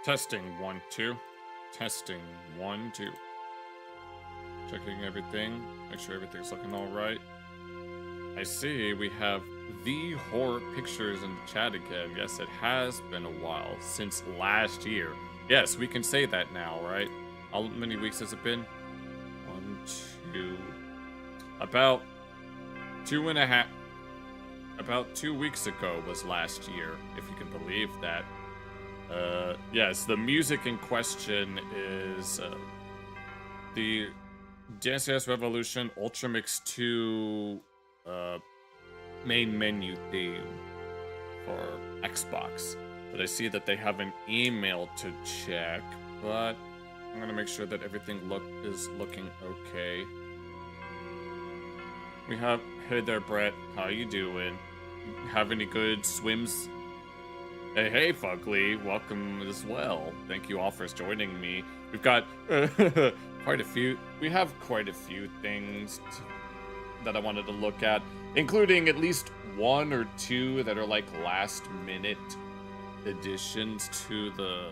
Testing 1 2. Testing 1 2. Checking everything. Make sure everything's looking all right. I see we have the horror pictures in the chat again. Yes, it has been a while since last year. Yes, we can say that now, right? How many weeks has it been? 1 2. About 2.5. About 2 weeks ago was last year, if you can believe that. Yes, the music in question is the Dance Dance Revolution Ultra Mix 2 main menu theme for Xbox. But I see that they have an email to check, but I'm gonna make sure that everything is looking okay. We have, hey there, Brett, how you doing? Have any good swims? Hey, Fugly, welcome as well. Thank you all for joining me. We've got quite a few. We have quite a few things that I wanted to look at, including at least 1 or 2 that are like last-minute additions to the,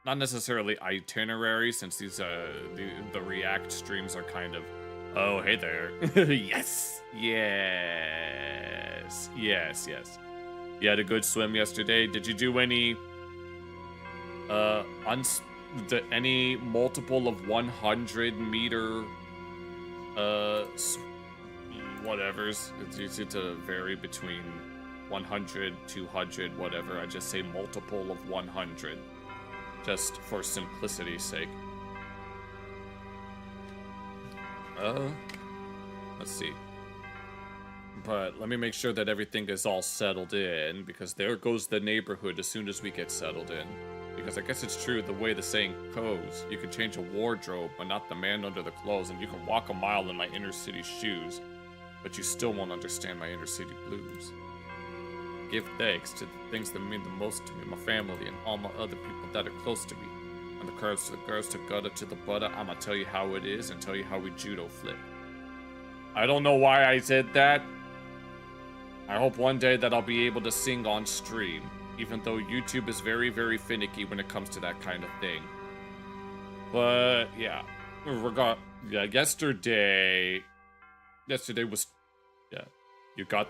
not necessarily itinerary, since these the React streams are kind of. Oh, hey there. Yes. Yes. Yes, yes. You had a good swim yesterday. Did you do any any multiple of 100 meter whatevers? It's easy to vary between 100, 200, whatever. I just say multiple of 100 just for simplicity's sake. Let's see. But let me make sure that everything is all settled in, because there goes the neighborhood as soon as we get settled in. Because I guess it's true, the way the saying goes, you can change a wardrobe, but not the man under the clothes, and you can walk a mile in my inner city shoes, but you still won't understand my inner city blues. Give thanks to the things that mean the most to me, my family, and all my other people that are close to me. And the curves to the girls to gutter to the butter, I'ma tell you how it is and tell you how we judo flip. I don't know why I said that. I hope one day that I'll be able to sing on stream, even though YouTube is very, very finicky when it comes to that kind of thing. But yeah, yesterday was, yeah, you got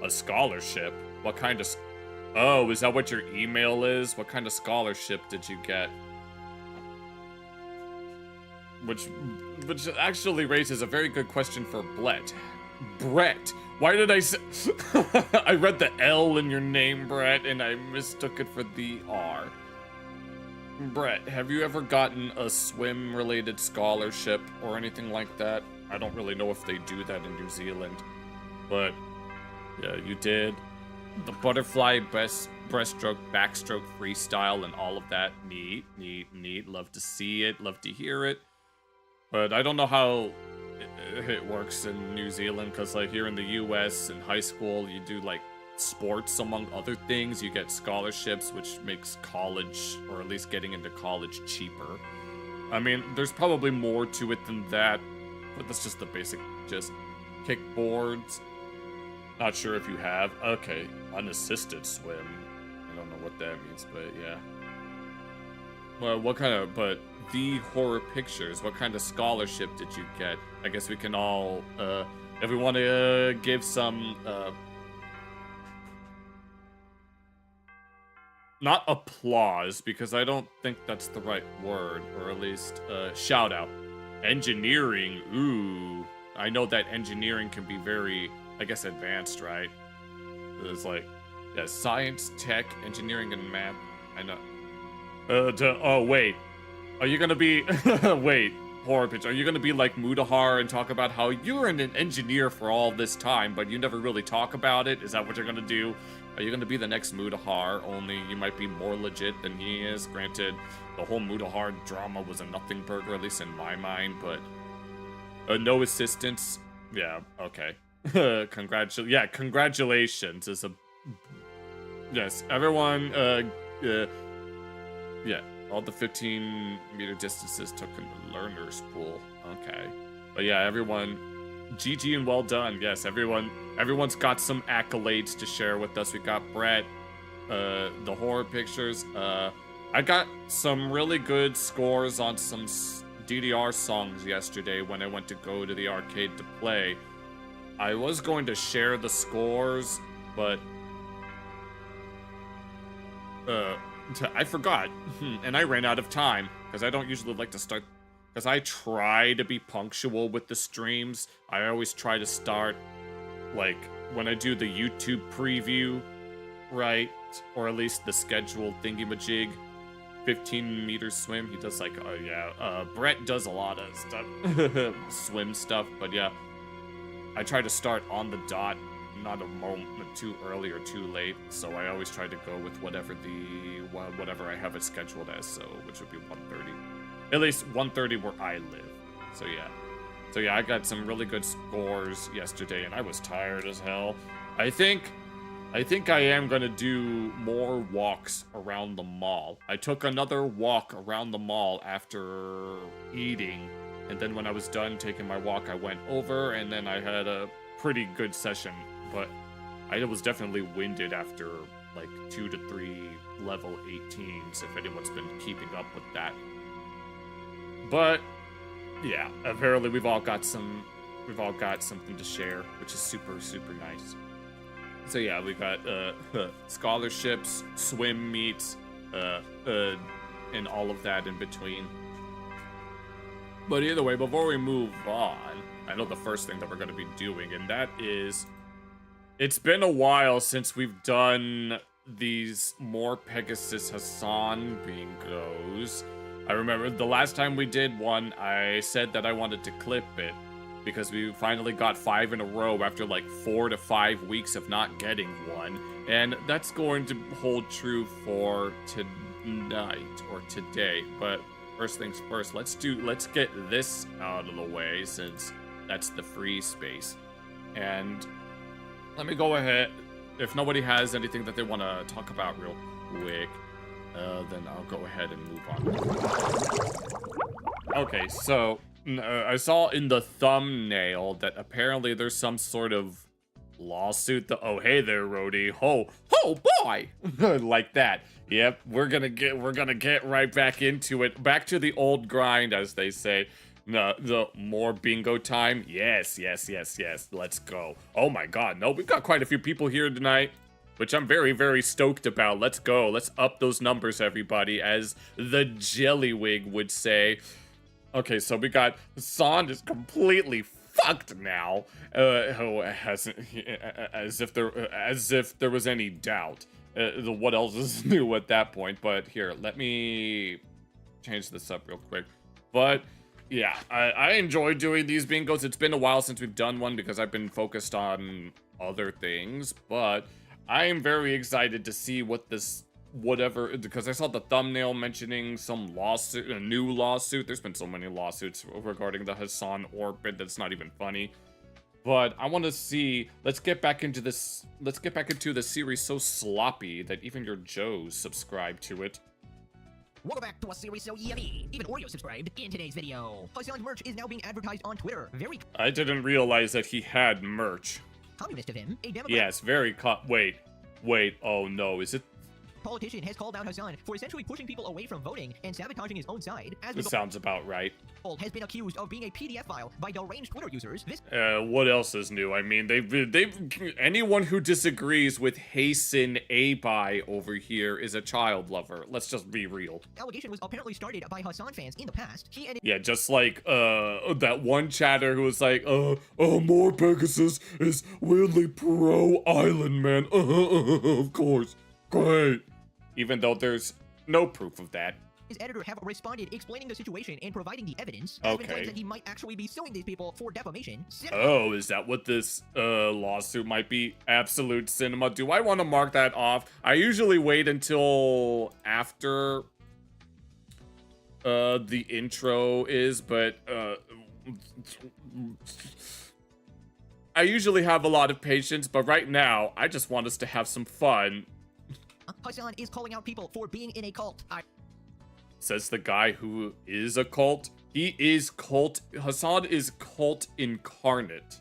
a scholarship. What kind of, oh, is that what your email is? What kind of scholarship did you get? Which actually raises a very good question for Brett. Brett, why did I say... I read the L in your name, Brett, and I mistook it for the R. Brett, have you ever gotten a swim-related scholarship or anything like that? I don't really know if they do that in New Zealand, but yeah, you did. The butterfly, breaststroke, backstroke, freestyle, and all of that. Neat, neat, neat. Love to see it, love to hear it. But I don't know how it works in New Zealand, because like here in the US in high school you do like sports among other things. You get scholarships, which makes college, or at least getting into college, cheaper. I mean, there's probably more to it than that, but that's just the basic gist. Kickboards, not sure if you have. Okay, unassisted swim, I don't know what that means, but yeah. Well, what kind of, but the horror pictures, what kind of scholarship did you get? I guess we can all, if we want to give some, not applause, because I don't think that's the right word, or at least, shout out. Engineering, ooh. I know that engineering can be very, I guess, advanced, right? It's like, yeah, science, tech, engineering, and math. I know. Oh, wait. Are you gonna be... wait, horror pitch. Are you gonna be like Mudahar and talk about how you were an engineer for all this time, but you never really talk about it? Is that what you're gonna do? Are you gonna be the next Mudahar, only you might be more legit than he is? Granted, the whole Mudahar drama was a nothing burger, at least in my mind, but... no assistance? Yeah, okay. Congratulations is a... Yes, everyone, yeah, all the 15-meter distances took in the learner's pool. Okay. But yeah, everyone, GG and well done. Yes, everyone's got some accolades to share with us. We got Brett, the horror pictures. I got some really good scores on some DDR songs yesterday when I went to go to the arcade to play. I was going to share the scores, but I forgot, and I ran out of time, because I don't usually like to start, because I try to be punctual with the streams. I always try to start, like, when I do the YouTube preview, right, or at least the scheduled thingy-majig, 15-meter swim. He does, like, Brett does a lot of stuff, swim stuff, but yeah, I try to start on the dot, not a moment too early or too late, so I always try to go with whatever I have it scheduled as, so which would be 1:30, at least 1:30 where I live. So yeah, I got some really good scores yesterday, and I was tired as hell. I think I am gonna do more walks around the mall. I took another walk around the mall after eating, and then when I was done taking my walk, I went over, and then I had a pretty good session, but I was definitely winded after like 2 to 3 level 18s, if anyone's been keeping up with that. But yeah, apparently we've all got something to share, which is super, super nice. So yeah, we got scholarships, swim meets, and all of that in between. But either way, before we move on, I know the first thing that we're going to be doing, and that is, it's been a while since we've done these more Pegasus Hasan bingos. I remember the last time we did one, I said that I wanted to clip it because we finally got 5 in a row after like 4 to 5 weeks of not getting one. And that's going to hold true for tonight or today. But first things first, let's get this out of the way since that's the free space. And let me go ahead, if nobody has anything that they want to talk about real quick, then I'll go ahead and move on. Okay, so I saw in the thumbnail that apparently there's some sort of lawsuit. Oh, hey there, Rhodey. Oh boy, like that. Yep, we're gonna get right back into it. Back to the old grind, as they say. The more bingo time. Yes. Let's go. Oh my God, no, we've got quite a few people here tonight, which I'm very, very stoked about. Let's go. Let's up those numbers, everybody, as the Jellywig would say. Okay, so we got Hasan is completely fucked now. As if there was any doubt. What else is new at that point? But here, let me change this up real quick. But yeah, I enjoy doing these bingos. It's been a while since we've done one because I've been focused on other things, but I am very excited to see what this because I saw the thumbnail mentioning some lawsuit, a new lawsuit. There's been so many lawsuits regarding the Hasan orbit that's not even funny. But I want to see, let's get back into the series so sloppy that even your Joes subscribe to it. Welcome back to a series so yummy. Even Oreo subscribed in today's video. Hasan's merch is now being advertised on Twitter. Very I didn't realize that he had merch. communist of him. A Democrat Yes, very wait, oh no, is it? politician has called out Hasan for essentially pushing people away from voting and sabotaging his own side. As This sounds about right. has been accused of being a PDF file by deranged Twitter users. This What else is new? I mean, anyone who disagrees with Hasan Abai over here is a child lover. Let's just be real. allegation was apparently started by Hasan fans in the past. He and Yeah, just like that one chatter who was like, more Pegasus is weirdly pro Island Man. Of course, great. Even though there's no proof of that. his editor have responded explaining the situation and providing the evidence. Has been claimed Okay. that he might actually be suing these people for defamation. Oh, is that what this lawsuit might be? Absolute cinema. Do I want to mark that off? I usually wait until after the intro is, but I usually have a lot of patience, but right now I just want us to have some fun. Hasan is calling out people for being in a cult. Says the guy who is a cult. He is cult. Hasan is cult incarnate.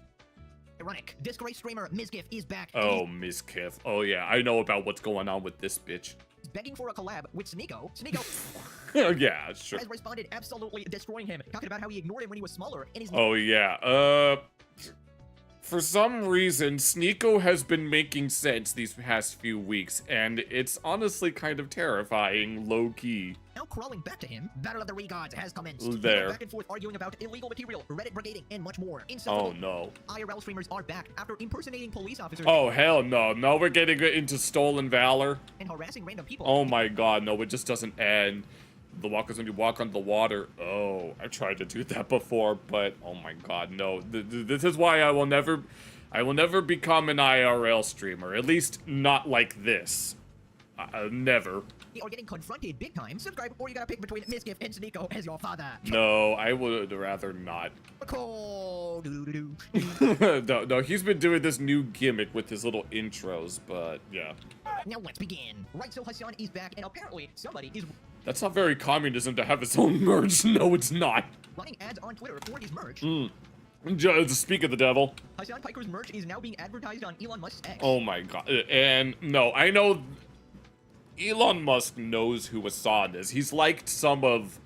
Ironic. Disgrace streamer Mizgif is back. Oh, Ms. Kiff. Oh, yeah. I know about what's going on with this bitch. He's begging for a collab with Sneeko. Sneeko Yeah, sure. has responded, absolutely destroying him. Talking about how he ignored him when he was smaller. And he's Oh, yeah. For some reason, Sneeko has been making sense these past few weeks, and it's honestly kind of terrifying, low-key. now crawling back to him. Battle of the Regods has commenced. There. Back and forth arguing about illegal material, Reddit brigading, and much more. Oh, no. IRL streamers are back after impersonating police officers Oh, hell no. Now we're getting into stolen valor. and harassing random people. Oh my god, no, it just doesn't end. The walkers when you walk on the water. Oh, I tried to do that before, but oh my god, no. This is why I will never become an IRL streamer. At least not like this. Never. You are getting confronted big time. Subscribe, or you gotta pick between Mizgif and Sneeko as your father. No, I would rather not. Cool. No, he's been doing this new gimmick with his little intros, but yeah. Now let's begin. Right, so Hasan is back, and apparently somebody is That's not very communism to have his own merch. No, it's not. running ads on Twitter for his merch. Speak of the devil. Hasan Piker's merch is now being advertised on Elon Musk's X. Oh my god. And no, I know Elon Musk knows who Hasan is. He's liked some of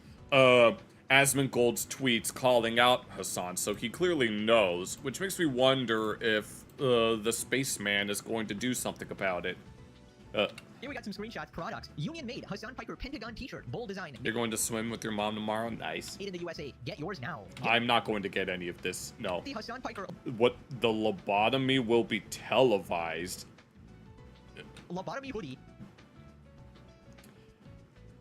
Asmongold's tweets calling out Hasan, so he clearly knows, which makes me wonder if the spaceman is going to do something about it. Here we got some screenshots. Products. Union made Hasan Piker Pentagon t-shirt. Bold design. You're going to swim with your mom tomorrow? Nice. Made in the USA. Get yours now. I'm not going to get any of this. No. The Hasan Piker What? The lobotomy will be televised. lobotomy hoodie.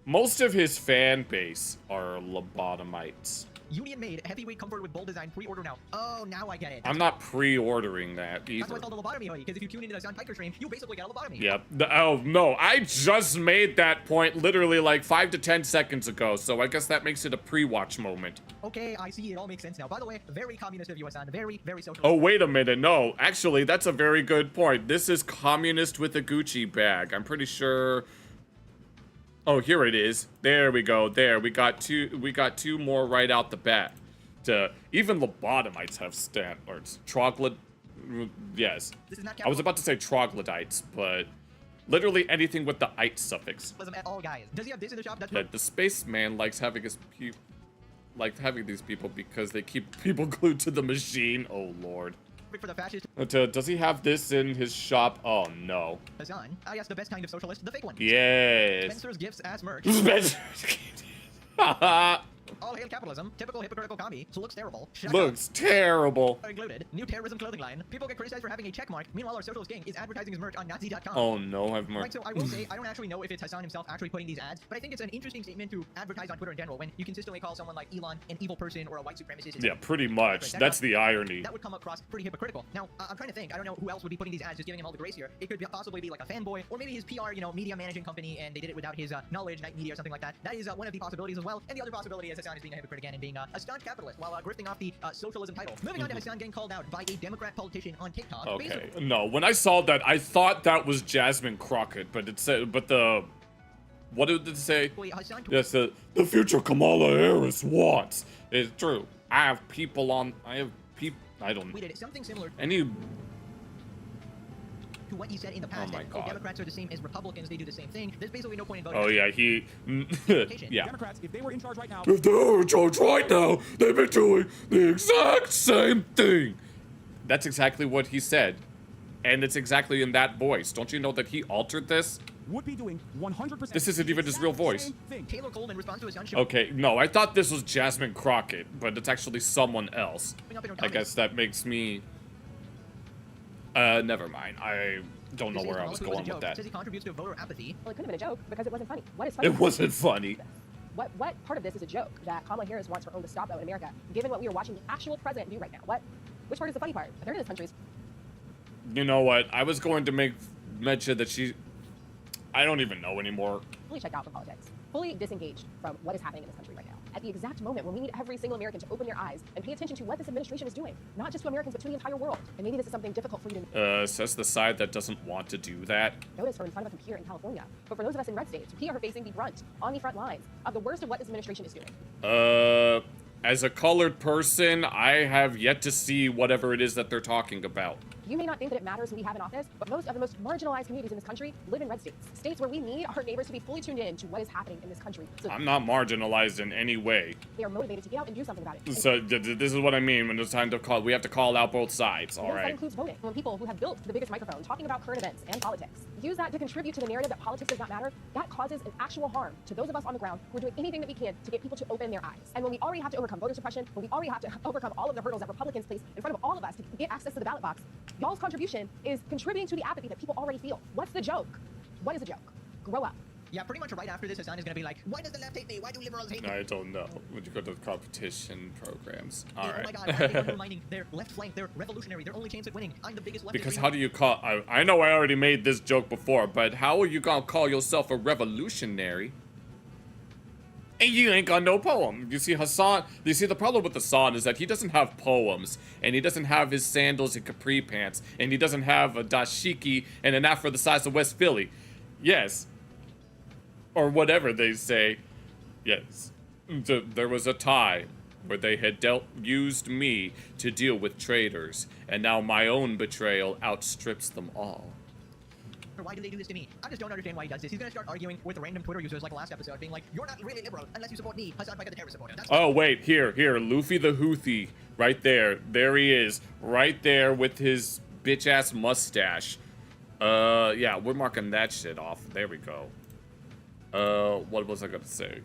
Most of his fan base are lobotomites. Union made heavyweight comfort with bold design. Pre-order now. Oh, now I get it. I'm not pre-ordering that That's why either. it's called a lobotomy hoodie, because if you tune into the Hasan Piker stream, you basically get a lobotomy. Yep. Oh, no. I just made that point literally like 5 to 10 seconds ago, so I guess that makes it a pre-watch moment. Okay, I see. It all makes sense now. By the way, very communist of you, Hasan. Very, very social. Oh, wait a minute. No, actually, that's a very good point. This is communist with a Gucci bag. I'm pretty sure... Oh, here it is. There we go. There. We got two more right out the bat. Even lobotomites have standards. Yes. This is not I was about to say troglodytes, but literally anything with the "ite" suffix. capitalism at all, guys. Does he have this in the shop? That's That the spaceman likes having these people because they keep people glued to the machine. Oh lord. perfect for the fascist. Does he have this in his shop? Oh no. Hasan. I guess the best kind of socialist, the fake one. Yes. Spencer's gifts as merch. Spencer. All hail capitalism. Typical hypocritical commie. So looks terrible. Shut Looks terrible. up. Included. New terrorism clothing line. People get criticized for having a check mark. Meanwhile, our socialist gang is advertising his merch on Nazi.com. Oh no, I've more. Right, so I will say, I don't actually know if it's Hasan himself actually putting these ads, but I think it's an interesting statement to advertise on Twitter in general when you consistently call someone like Elon an evil person or a white supremacist. Yeah, pretty much. That's the irony. That would come across pretty hypocritical. Now, I'm trying to think. I don't know who else would be putting these ads, just giving him all the grace here. It could possibly be like a fanboy, or maybe his PR, media managing company, and they did it without his knowledge, Night Media or something like that. That is one of the possibilities as well. And the other possibility is Hasan is being a hypocrite again and being a staunch capitalist while grifting off the socialism title. Moving on to Hasan getting called out by a Democrat politician on TikTok. Okay. Basically, No, when I saw that, I thought that was Jasmine Crockett, but it said, what did it say? Hasan Yes, the future Kamala Harris wants. It's true. I have people. I don't. tweeted something similar Any. to what he said in the past. my that, God. Democrats are the same as Republicans, they do the same thing. There's basically no point in voting. Oh yeah, he. Yeah. Democrats, if they were in charge right now, If they were in charge right now, they've been doing the exact same thing. That's exactly what he said. And it's exactly in that voice. Don't you know that he altered this? would be doing 100%. This isn't even his real voice. Same thing. Taylor Coleman responds to his own show. Okay, no, I thought this was Jasmine Crockett, but it's actually someone else. I guess that makes me... never mind. I don't know where I was going with that. Says he contributes to voter apathy. Well, it couldn't have been a joke because it wasn't funny. What is funny? It wasn't funny. What part of this is a joke that Kamala Harris wants her own Gestapo in America, given what we are watching the actual president do right now? Which part is the funny part? A third of this country is... You know what? I was going to mention that she... I don't even know anymore. fully checked out from politics, fully disengaged from what is happening in this country right now. At the exact moment when we need every single American to open their eyes and pay attention to what this administration is doing, not just to Americans, but to the entire world. And maybe this is something difficult for you to Says the side that doesn't want to do that. notice her in front of a computer in California. But for those of us in red states, we are facing the brunt, on the front lines, of the worst of what this administration is doing. as a colored person, I have yet to see whatever it is that they're talking about. You may not think that it matters who we have in office, but most of the most marginalized communities in this country live in red states. States where we need our neighbors to be fully tuned in to what is happening in this country. So I'm not marginalized in any way. they are motivated to get out and do something about it. So this is what I mean when it's time to call. We have to call out both sides. All That right. includes voting. When people who have built the biggest microphone talking about current events and politics use that to contribute to the narrative that politics does not matter, that causes an actual harm to those of us on the ground who are doing anything that we can to get people to open their eyes. And when we already have to overcome voter suppression, when we already have to overcome all of the hurdles that Republicans place in front of all of us to get access to the ballot box, y'all's contribution is contributing to the apathy that people already feel. What's the joke? What is a joke? Grow up. Yeah, pretty much right after this, Hasan is gonna be like, why does the left hate me? Why do liberals hate me? I don't know. Would you go to the competition programs? All Oh right. my god, why are they undermining their left flank? They're revolutionary. Their only chance at winning. I'm the biggest left. Because how do you call... I know I already made this joke before, but how are you gonna call yourself a revolutionary and you ain't got no poem? You see, Hasan... You see, the problem with Hasan is that he doesn't have poems, and he doesn't have his sandals and capri pants, and he doesn't have a dashiki and an afro the size of West Philly. Yes. Or whatever they say. Yes. There was a time where they had used me to deal with traitors, and now my own betrayal outstrips them all. Why do they do this to me? I just don't understand why he does this. He's gonna start arguing with random Twitter users like last episode, being like, you're not really liberal unless you support me, Hasan Pika the terrorist supporter. That's Oh, wait, here, Luffy the Houthi, right there. There he is, right there with his bitch-ass mustache. Yeah, we're marking that shit off. There we go. What was I gonna say?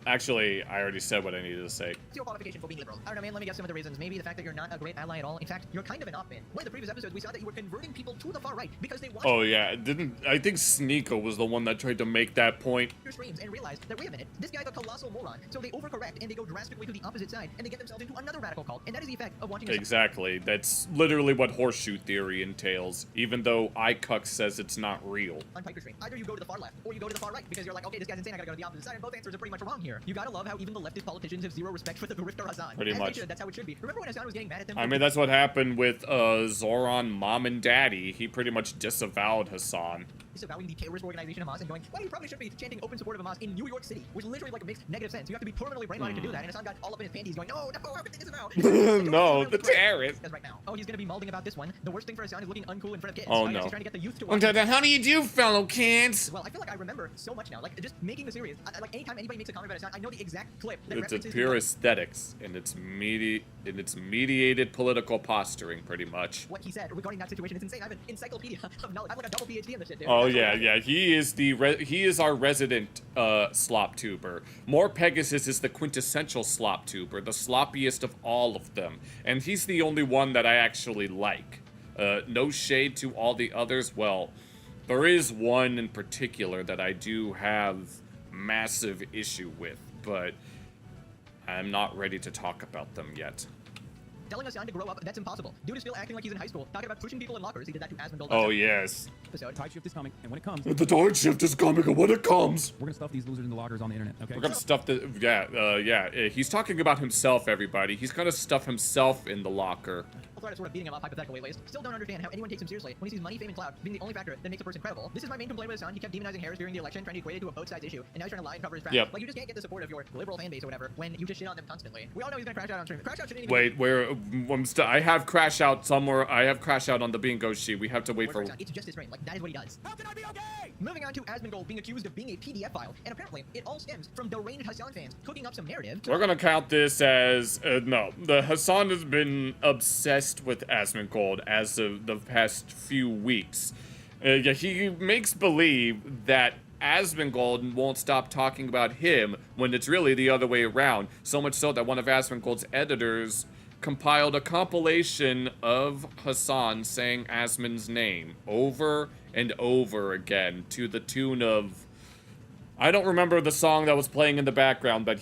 Actually, I already said what I needed to say. It's your qualification for being liberal. I don't know, man. Let me guess some of the reasons. Maybe the fact that you're not a great ally at all. In fact, you're kind of an op-man. One of the previous episodes, we saw that you were converting people to the far right because they watch Oh, yeah, I think Sneeko was the one that tried to make that point. your streams and realize that, wait a minute, this guy's a colossal moron. So they overcorrect and they go drastically to the opposite side and they get themselves into another radical cult. And that is the effect of watching Exactly. That's literally what horseshoe theory entails, even though iCuck says it's not real. on Piper stream. Either you go to the far left or you go to the far right because you're like, okay, this guy's insane, I gotta go to the opposite side, and both answers are pretty much wrong here. You gotta love how even the leftist politicians have zero respect for the grifter Hasan. Pretty As they much. should. That's how it should be. Remember when Hasan was getting mad at them? I for mean, that's what happened with Zoran Mom and Daddy. He pretty much disavowed Hasan. disavowing the terrorist organization Hamas and going, well, you probably should be chanting open support of Hamas in New York City, which literally like makes negative sense. You have to be permanently brainwashed to do that. And Hasan got all up in his panties going, no, how could they disavow? No, the terrorist. Right now. Oh, he's gonna be malding about this one. The worst thing for Hasan is looking uncool in front of kids. Oh, I guess no. He's trying to get the youth to Okay, watch. then how do you do, fellow kids? Well, I feel like I remember so much now. Like, just making the series. Like, anytime anybody makes a comment about Hasan, I know the exact clip that It's a references pure aesthetics, and it's mediated political posturing, pretty much. what he said regarding that situation. It's insane. I have an encyclopedia of knowledge. I have like a double PhD in this shit, dude. Oh That's yeah, what I- yeah. He is our resident slop tuber. More Pegasus is the quintessential slop tuber, the sloppiest of all of them, and he's the only one that I actually like. No shade to all the others. Well, there is one in particular that I do have massive issue with, but I'm not ready to talk about them yet. Telling Hasan to grow up, that's impossible. Dude is still acting like he's in high school, talking about pushing people in lockers. He did that to Asmongold. Oh yes. Episode. Tide shift is coming, and when it comes, The tide shift is coming, and when it comes, we're gonna stuff these losers in the lockers on the internet. Okay. we're gonna stuff the he's talking about himself, everybody. He's gonna stuff himself in the locker. I'll try to sort of beating him up hypothetically at least. Still don't understand how anyone takes him seriously when he sees money, fame, and clout being the only factor that makes a person credible. This is my main complaint with Hasan. He kept demonizing Harris during the election, trying to equate it to a both sides issue, and now he's trying to lie and cover his tracks. Yep. Like, you just can't get the support of your liberal fan base or whatever when you just shit on them constantly. We all know he's gonna crash out on stream. Crash out shouldn't even Wait, where I have crash out somewhere. I have crash out on the bingo sheet. We have to wait for. It's just his brain. Like, that is what he does. How can I be okay? Moving on to Asmongold being accused of being a PDF file, and apparently it all stems from deranged Hasan fans cooking up some narrative. We're gonna count this as no. The Hasan has been obsessed with Asmongold as of the past few weeks. Yeah, he makes believe that Asmongold won't stop talking about him when it's really the other way around. So much so that one of Asmongold's editors compiled a compilation of Hasan saying Asmon's name over and over again to the tune of, I don't remember the song that was playing in the background, but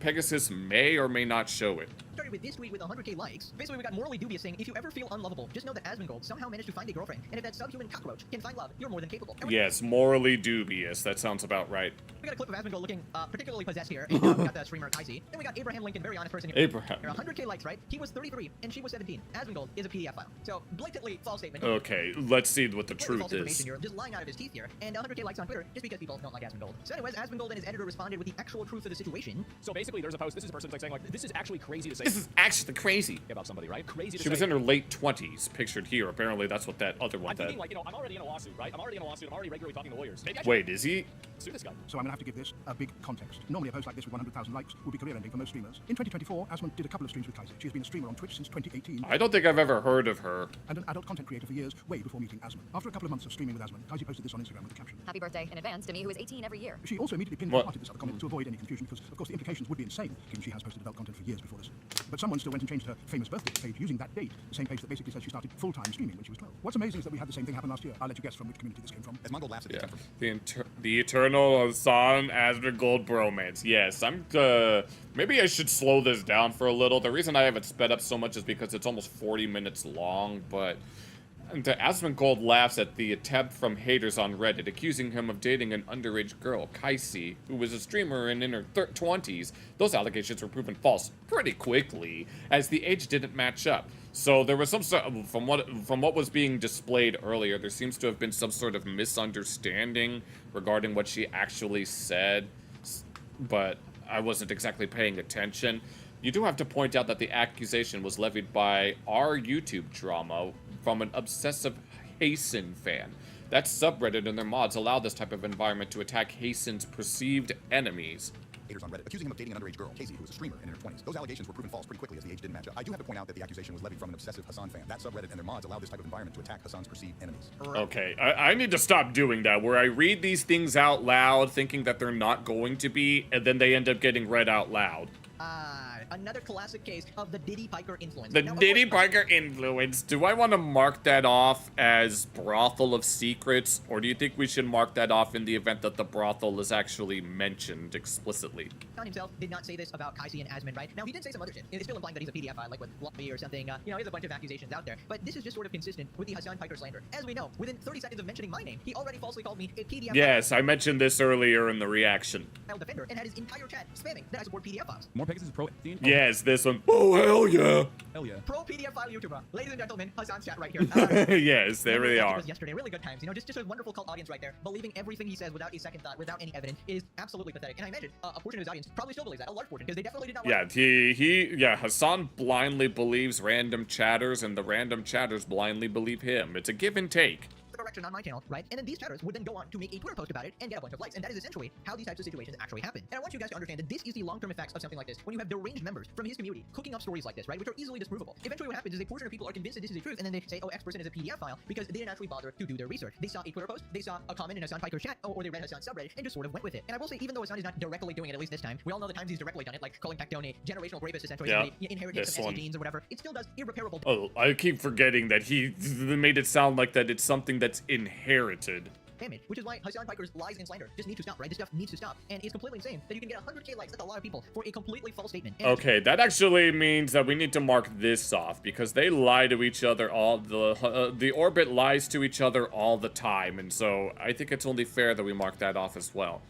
Pegasus may or may not show it. Started with this tweet with 100k likes. Basically, we got morally dubious saying, if you ever feel unlovable, just know that Asmongold somehow managed to find a girlfriend, and if that subhuman cockroach can find love, you're more than capable. And Yes, morally dubious. That sounds about right. We got a clip of Asmongold looking particularly possessed here. And, we got the streamer Kaisi. Then we got Abraham Lincoln, very honest person here. Abraham. There are 100k likes, right? He was 33 and she was 17. Asmongold is a PDF file. So blatantly false statement. Okay, let's see what the Blatantly false truth information is. here, just lying out of his teeth here. And 100k likes on Twitter just because people don't like Asmongold. So anyways, Asmongold and his editor responded with the actual truth of the situation. So basically, there's a post. This is a person like saying like, this is actually crazy to say This is actually crazy. about somebody, right? Crazy to She say. was in her late 20s, pictured here. Apparently, that's what that other one I'm did. thinking like, I'm already in a lawsuit, right? I'm already regularly talking to lawyers. Maybe I should Wait, is he? sue this guy. So I'm going to have to give this a big context. Normally a post like this with 100,000 likes would be career-ending for most streamers. In 2024, Asmund did a couple of streams with Kaisi. She has been a streamer on Twitch since 2018. I don't think I've ever heard of her. And an adult content creator for years, way before meeting Asmund. After a couple of months of streaming with Asmund, Kaisi posted this on Instagram with the caption. Happy birthday in advance to me, who is 18 every year. She also immediately pinned What? and hearted this other comment to avoid any confusion because, of course, the implications would be insane, given she has posted adult content for years before this. But someone still went and changed her famous birthday page using that date, the same page that basically says she started full-time streaming when she was 12. What's amazing is that we had the same thing happen last year. I'll let you guess from which community this came from. As Mongol laughs at Yeah, the the eternal Hasan Asmongold bromance. Yes, maybe I should slow this down for a little. The reason I haven't sped up so much is because it's almost 40 minutes long, but the Asmongold laughs at the attempt from haters on Reddit, accusing him of dating an underage girl, Kaisi, who was a streamer and in her 20s. Those allegations were proven false pretty quickly, as the age didn't match up. So there was some sort of, from what was being displayed earlier, there seems to have been some sort of misunderstanding regarding what she actually said, but I wasn't exactly paying attention. You do have to point out that the accusation was levied by our YouTube drama from an obsessive Hasan fan. That subreddit and their mods allow this type of environment to attack Hasan's perceived enemies. haters on Reddit, accusing him of dating an underage girl, Casey, who was a streamer in her 20s. Those allegations were proven false pretty quickly as the age didn't match up. I do have to point out that the accusation was levied from an obsessive Hasan fan. That subreddit and their mods allow this type of environment to attack Hasan's perceived enemies. Okay, I need to stop doing that, where I read these things out loud thinking that they're not going to be, and then they end up getting read out loud. Another classic case of the Diddy Piker influence. The Now, of Diddy course, Piker influence. Do I want to mark that off as brothel of secrets, or do you think we should mark that off in the event that the brothel is actually mentioned explicitly? Hasan himself did not say this about Kaisi and Asmund, right? Now, he did say some other shit. It's still implying that he's a PDF like with Lumpy or something. He has a bunch of accusations out there. But this is just sort of consistent with the Hasan Piker slander. As we know, within 30 seconds of mentioning my name, he already falsely called me a PDF Yes, I mentioned this earlier in the reaction. file defender and had his entire chat spamming that I support PDF files. More Pegasus Pro. Yes, this one. Oh, hell yeah. Hell yeah. Pro PDF file YouTuber. Ladies and gentlemen, Hasan's chat right here. Yes, there they are. Yesterday, really good times. Just a wonderful cult audience right there. Believing everything he says without a second thought, without any evidence, is absolutely pathetic. And I imagine a portion of his audience probably still believes that, a large portion, because they definitely did not. Yeah, Hasan blindly believes random chatters, and the random chatters blindly believe him. It's a give and take. Direction on my channel, right? And then these chatters would then go on to make a Twitter post about it and get a bunch of likes. And that is essentially how these types of situations actually happen. And I want you guys to understand that this is the long-term effects of something like this. When you have deranged members from his community cooking up stories like this, right? Which are easily disprovable. Eventually what happens is a portion of people are convinced that this is the truth, and then they say, oh, X person is a PDF file, because they didn't actually bother to do their research. They saw a Twitter post, they saw a comment in Hasan Piker's chat, or they read Hasan's subreddit, and just sort of went with it. And I will say, even though Hasan is not directly doing it, at least this time, we all know the times he's directly done it, like calling Pectone a generational rapist, essentially, Yeah, he inherited this some one. SE genes or whatever. It still does irreparable Oh, I keep forgetting that he made it sound like that it's something that's inherited. damage, which is why Hasan Piker's lies and slander just need to stop, right? This stuff needs to stop. And it's completely insane that you can get 100k likes, that's a lot of people, for a completely false statement. And Okay, that actually means that we need to mark this off, because they lie to each other the orbit lies to each other all the time, and so I think it's only fair that we mark that off as well.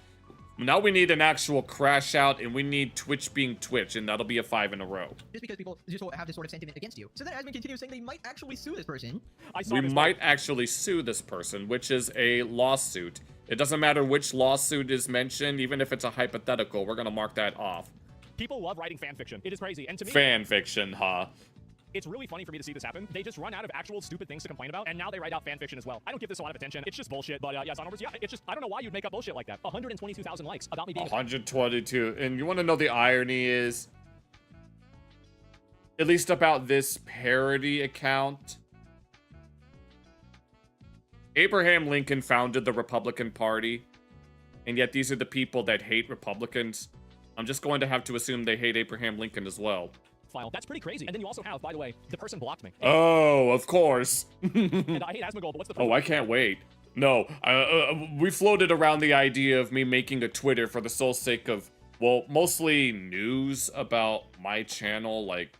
Now we need an actual crash out, and we need Twitch being Twitch, and that'll be a 5 in a row. just because people just have this sort of sentiment against you. So then Asmund continues saying they might actually sue this person. I saw We this might actually sue this person, which is a lawsuit. It doesn't matter which lawsuit is mentioned, even if it's a hypothetical, we're gonna mark that off. People love writing fan fiction. It is crazy. And to me, Fan fiction, huh? it's really funny for me to see this happen. They just run out of actual stupid things to complain about, and now they write out fan fiction as well. I don't give this a lot of attention. It's just bullshit. But yes, onwards, yeah, it's just, I don't know why you'd make up bullshit like that. 122,000 likes about me being 122. And you want to know the irony is, at least about this parody account, Abraham Lincoln founded the Republican Party, and yet these are the people that hate Republicans. I'm just going to have to assume they hate Abraham Lincoln as well. file. That's pretty crazy. And then you also have, by the way, the person blocked me. Oh, of course. And I hate Asmongold, but what's the Oh, I can't wait. No, we floated around the idea of me making a Twitter for the sole sake of, well, mostly news about my channel, like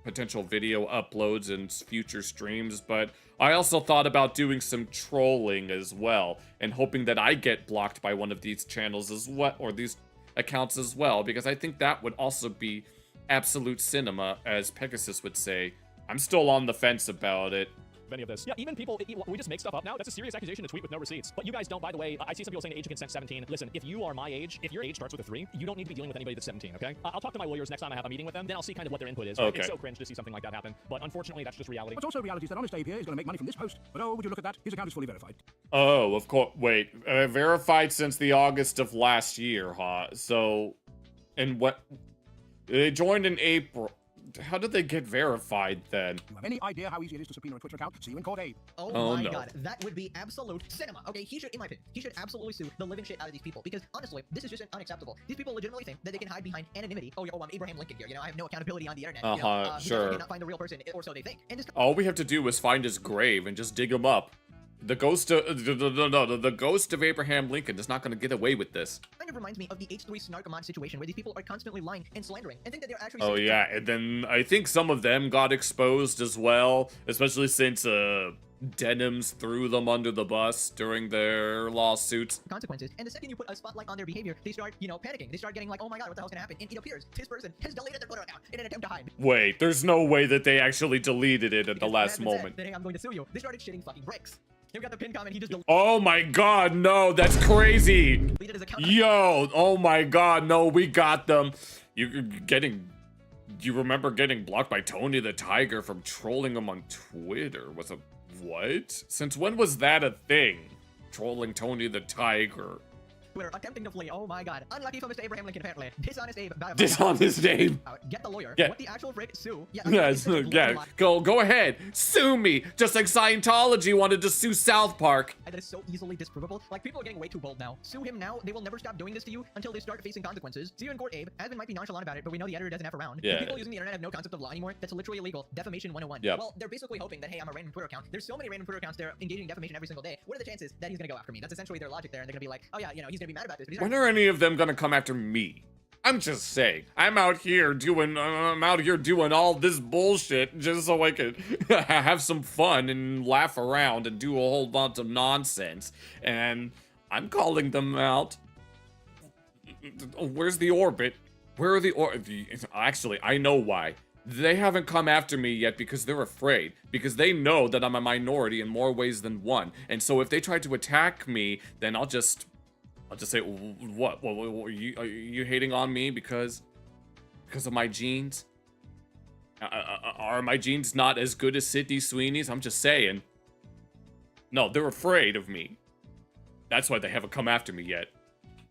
potential video uploads and future streams, but I also thought about doing some trolling as well, and hoping that I get blocked by one of these channels as well, or these accounts as well, because I think that would also be absolute cinema, as Pegasus would say. I'm still on the fence about it. Any of this. Yeah, even people, we just make stuff up now. That's a serious accusation to tweet with no receipts. But you guys don't, by the way. I see some people saying age of consent 17. Listen, if you are my age, if your age starts with a 3, you don't need to be dealing with anybody that's 17, okay? I'll talk to my lawyers next time I have a meeting with them, then I'll see kind of what their input is. Right? Okay. It's so cringe to see something like that happen. But unfortunately, that's just reality. What's also reality is that Honest Abe here is going to make money from this post. But oh, would you look at that? His account is fully verified. Oh, of course. Wait, verified since the August of last year, huh? So, and what? They joined in April. How did they get verified then? You have any idea how easy it is to subpoena a Twitter account? See you in court, Abe. Oh my no. god, that would be absolute cinema. Okay, he should, in my opinion, he should absolutely sue the living shit out of these people, because honestly, this is just unacceptable. These people legitimately think that they can hide behind anonymity. Oh, I'm Abraham Lincoln here. You know, I have no accountability on the internet. You know, sure. He cannot find the real person, or so they think. And this All we have to do is find his grave and just dig him up. The ghost of the ghost of Abraham Lincoln is not going to get away with this. kind of reminds me of the H3 Snarkamon situation, where these people are constantly lying and slandering and think that they're actually. Oh yeah, and then I think some of them got exposed as well, especially since Denims threw them under the bus during their lawsuits. Consequences, and the second you put a spotlight on their behavior, they start, panicking. They start getting like, oh my god, what the hell's gonna happen? And it appears this person has deleted their Twitter account in an attempt to hide. Wait, there's no way that they actually deleted it at the last moment. Then, hey, I'm going to sue you. They started shitting fucking bricks. They've got the pin comment. He just deleted Oh my god, no, that's crazy. his account. Yo, oh my god, no, we got them. You remember getting blocked by Tony the Tiger from trolling him on Twitter? Was a what? Since when was that a thing? Trolling Tony the Tiger. Twitter attempting to flee. Oh my god. Unlucky for Mr. Abraham Lincoln, apparently. Dishonest Abe. Dishonest name. Get the lawyer. Yeah. What the actual frick? Sue. Yeah. Yes, yeah. Go ahead. Sue me. Just like Scientology wanted to sue South Park. That is so easily disprovable. Like, people are getting way too bold now. Sue him now. They will never stop doing this to you until they start facing consequences. See you in court, Abe. Asvin might be nonchalant about it, but we know the editor doesn't have around. Yeah. The people using the internet have no concept of law anymore. That's literally illegal. Defamation 101. Yep. Well, they're basically hoping that, hey, I'm a random Twitter account. There's so many random Twitter accounts that are engaging in defamation every single day. What are the chances that he's gonna go after me? That's essentially their logic there, and they're gonna be like, oh yeah, he's gonna be mad about this. But he's When are any of them gonna come after me? I'm just saying. I'm out here doing all this bullshit just so I could have some fun and laugh around and do a whole bunch of nonsense. And I'm calling them out. Where's the orbit? Where are the Actually, I know why. They haven't come after me yet because they're afraid. Because they know that I'm a minority in more ways than one. And so if they try to attack me, then I'll just say, what? Are you hating on me because of my genes? Are my genes not as good as Sydney Sweeney's? I'm just saying. No, they're afraid of me. That's why they haven't come after me yet.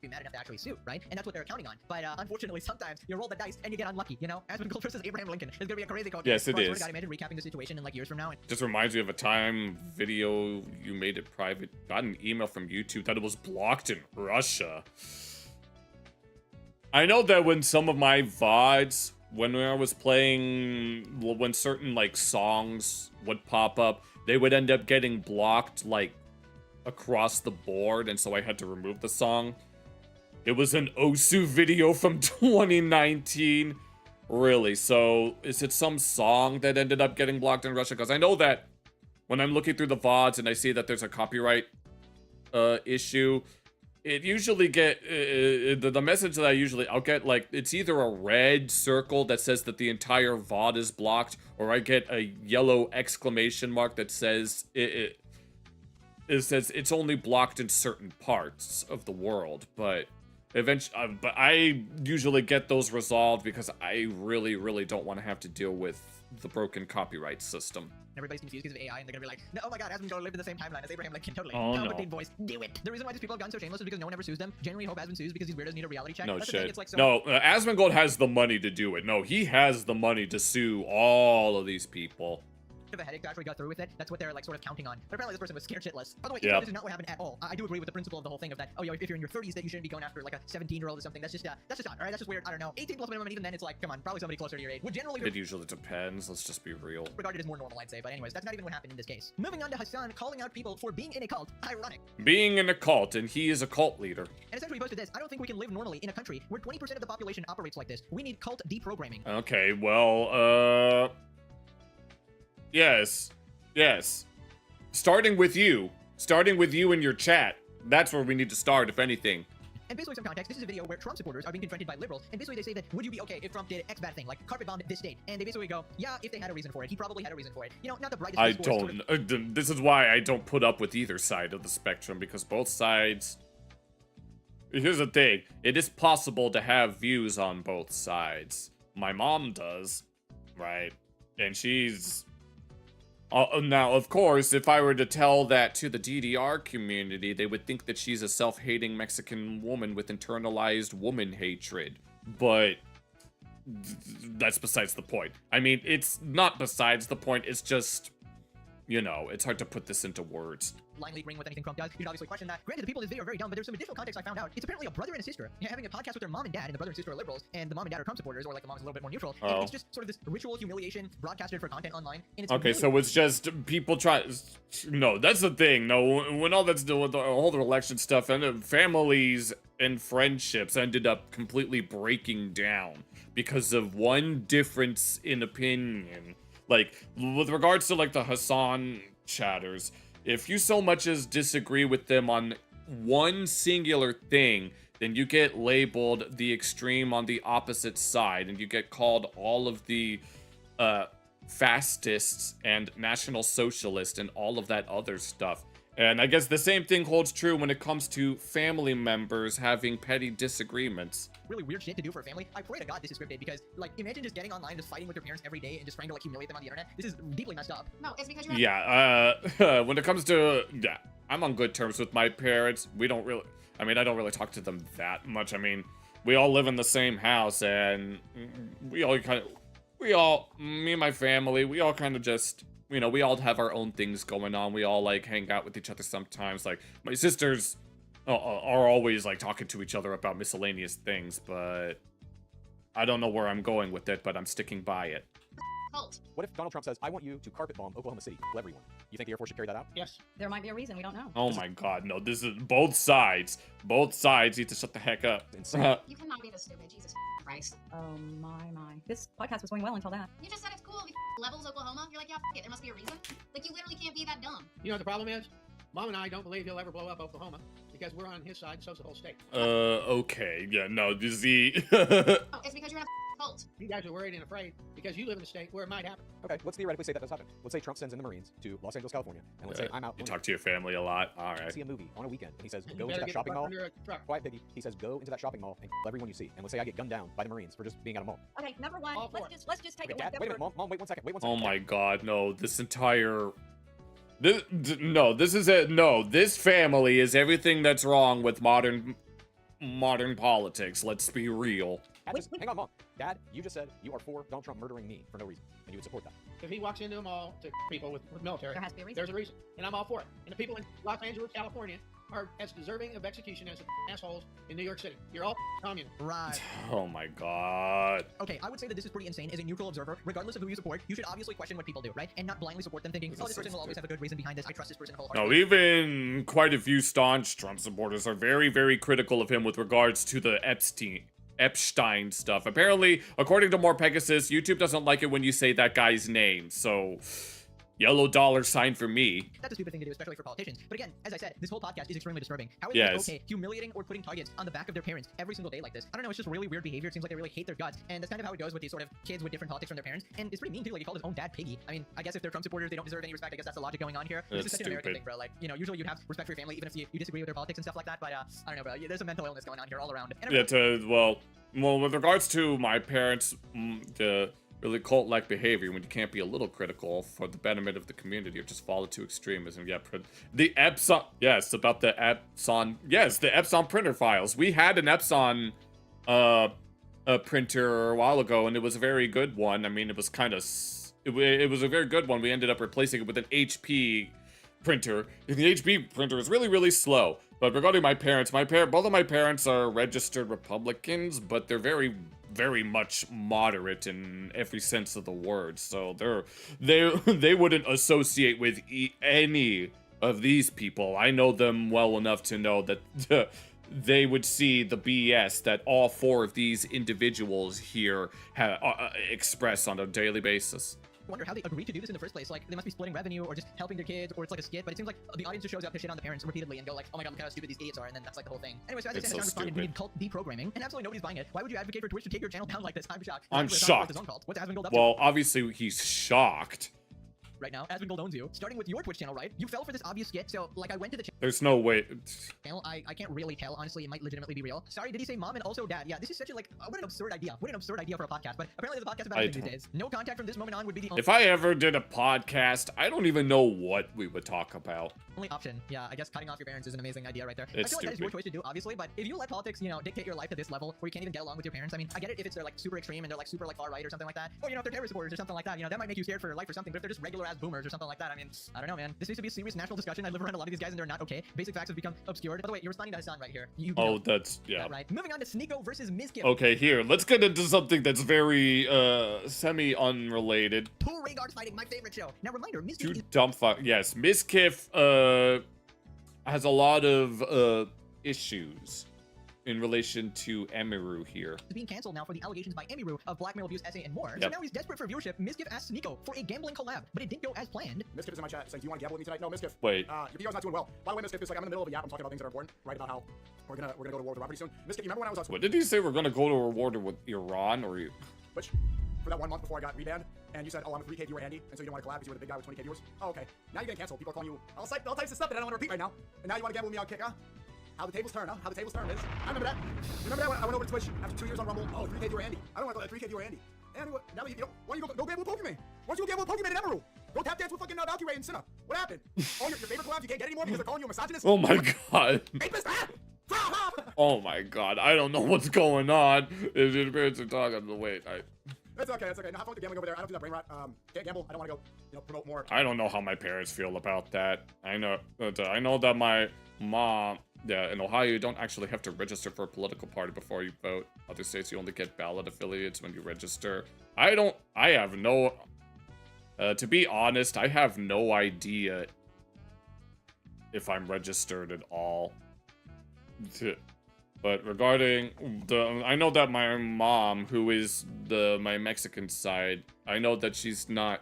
be mad enough to actually sue, right? And that's what they're counting on. But unfortunately, sometimes you roll the dice and you get unlucky, Aspen Gold versus Abraham Lincoln. It's gonna be a crazy coach. Yes, it is. is. God, imagine recapping the situation in like years from now. Just reminds me of a time video you made it private. Got an email from YouTube that it was blocked in Russia. I know that when some of my VODs, when I was playing, when certain like songs would pop up, they would end up getting blocked like across the board, and so I had to remove the song. It was an Osu video from 2019. Really? So is it some song that ended up getting blocked in Russia? Because I know that when I'm looking through the VODs and I see that there's a copyright issue, it usually the message that I'll get, like, it's either a red circle that says that the entire VOD is blocked, or I get a yellow exclamation mark that says it says it's only blocked in certain parts of the world. But eventually, but I usually get those resolved because I really don't want to have to deal with the broken copyright system. Everybody's confused because of AI, and they're gonna be like, no, oh my god, Aspen's gonna live in the same timeline as Abraham Lincoln, totally. Oh, no. no. But deep voice, do it. The reason why these people have gotten so shameless is because no one ever sues them. Generally hope Aspen sues because these weirdos need a reality check. No That's the thing, shit. it's like so No, Asmongold has the money to do it. No, he has the money to sue all of these people. of a headache to actually go through with it. That's what they're like sort of counting on. But apparently this person was scared shitless. By the way, Yep. this is not what happened at all. I do agree with the principle of the whole thing of that. Oh, yo, if you're in your 30s, that you shouldn't be going after like a 17-year-old or something. That's just odd. All right, that's just weird. I don't know. 18 plus minimum, and even then, it's like, come on, probably somebody closer to your age would generally It usually depends. Let's just be real. regarded as more normal, I'd say. But anyways, that's not even what happened in this case. Moving on to Hasan calling out people for being in a cult. Ironic. Being in a cult, and he is a cult leader. And essentially he posted this: I don't think we can live normally in a country where 20% of the population operates like this. We need cult deprogramming. Okay, well, yes. Starting with you in your chat. That's where we need to start, if anything. And basically, some context, this is a video where Trump supporters are being confronted by liberals, and basically they say that, would you be okay if Trump did X bad thing, like carpet bombed this state? And they basically go, yeah, if they had a reason for it. He probably had a reason for it. You know, not the brightest I discourse, don't. sort of- This is why I don't put up with either side of the spectrum, because both sides. Here's the thing: it is possible to have views on both sides. My mom does, right? And she's. Now, of course, if I were to tell that to the DDR community, they would think that she's a self-hating Mexican woman with internalized woman hatred. But that's besides the point. I mean, it's not besides the point. It's just, you know, it's hard to put this into words. blindly agreeing with anything Trump does. You should obviously question that. Granted, the people in this video are very dumb, but there's some additional context I found out. It's apparently a brother and a sister having a podcast with their mom and dad, and the brother and sister are liberals, and the mom and dad are Trump supporters, or like the mom's a little bit more neutral. And it's just sort of this ritual humiliation broadcasted for content online. And it's Okay, really so it's just people try. No, that's the thing. No, when all that's doing with the whole election stuff, and families and friendships ended up completely breaking down because of one difference in opinion. Like with regards to like the Hasan chatters, if you so much as disagree with them on one singular thing, then you get labeled the extreme on the opposite side, and you get called all of the fascists and national socialists and all of that other stuff. And I guess the same thing holds true when it comes to family members having petty disagreements. really weird shit to do for a family. I pray to God this is scripted, because like imagine just getting online, just fighting with your parents every day and just trying to like humiliate them on the internet. This is deeply messed up. No, it's because you're Yeah, when it comes to, yeah, I'm on good terms with my parents. I don't really talk to them that much. I mean, we all live in the same house, and me and my family, we all kind of just, you know, we all have our own things going on. We all like hang out with each other sometimes. Like my sisters are always like talking to each other about miscellaneous things, but I don't know where I'm going with it, but I'm sticking by it. cult. What if Donald Trump says, I want you to carpet bomb Oklahoma City, kill everyone? You think the Air Force should carry that out? Yes. There might be a reason we don't know. Oh my God, no! This is both sides. Both sides need to shut the heck up. Insane. You cannot be this stupid. Jesus Christ. Oh my. This podcast was going well until that. You just said it's cool if he levels Oklahoma. You're like, yeah, it. There must be a reason. Like, you literally can't be that dumb. You know what the problem is? Mom and I don't believe he'll ever blow up Oklahoma because we're on his side and so's the whole state. Okay, yeah, no, this is Oh, it's because you're in a cult. You guys are worried and afraid because you live in a state where it might happen. Okay, let's theoretically say that does happen. Let's say Trump sends in the Marines to Los Angeles, California, and let's say I'm out. You talk to your family a lot. All right. see a movie on a weekend, and he says, You go into better that get shopping mall. under a truck. Quiet, piggy. He says, go into that shopping mall and kill everyone you see. And let's say I get gunned down by the Marines for just being at a mall. Okay, number one, All for let's just take Okay, it one Dad, step wait a minute, further. Mom, wait 1 second. Wait 1 Oh second. my God, no! This entire, this family is everything that's wrong with modern politics. Let's be real. Dad, just, hang on, Mom. Dad, you just said you are for Donald Trump murdering me for no reason, and you would support that. If he walks into a mall to people with military, There has to be a reason. there's a reason, and I'm all for it. And the people in Los Angeles, California, are as deserving of execution as the assholes in New York City. You're all communists. Right. Oh my God. Okay, I would say that this is pretty insane. As a neutral observer, regardless of who you support, you should obviously question what people do, right? And not blindly support them thinking, oh, this person will always have a good reason behind this. I trust this person No, wholeheartedly. even quite a few staunch Trump supporters are very, very critical of him with regards to the Epstein stuff. Apparently, according to More Pegasus, YouTube doesn't like it when you say that guy's name, so yellow dollar sign for me. That's a stupid thing to do, especially for politicians. But again, as I said, this whole podcast is extremely disturbing. How is Yes. it okay humiliating or putting targets on the back of their parents every single day like this? I don't know, it's just really weird behavior. It seems like they really hate their guts. And that's kind of how it goes with these sort of kids with different politics from their parents. And it's pretty mean too, like he called his own dad piggy. I mean, I guess if they're Trump supporters, they don't deserve any respect. I guess that's the logic going on here. This is That's such an American stupid. thing, bro. Like, you know, usually you'd have respect for your family even if you disagree with their politics and stuff like that. But I don't know, bro. There's a mental illness going on here all around. And Yeah, well, with regards to my parents, the really cult-like behavior, when you can't be a little critical for the betterment of the community or just fall into extremism. Yeah, the Epson, yes, about the Epson, yes, the Epson printer files. We had an Epson a printer a while ago, and it was a very good one. I mean, it was kind of it was a very good one. We ended up replacing it with an HP printer. And the HP printer is really, really slow. But regarding my parents, both of my parents are registered Republicans, but they're very, very much moderate in every sense of the word. So they wouldn't associate with any of these people. I know them well enough to know that they would see the BS that all 4 of these individuals here express on a daily basis. I wonder how they agreed to do this in the first place. Like, they must be splitting revenue or just helping their kids, or it's like a skit, but it seems like the audience just shows up to shit on the parents repeatedly and go like, oh my god, look how stupid these idiots are, and then that's like the whole thing. Anyway, so as I said, responded, we need cult deprogramming, and absolutely nobody's buying it. Why would you advocate for Twitch to take your channel down like this? I'm shocked. I'm shocked. What's Asmongold up Well, to? obviously he's shocked. Right now, Asmongold owns you. Starting with your Twitch channel, right? You fell for this obvious skit, so like I went to the There's no way. channel. I can't really tell. Honestly, it might legitimately be real. Sorry, did he say mom and also dad? Yeah, this is such a like what an absurd idea. What an absurd idea for a podcast. But apparently, the podcast about everything these days. No contact from this moment on would be the If I ever did a podcast, I don't even know what we would talk about. only option. Yeah, I guess cutting off your parents is an amazing idea right there. It's I feel like that is your stupid. choice to do, obviously. But if you let politics, dictate your life to this level where you can't even get along with your parents, I mean, I get it if it's they're like super extreme and they're like super like far right or something like that. Or if they're terrorist supporters or something like that. That might make you scared for your life or something. But if they're just regular ass boomers or something like that, I mean, I don't know, man. This needs to be a serious national discussion. I live around a lot of these guys and they're not okay. Basic facts have become obscured. By the way, you're responding to Hasan right here. Oh, that's yeah. Right. Moving on to Sneeko versus Mizkif. Okay, here. Let's get into something that's very semi-unrelated. 2 Rhaegards fighting, my favorite show. Now reminder, Mizkif Two is dumb fuck. Yes, Mizkif has a lot of issues in relation to Emiru here. being canceled now for the allegations by Emiru of blackmail, abuse, essay, and more. So Yep. now he's desperate for viewership. Mizkif asked Sneeko for a gambling collab, but it didn't go as planned. Miskiff is in my chat saying, do you want to gamble with me tonight? No, Miskiff. Wait. Your video's not doing well. By the way, Miskiff is like, I'm in the middle of a yap. I'm talking about things that are important, right? About how we're gonna go to war with Iran pretty soon. Miskiff, you remember when I was What did he say? We're gonna go to a war with Iran or you? Twitch for that 1 month before I got rebanned, and you said, oh, I'm a 3K viewer Andy, and so you don't want to collab because you were the big guy with 20K viewers? Oh, okay. Now you're getting canceled. People are calling you all types of stuff that I don't want to repeat right now. And now you want to gamble with me on kick, huh? How the tables turn, huh? How the tables turn, Liz. I remember that. Remember that when I went over to Twitch after 2 years on Rumble? Oh, 3K viewer Andy. I don't want to call that 3K viewer Andy. And now you know, why don't you go gamble with Pokemon? Why don't you go gamble with Pokemon and Emerald? Go tap dance with fucking Valkyrie and Cinna. What happened? Oh, your favorite collabs you can't get anymore because they're calling you a misogynist? Oh my god. Rapist, Oh my god. I don't know what's going on. If your parents are talking, wait. It's okay, it's okay. Now have fun with the gambling over there. I don't do that brain rot. Can't gamble. I don't want to go, promote more. I don't know how my parents feel about that. I know that my mom, in Ohio, you don't actually have to register for a political party before you vote. Other states, you only get ballot affiliates when you register. To be honest, I have no idea if I'm registered at all. But regarding I know that my mom, who is my Mexican side, I know that she's not,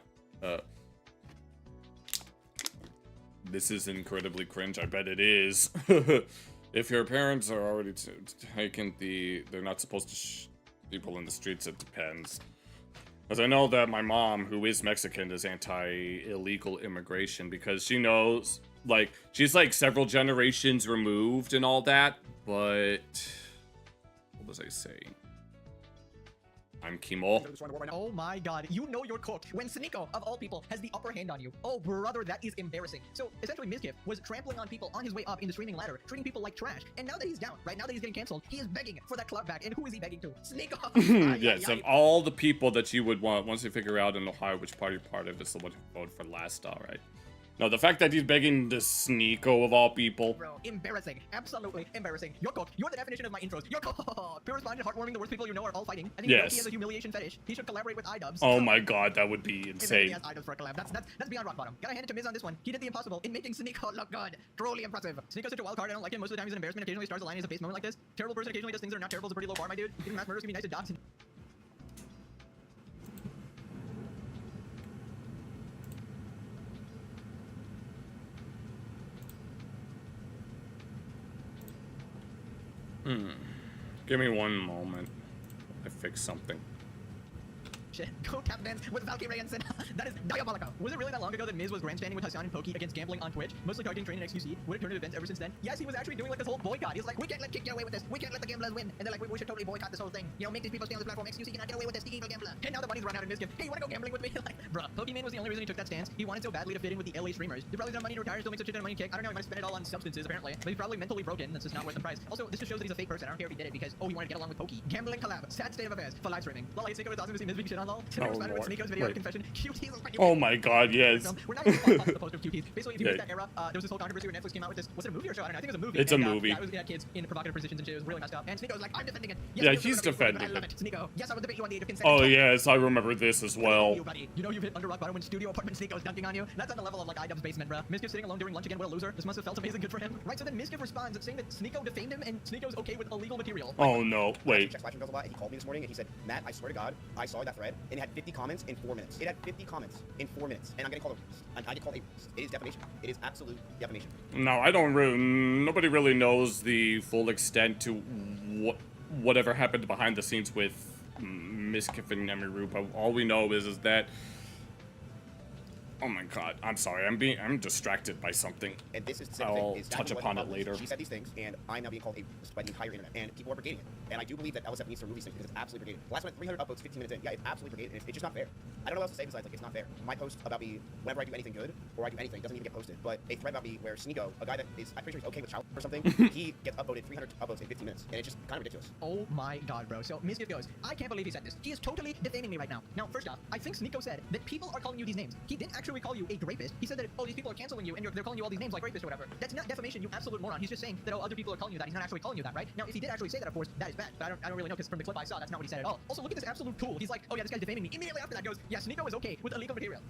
this is incredibly cringe, I bet it is. If your parents are already taken they're not supposed to people in the streets, it depends. Because I know that my mom, who is Mexican, is anti-illegal immigration because she knows, like, she's like several generations removed and all that, but what was I saying? I'm Kimo. Oh my god, you know you're cooked when Sneeko, of all people, has the upper hand on you. Oh brother, that is embarrassing. So essentially Mizkif was trampling on people on his way up in the streaming ladder, treating people like trash. And now that he's down, right now that he's getting canceled, he is begging for that clout back. And who is he begging to? Sneeko! Yes, of all the people that you would want, once you figure out in Ohio which party you're part of, is the one who voted for last, alright. No, the fact that he's begging the Sneeko of all people. Bro, embarrassing. Absolutely embarrassing. You're cooked. You're the definition of my intros. You're cooked. Pure-responded, heartwarming, the worst people you know are all fighting. I think Yes. he has a humiliation fetish. He should collaborate with iDubbbz. Oh my god, that would be He insane. has idols for a collab. That's beyond rock bottom. Gotta hand it to Miz on this one. He did the impossible in making Sneeko look good. Truly impressive. Sneeko's such a wild card. I don't like him. Most of the time he's an embarrassment. Occasionally stars aligning as a base moment like this. Terrible person occasionally does things that are not terrible. It's a pretty low bar, my dude. Getting mass murders can be nice to dogs. Give me one moment. I fix something. Shit. Go tap dance with Valkyrie and Sin. That is diabolical. Was it really that long ago that Miz was grandstanding with Hasan and Pokey against gambling on Twitch? Mostly targeting training and XQC. Would it turn into events ever since then? Yes, he was actually doing like this whole boycott. He was like, we can't let Kick get away with this. We can't let the gamblers win. And they're like, we should totally boycott this whole thing. Make these people stay on this platform. XQC cannot get away with this. Evil gambler. And now the money's run out in Mizkif. Hey, you wanna go gambling with me? Like, bruh. Pokemon was the only reason he took that stance. He wanted so badly to fit in with the LA streamers. He probably doesn't have money to retire, still makes such a ton of money Kick. I don't know, he might spend it all on substances apparently. But he's probably mentally broken. That's just not worth the price. Also, this just shows that he's a fake person. I don't care if he did it because, oh, he wanted to get along with Pokey. Gambling collab. Sad state of affairs for live streaming. Lol, Sneeko is awesome to see Miz being shit on. lol. Remember Spider-Man Lord. Sneako's video Wait. confession? QTs is pretty Oh my god, yes. We're not even talking about the poster of QTs. Basically, if you Yeah. read that era, there was this whole controversy where Netflix came out with this. Was it a movie or show? I don't know. I think it was a movie. It's a And, movie. Yeah, it had kids in provocative positions and shit. It was really messed up. And Sneeko was like, I'm defending it. Yeah, Sneeko's he's gonna be cool, but defending I love it. Sneeko, yes, I will debate you on the age of consent. Oh yes, I remember this as well. You, buddy. You know you've hit under rock bottom when studio apartment Sneeko's dunking on you? That's on the level of like iDubbbz basement, bruh. Miskiff sitting alone during lunch again, what a loser. This must have felt amazing good for him. Right, so then Miskiff responds saying that Sneeko defamed him and Sneeko's okay with illegal material. Oh no, wait. Checks Flashing Girls a lot, and he called me this morning and he said, Matt, I swear to God, I saw that thread and it had 50 comments in 4 minutes. It had 50 comments in 4 minutes, and I'm getting called a I get called a It is defamation. It is absolute defamation. No, I don't really. Nobody really knows the full extent to whatever happened behind the scenes with Miskiff and Emiru, but all we know is that. Oh my god, I'm sorry, I'm distracted by something. And this is the I'll thing, is touch what upon the it problem is. later. She said these things, and I'm now being called by the entire internet, and people are brigading it. And I do believe that LSF needs to remove these things because it's absolutely brigaded. Last one, 300 upvotes, 15 minutes in. Yeah, it's absolutely brigaded, and it's just not fair. I don't know what else to say besides, like, it's not fair. My post about me, whenever I do anything good, or I do anything, doesn't even get posted. But a thread about me where Sneeko, a guy that is, I'm pretty sure he's okay with child or something, he gets upvoted 300 upvotes in 15 minutes, and it's just kind of ridiculous. Oh my god, bro. So Miskiff goes, I can't believe he said this. He is totally defaming me right now. Now, first off, I think Sneeko said that people are calling you these names. He didn't actually call you a rapist. He said that, oh, these people are canceling you and they're calling you all these names like rapist or whatever. That's not defamation, you absolute moron. He's just saying that, oh, other people are calling you that. He's not actually calling you that, right? Now, if he did actually say that, of course, that is bad. But I don't really know because from the clip I saw, that's not what he said at all. Also, look at this absolute tool. He's like, oh yeah, this guy's defaming me. Immediately after that goes, yeah, Sneeko is okay with illegal material.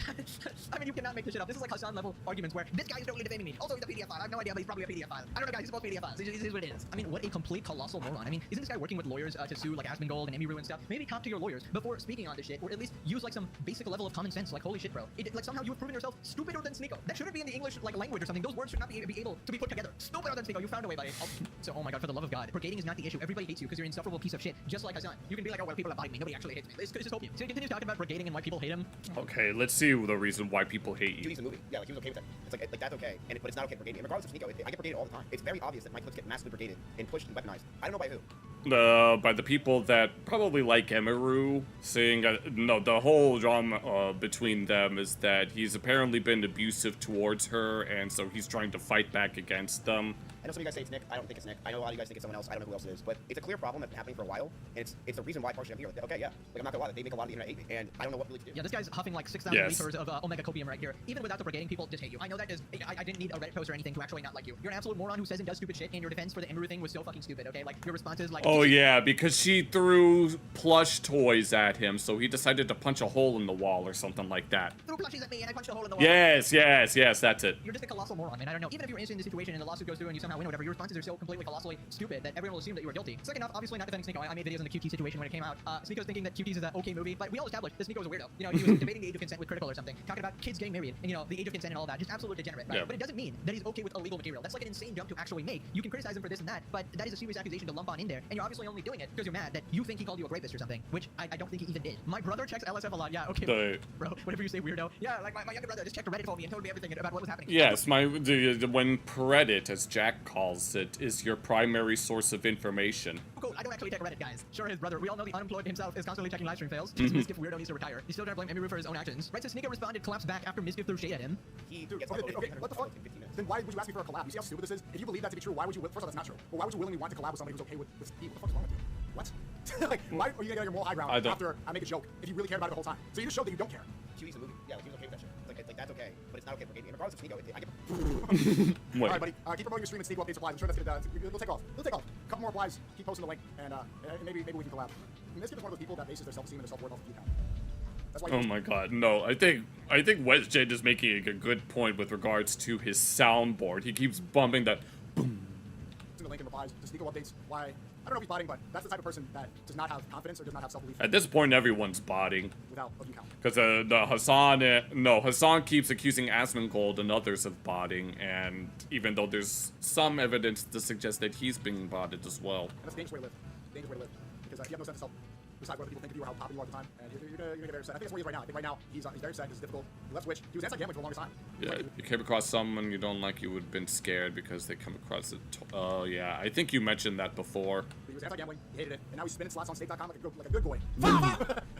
I mean, you cannot make this shit up. This is like Hasan level arguments where this guy is totally defaming me. Also, he's a PDF file. I have no idea, but he's probably a PDF file. I don't know, guys. He's both PDF files. This is what it is. I mean, what a complete colossal moron. I mean, isn't this guy working with lawyers to sue like Asmongold and Emiru and stuff? Maybe talk to your lawyers before speaking on this shit, or at least use like some basic level of common sense. Like, holy shit, bro. Like somehow you have proven yourself stupider than Sneeko. That shouldn't be in the English like language or something. Those words should not be able to be put together. Stupider than Sneeko. You found a way, buddy. Oh. So, oh my god, for the love of God, brigading is not the issue. Everybody hates you because you're an insufferable piece of shit. Just like Hasan. You can be like, oh well, people are biting me. Nobody actually hates me. Let's just hope you. So he continues talking about brigading and why people hate him. Okay, let's see the reason why people hate Dude, you. he's a movie. Yeah, like he was okay with that. It's like that's okay, but it's not okay to brigade me. And regardless of Sneeko, I get brigaded all the time. It's very obvious that my clips get massively brigaded and pushed and weaponized. I don't know by who. By the people that probably like Emiru, saying no, the whole drama between them is that he's apparently been abusive towards her, and so he's trying to fight back against them. I know some of you guys say it's Nick. I don't think it's Nick. I know a lot of you guys think it's someone else. I don't know who else it is, but it's a clear problem that's been happening for a while, and it's the reason why partially I'm here. Like, okay, yeah, like I'm not gonna lie, they make a lot of the internet hate me, and I don't know what really to do. Yeah, this guy's huffing like 6,000 Yes. liters of Omega Copium right here. Even without the brigading, people just hate you. I know that is. I didn't need a Reddit post or anything to actually not like you. You're an absolute moron who says and does stupid shit, and your defense for the Emiru thing was so fucking stupid. Okay, like your response is like. Oh yeah, because she threw plush toys at him, so he decided to punch a hole in the wall or something like that. Threw plushies at me and I punched a hole in the wall. Yes, that's it. You're just a colossal moron, man. I don't know. Even if you're innocent in the situation and the lawsuit goes through and you somehow win or whatever, your responses are so completely colossally stupid that everyone will assume that you are guilty. Second off, obviously not defending Sneeko. I made videos on the QT situation when it came out. Sneeko's thinking that QT's is an okay movie, but we all established that Sneeko was a weirdo. You know, he was debating the age of consent with Critical or something, talking about kids getting married and, you know, the age of consent and all that. Just absolute degenerate, right? Yeah. But it doesn't mean that he's okay with illegal material. That's like an insane jump to actually make. You can criticize him for this and that, but that is a serious accusation to lump on in there, and you're obviously only doing it because you're mad that you think he called you a rapist or something, which I don't think he even did. My brother checks LSF a lot. Yeah, okay, bro. Whatever you say, weirdo. Yeah, like my younger brother just checked Reddit for me and told me everything about what was happening. Yes, when Reddit, as Jack calls it, is your primary source of information. Cool. I don't actually check Reddit, guys. Sure, his brother. We all know the unemployed himself is constantly checking livestream fails. This Miskiff weirdo needs to retire. He's still trying to blame Emiru for his own actions. Right, so Sneeko responded, collapsed back after Miskiff threw shade at him. He Dude, gets okay, upvoted okay, 300 what the fuck? upvotes in 15 minutes. Then why would you ask me for a collab? You see how stupid this is? If you believe that to be true, why would you? First of all, that's not true. But why would you willingly want to collab with somebody who's okay with Steve? What the fuck's wrong with you? What? Like, why are you getting your moral high ground after I make a joke if you really care about it the whole time? So you just showed that you don't care. QT's a movie. Yeah, like he was okay with that shit. Like that's okay, but it's not okay for brigading. And regardless of Sneeko, I get. Wait. All right, buddy. Keep promoting your stream and Sneeko updates applies. I'm sure that's gonna it'll take off. It'll take off. A couple more applies. Keep posting the link, and maybe we can collab. Miskiff is one of those people that bases their self-esteem and their self-worth off of the account. That's why. Oh my god, no. I think WestJade is making a good point with regards to his soundboard. He keeps bumping that boom. The link and replies to Sneeko updates. Why? I don't know if he's botting, but that's the type of person that does not have confidence or does not have self-belief At this point, everyone's botting. without a view count. Because Hasan keeps accusing Asmongold and others of botting, and even though there's some evidence to suggest that he's being botted as well. And that's a dangerous way to live. Dangerous way to live. Because you have no sense of self. Decide what other people think of you or how popular you are at the time, and you're gonna get very upset. I think that's where he is right now. I think right now he's very sad. It's difficult. He left Switch. He was anti-gambling for the longest time. Yeah, you came across someone you don't like, you would have been scared because they come across it. Oh yeah, I think you mentioned that before. He was anti-gambling. He hated it, and now he's spinning slots on stake.com like a good boy.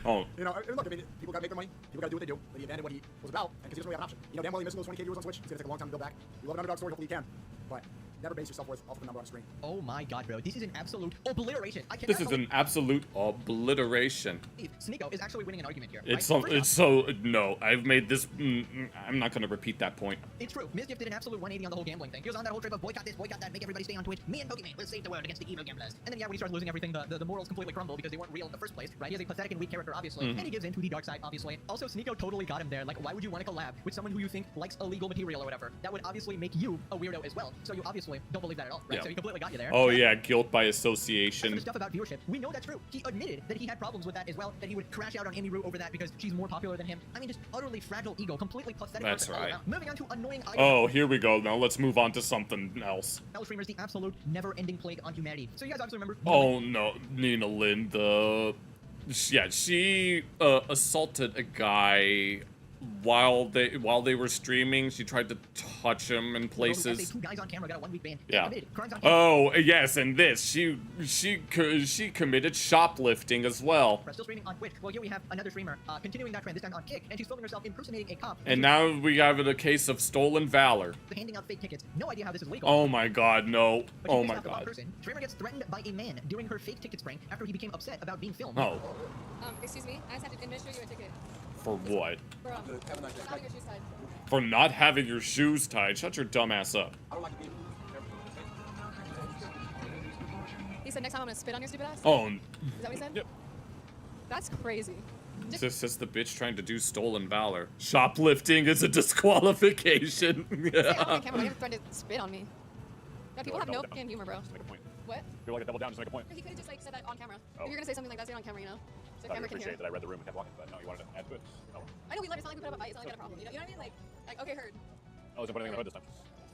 Oh. You know, and look, I mean, people gotta make their money. People gotta do what they do. But he abandoned what he was about, and because he doesn't really have an option. You know, damn well he missed those 20K viewers on Switch. It's gonna take a long time to build back. You love an underdog story. Hopefully you can. But Never base your self-worth off of a number on a screen. Oh my god, bro. This is an absolute obliteration. I cannot This is an absolute obliteration. believe Sneeko is actually winning an argument here. It's right? so, it's so, no, I've made this, I'm not gonna repeat that point. It's true. Mischief did an absolute 180 on the whole gambling thing. He was on that whole trip of boycott this, boycott that, make everybody stay on Twitch. Me and Pokemon will save the world against the evil gamblers. And then, yeah, when he starts losing everything, the morals completely crumble because they weren't real in the first place, right? He is a pathetic and weak character, obviously. And he gives in to the dark side, obviously. Also, Sneeko totally got him there. Like, why would you want to collab with someone who you think likes illegal material or whatever? That would obviously make you a weirdo as well. So you obviously don't believe that at all, right? Yeah. So he completely got you there. Oh yeah, guilt by As for association. the stuff about viewership, we know that's true. He admitted that he had problems with that as well, that he would crash out on Amy Rue over that because she's more popular than him. I mean, just utterly fragile ego, completely pathetic. That's person all right. around. Moving on to annoying items. Oh, here we go. Now let's move on to something else. Fellow streamers, the absolute never-ending plague on humanity. So you guys obviously remember. Oh no, Nina Lynn, yeah, she assaulted a guy while they were streaming. She tried to touch him in places. Two guys on camera got a 1-week ban. Yeah. Committed crimes on camera. Oh yes, and this she committed shoplifting as well. Still streaming on Twitch. Well, here we have another streamer continuing that trend, this time on Kick, and she's filming herself impersonating a cop. And now we have a case of stolen valor. Handing out fake tickets. No idea how this is legal. Oh my god, no. But she Oh pissed my off the wrong god. person. Streamer gets threatened by a man during her fake ticket prank after he became upset about being filmed. Oh, Excuse me, I just have to administer you a ticket. for what? For having your shoes tied. For not having your shoes tied. Shut your dumb ass up. He said next time I'm gonna spit on your stupid ass. Oh, Is that what he said? Yep. That's crazy. this is the bitch trying to do stolen valor. Shoplifting is a disqualification. Say, I'm on camera. You're trying to spit on me. God, people have no Double down. fucking humor, bro. Just make a point. What? People like to double down, just make a point. He could have just like said that on camera. Oh. If you're gonna say something like that, say it on camera, you know? So the I camera can hear. appreciate that I read the room and kept walking, but no, you wanted to add to it. Oh, I know we love it. It's not like we put up a fight. It's not like we got a problem. You know what I mean? Like okay, heard. I wasn't putting anything in the hood this time.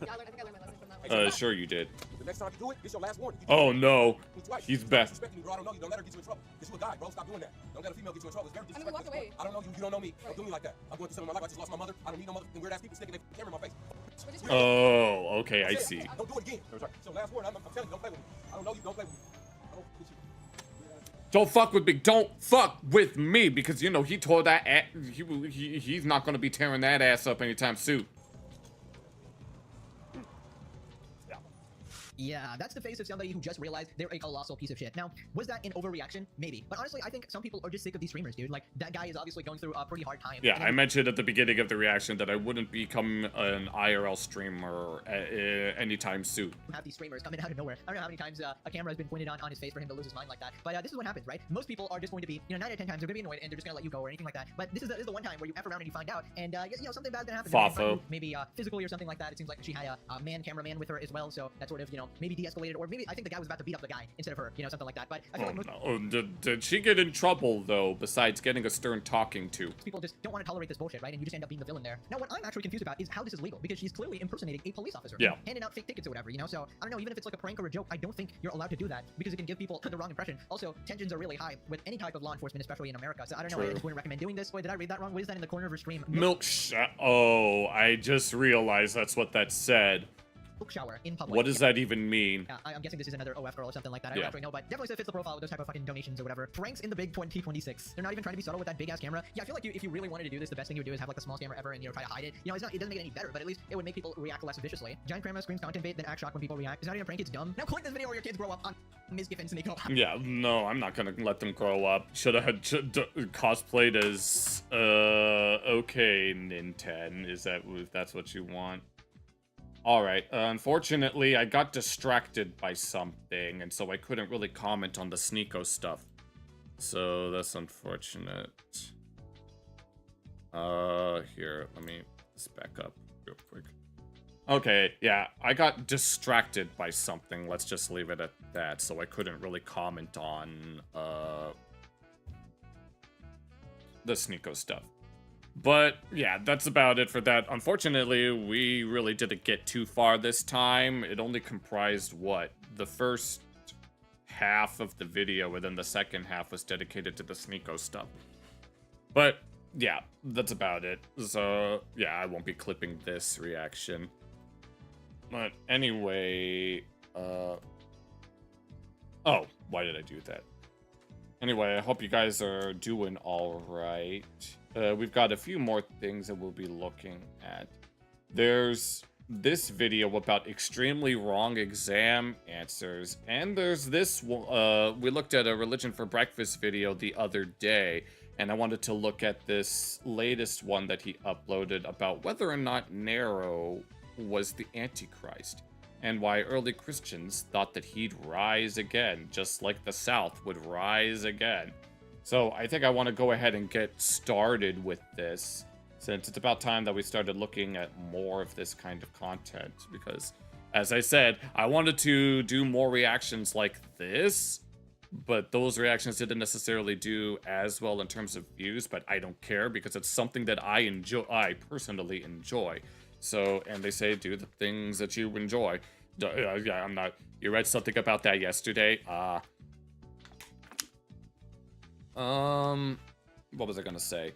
Yeah, I think I learned my lesson from that one. Sure you did. The next time you do it, this your last warning. Oh no. Twice. He's Stop best. disrespecting me, bro. I don't know you. Don't let her get you in trouble. Cause you a guy, bro. Stop doing that. Don't let a female get you in trouble. It's very I mean, we walked disrespectful. away. I don't know you. You don't know me. Right. Don't do me like that. I'm going through something in my life. I just lost my mother. I don't need no mother weird ass people sticking their camera in my face. Which is Oh, okay, I see. Don't do it again. So last word. I'm telling you, don't play with me. I don't know you. Don't play with me. I don't get you. Don't fuck with me. Don't fuck with me because you know he tore that. He's not gonna be tearing that ass up anytime soon. Yeah, that's the face of somebody who just realized they're a colossal piece of shit. Now, was that an overreaction? Maybe. But honestly, I think some people are just sick of these streamers, dude. Like, that guy is obviously going through a pretty hard time. Yeah, And I mentioned at the beginning of the reaction that I wouldn't become an IRL streamer anytime soon. have these streamers coming out of nowhere. I don't know how many times a camera has been pointed on his face for him to lose his mind like that. But this is what happens, right? Most people are just going to be, 9 out of 10 times they're going to be annoyed and they're just going to let you go or anything like that. But this is the one time where you F around and you find out and, something bad's going to happen. Fafo. Maybe physically or something like that. It seems like she had a man cameraman with her as well. So that sort of, maybe de-escalated or maybe I think the guy was about to beat up the guy instead of her, something like that. But I feel like most Did she get in trouble though? Besides getting a stern talking to? people just don't want to tolerate this bullshit, right? And you just end up being the villain there. Now, what I'm actually confused about is how this is legal because she's clearly impersonating a police officer. Yeah. Handing out fake tickets or whatever, So I don't know. Even if it's like a prank or a joke, I don't think you're allowed to do that because it can give people the wrong impression. Also, tensions are really high with any type of law enforcement, especially in America. So I don't know. I True. just wouldn't recommend doing this. Wait, did I read that wrong? What is that in the corner of her stream? Oh, I just realized that's what that said. Milk shower in public. What does that even mean? Yeah, I'm guessing this is another OF girl or something like that. I don't Yeah. actually know, but definitely says fits the profile with those type of fucking donations or whatever. Pranks in the big 2026. They're not even trying to be subtle with that big ass camera. Yeah, I feel like if you really wanted to do this, the best thing you would do is have like the smallest camera ever and try to hide it. It doesn't make it any better, but at least it would make people react less viciously. Giant camera screams content bait, then act shocked when people react. It's not even a prank, it's dumb. Now click this video where your kids grow up on Mizgif and Sneeko. Yeah, no, I'm not gonna let them grow up. Should have cosplayed as okay, Ninten. Is that if that's what you want? Alright, unfortunately, I got distracted by something, and so I couldn't really comment on the Sneeko stuff. So, that's unfortunate. Here, let me just back up real quick. Okay, yeah, I got distracted by something, let's just leave it at that, so I couldn't really comment on, the Sneeko stuff. But, yeah, that's about it for that. Unfortunately, we really didn't get too far this time. It only comprised, what? The first half of the video, and then the second half was dedicated to the Sneeko stuff. But, yeah, that's about it. So, yeah, I won't be clipping this reaction. But anyway, oh, why did I do that? Anyway, I hope you guys are doing all right. We've got a few more things that we'll be looking at. There's this video about extremely wrong exam answers, and there's this we looked at a religion for breakfast video the other day, and I wanted to look at this latest one that he uploaded about whether or not Nero was the Antichrist, and why early Christians thought that he'd rise again, just like the South would rise again. So I think I want to go ahead and get started with this, since it's about time that we started looking at more of this kind of content, because, as I said, I wanted to do more reactions like this, but those reactions didn't necessarily do as well in terms of views, but I don't care, because it's something that I personally enjoy. So, and they say, do the things that you enjoy. Yeah, I'm not, you read something about that yesterday? What was I gonna say?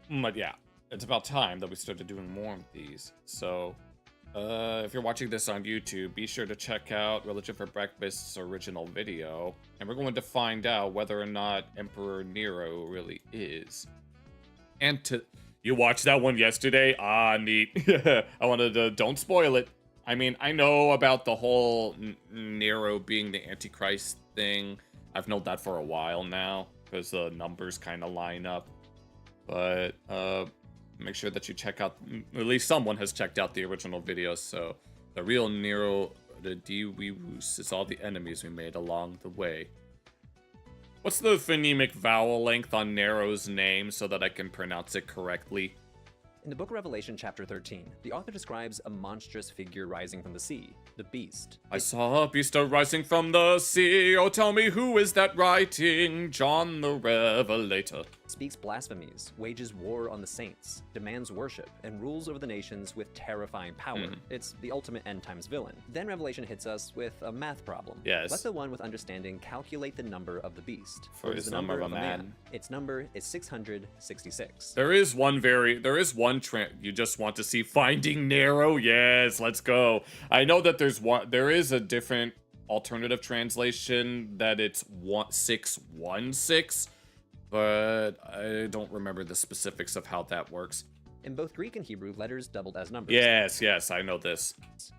But yeah, it's about time that we started doing more of these. So, if you're watching this on YouTube, be sure to check out Religion for Breakfast's original video, and we're going to find out whether or not Emperor Nero really is. And you watched that one yesterday? Ah, neat. I wanted to, don't spoil it. I mean, I know about the whole Nero being the Antichrist thing. I've known that for a while now, because the numbers kind of line up. But, make sure that you check out, at least someone has checked out the original video, so the real Nero, the Diwirus, is all the enemies we made along the way. What's the phonemic vowel length on Nero's name so that I can pronounce it correctly? In the book of Revelation, chapter 13, the author describes a monstrous figure rising from the sea, the beast. I saw a beast rising from the sea. Oh, tell me, who is that writing? John the Revelator. Speaks blasphemies, wages war on the saints, demands worship, and rules over the nations with terrifying power. It's the ultimate end times villain. Then Revelation hits us with a math problem. Yes. Let the one with understanding calculate the number of the beast. For his the number of a man. Its number is 666. There is one you just want to see Finding Nero? Yes, let's go. I know that there is a different alternative translation that it's 616, but I don't remember the specifics of how that works. In both Greek and Hebrew, letters doubled as numbers. Yes, I know this.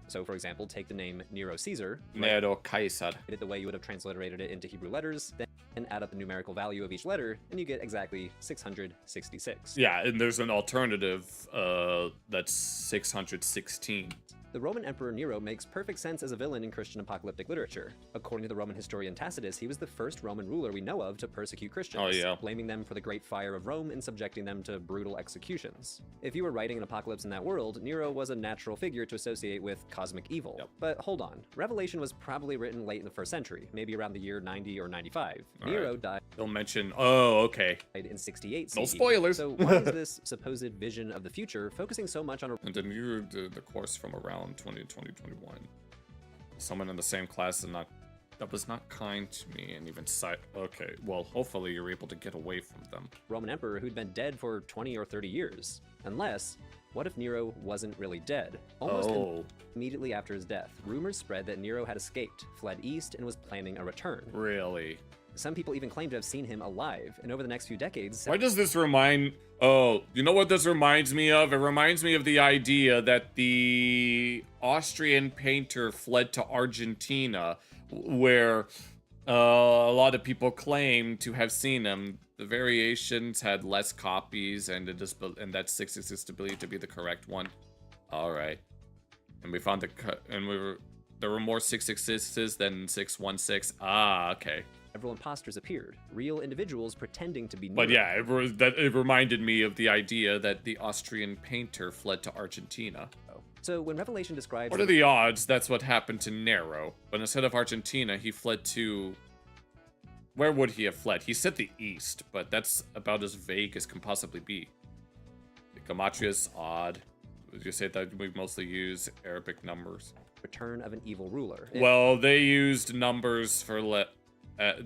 So, for example, take the name Nero Caesar. Nero Caesar. Write it the way you would have transliterated it into Hebrew letters, then add up the numerical value of each letter, and you get exactly 666. Yeah, and there's an alternative that's 616. The Roman Emperor Nero makes perfect sense as a villain in Christian apocalyptic literature. According to the Roman historian Tacitus, he was the first Roman ruler we know of to persecute Christians, blaming them for the Great Fire of Rome and subjecting them to brutal executions. If you were writing an apocalypse in that world, Nero was a natural figure to associate with cosmic evil. But hold on, Revelation was probably written late in the 1st century, maybe around the year 90 or 95. Nero died. They'll mention, okay. In 68 CE. No spoilers. So why is this supposed vision of the future focusing so much on... And then you did the course from around 2021. Someone in the same class that was not kind to me and even okay, well, hopefully you're able to get away from them. Roman emperor who'd been dead for 20 or 30 years. Unless, what if Nero wasn't really dead? Almost immediately after his death, rumors spread that Nero had escaped, fled east, and was planning a return. Really? Some people even claim to have seen him alive, and over the next few decades... Why does this remind... Oh, you know what this reminds me of? It reminds me of the idea that the Austrian painter fled to Argentina, where a lot of people claim to have seen him. The variations had less copies, and that 666 to believe to be the correct one. All right. And we found there were more 666s than 616. Ah, okay. Several imposters appeared, real individuals pretending to be Nero. But yeah, it reminded me of the idea that the Austrian painter fled to Argentina. So when Revelation describes... What are the odds that's what happened to Nero? But instead of Argentina, he fled to... Where would he have fled? He said the east, but that's about as vague as can possibly be. The Gematria is odd. Would you say that we mostly use Arabic numbers? Return of an evil ruler. Well, they used numbers for...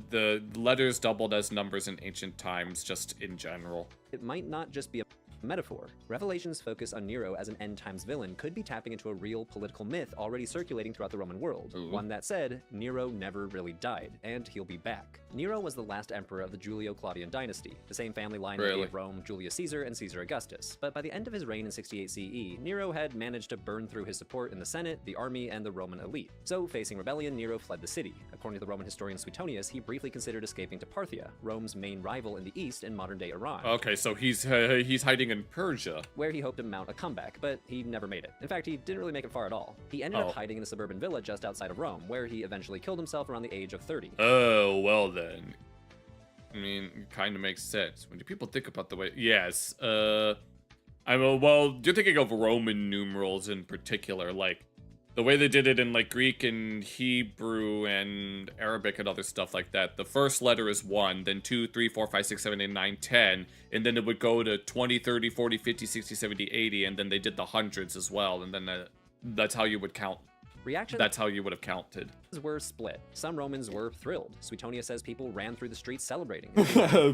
the letters doubled as numbers in ancient times, just in general. It might not just be a metaphor. Revelations focus on Nero as an end-times villain could be tapping into a real political myth already circulating throughout the Roman world. One that said, Nero never really died, and he'll be back. Nero was the last emperor of the Julio-Claudian dynasty, the same family line that gave Rome Julius Caesar and Caesar Augustus. But by the end of his reign in 68 CE, Nero had managed to burn through his support in the Senate, the army, and the Roman elite. So, facing rebellion, Nero fled the city. According to the Roman historian Suetonius, he briefly considered escaping to Parthia, Rome's main rival in the east in modern-day Iran. Okay, so he's hiding in Persia, where he hoped to mount a comeback, but he never made it. In fact, he didn't really make it far at all. He ended up hiding in a suburban villa just outside of Rome, where he eventually killed himself around the age of 30. Oh, well then. I mean, it kind of makes sense. When do people think about the way... Yes, well, you're thinking of Roman numerals in particular, like, the way they did it in, like, Greek and Hebrew and Arabic and other stuff like that. The first letter is 1, then 2, 3, 4, 5, 6, 7, 8, 9, 10, and then it would go to 20, 30, 40, 50, 60, 70, 80, and then they did the hundreds as well, and then that's how you would count. That's how you would have counted. Were split. Some Romans were thrilled. Suetonius says people ran through the streets celebrating.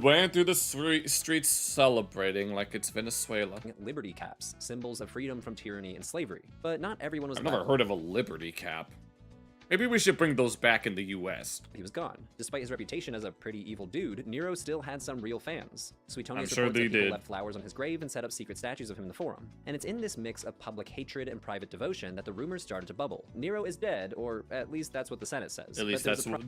Ran through the streets celebrating like it's Venezuela. Liberty caps, symbols of freedom from tyranny and slavery. But not everyone was I've never heard of a liberty cap. Maybe we should bring those back in the US. He was gone. Despite his reputation as a pretty evil dude, Nero still had some real fans. Suetonius reports that people left flowers on his grave and set up secret statues of him in the Forum. And it's in this mix of public hatred and private devotion that the rumors started to bubble. Nero is dead, or at least that's what the Senate says. At least that's what...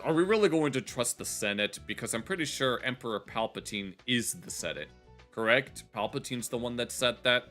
Are we really going to trust the Senate? Because I'm pretty sure Emperor Palpatine is the Senate. Correct? Palpatine's the one that said that?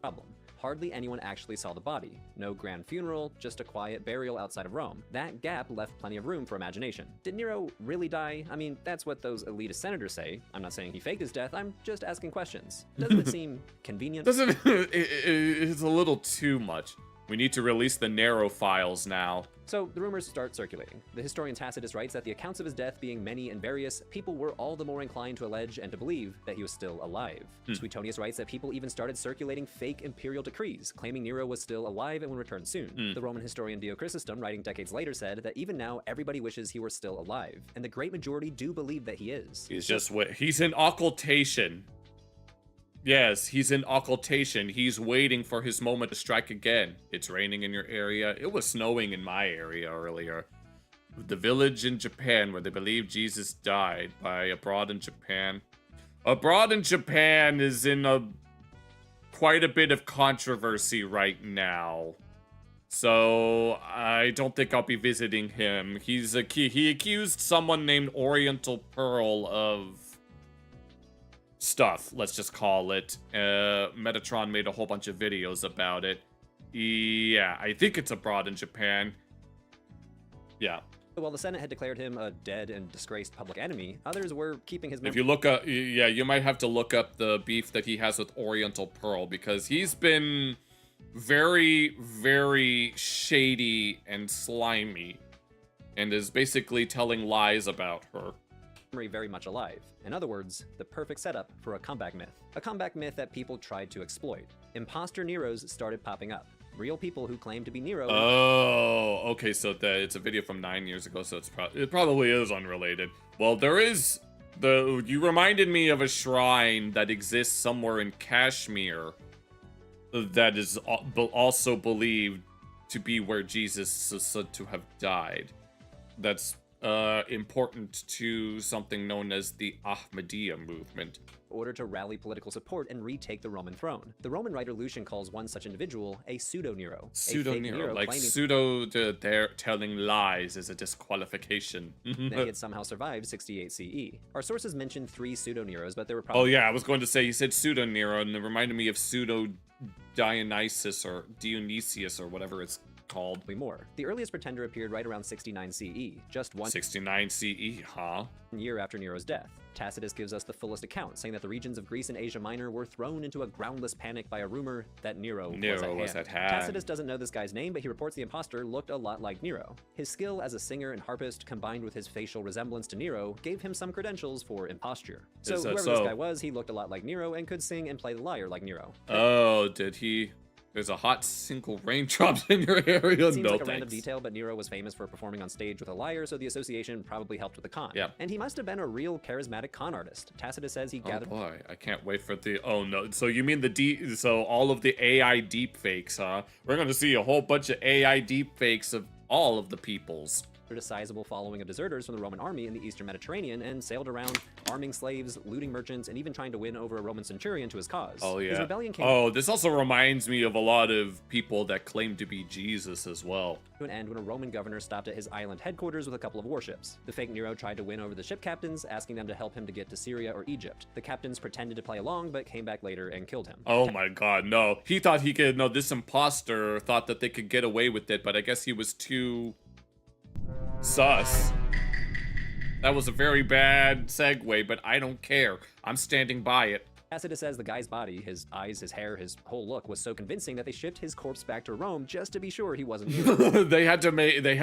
Problem. Hardly anyone actually saw the body. No grand funeral, just a quiet burial outside of Rome. That gap left plenty of room for imagination. Did Nero really die? I mean, that's what those elitist senators say. I'm not saying he faked his death, I'm just asking questions. Doesn't it seem convenient? It's a little too much. We need to release the Nero files now. So the rumors start circulating. The historian Tacitus writes that the accounts of his death being many and various, people were all the more inclined to allege and to believe that he was still alive. Suetonius writes that people even started circulating fake imperial decrees, claiming Nero was still alive and would return soon. The Roman historian Dio Chrysostom, writing decades later, said that even now everybody wishes he were still alive, and the great majority do believe that he is. He's in occultation. Yes, he's in occultation. He's waiting for his moment to strike again. It's raining in your area. It was snowing in my area earlier. The village in Japan where they believe Jesus died by abroad in Japan. Abroad in Japan is in quite a bit of controversy right now. So I don't think I'll be visiting him. He accused someone named Oriental Pearl of stuff, let's just call it. Metatron made a whole bunch of videos about it. Yeah, I think it's abroad in Japan. Yeah. While the Senate had declared him a dead and disgraced public enemy, others were keeping his memory. If you look up, yeah, you might have to look up the beef that he has with Oriental Pearl, because he's been very, very shady and slimy, and is basically telling lies about her. Very much alive. In other words, the perfect setup for a comeback myth. A comeback myth that people tried to exploit. Imposter Neros started popping up. Real people who claim to be Nero. Oh, okay, so it's a video from 9 years ago, so it probably is unrelated. Well, you reminded me of a shrine that exists somewhere in Kashmir that is also believed to be where Jesus is said to have died. That's important to something known as the Ahmadiyya movement. In order to rally political support and retake the Roman throne. The Roman writer Lucian calls one such individual a pseudo-Nero. Pseudo-Nero, like they're telling lies is a disqualification. That he had somehow survived 68 CE. Our sources mention 3 pseudo-Neros, but there were probably... Oh yeah, I was going to say, he said pseudo-Nero, and it reminded me of pseudo-Dionysius or Dionysius or whatever it's called. More. The earliest pretender appeared right around 69 CE, just 69 CE, huh? Year after Nero's death. Tacitus gives us the fullest account, saying that the regions of Greece and Asia Minor were thrown into a groundless panic by a rumor that Nero was at hand. Tacitus doesn't know this guy's name, but he reports the imposter looked a lot like Nero. His skill as a singer and harpist, combined with his facial resemblance to Nero, gave him some credentials for imposture. So whoever this guy was, he looked a lot like Nero and could sing and play the lyre like Nero. Oh, did he? There's a hot single raindrops in your area. It seems No like a random thanks. detail, but Nero was famous for performing on stage with a lyre, so the association probably helped with the con. Yeah. And he must have been a real charismatic con artist. Tacitus says he Oh gathered boy, I can't wait for the. Oh no, so you mean so all of the AI deepfakes, huh? We're gonna see a whole bunch of AI deepfakes of all of the peoples. a sizable following of deserters from the Roman army in the Eastern Mediterranean and sailed around arming slaves, looting merchants, and even trying to win over a Roman centurion to his cause. Oh yeah. His rebellion came Oh, this also reminds me of a lot of people that claim to be Jesus as well. to an end when a Roman governor stopped at his island headquarters with a couple of warships. The fake Nero tried to win over the ship captains, asking them to help him to get to Syria or Egypt. The captains pretended to play along, but came back later and killed him. Oh my god, no. He thought he could, no, this imposter thought that they could get away with it, but I guess he was too sus. That was a very bad segue, but I don't care. I'm standing by it. Tacitus says the guy's body, his eyes, his hair, his whole look was so convincing that they shipped his corpse back to Rome just to be sure he wasn't Nero. they had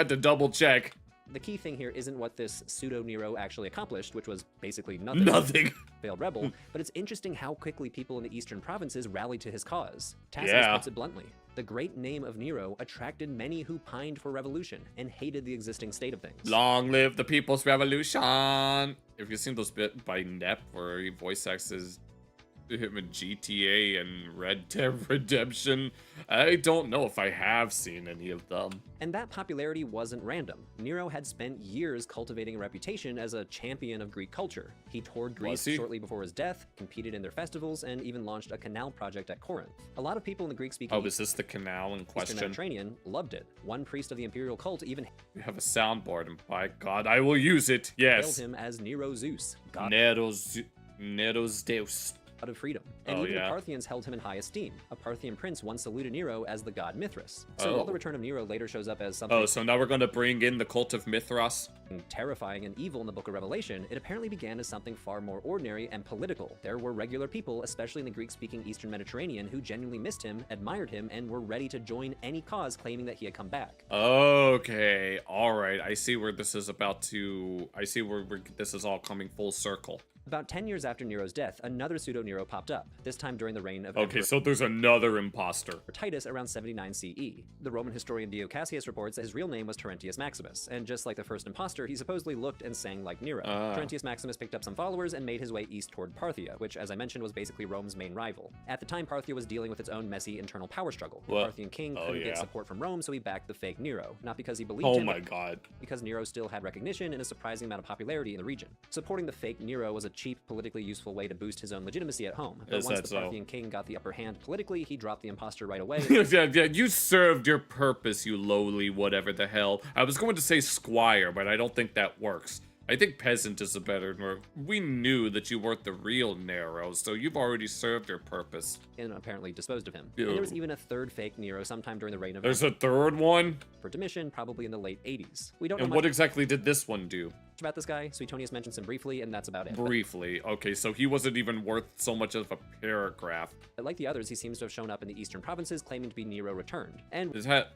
to double check. The key thing here isn't what this pseudo-Nero actually accomplished, which was basically nothing. Nothing. Failed rebel, but it's interesting how quickly people in the eastern provinces rallied to his cause. Tacitus puts it bluntly. The great name of Nero attracted many who pined for revolution and hated the existing state of things. Long live the People's Revolution. Have you seen those bit by Nep where he voice acts him in GTA and Red Dead Redemption? I don't know if I have seen any of them. And that popularity wasn't random. Nero had spent years cultivating a reputation as a champion of Greek culture. He toured Greece shortly before his death, competed in their festivals, and even launched a canal project at Corinth. A lot of people in the Greek-speaking is this the canal in question? Mediterranean loved it. One priest of the imperial cult even We have a soundboard, and by God, I will use it. Yes. hailed him as Nero Zeus, god Nero's Deus. of freedom. And Oh, even yeah. the Parthians held him in high esteem. A Parthian prince once saluted Nero as the god Mithras. So while the return of Nero later shows up as something Oh, so now we're going to bring in the cult of Mithras? terrifying and evil in the book of Revelation, it apparently began as something far more ordinary and political. There were regular people, especially in the Greek-speaking Eastern Mediterranean, who genuinely missed him, admired him, and were ready to join any cause claiming that he had come back. Okay, all right. I see where this is about to. I see where this is all coming full circle. About 10 years after Nero's death, another pseudo-Nero popped up, this time during the reign of Okay, Emperor so there's another imposter. Titus around 79 CE. The Roman historian Dio Cassius reports that his real name was Terentius Maximus, and just like the first imposter, he supposedly looked and sang like Nero. Terentius Maximus picked up some followers and made his way east toward Parthia, which, as I mentioned, was basically Rome's main rival. At the time, Parthia was dealing with its own messy internal power struggle. The Parthian king couldn't get support from Rome, so he backed the fake Nero. Not because he believed him, my God. because Nero still had recognition and a surprising amount of popularity in the region. Supporting the fake Nero was a cheap, politically useful way to boost his own legitimacy at home. But once the Parthian king got the upper hand politically, he dropped the imposter right away. Yeah, you served your purpose, you lowly whatever the hell. I was going to say squire, but I don't think that works. I think peasant is a better word. We knew that you weren't the real Nero, so you've already served your purpose. And apparently disposed of him. And there was even a third fake Nero sometime during the reign of There's a third one? for Domitian, probably in the late 80s. We don't know And much what exactly did this one do? about this guy. Suetonius mentions him briefly, and that's about it. Briefly. Okay, so he wasn't even worth so much of a paragraph. But like the others, he seems to have shown up in the eastern provinces claiming to be Nero returned. And Is that...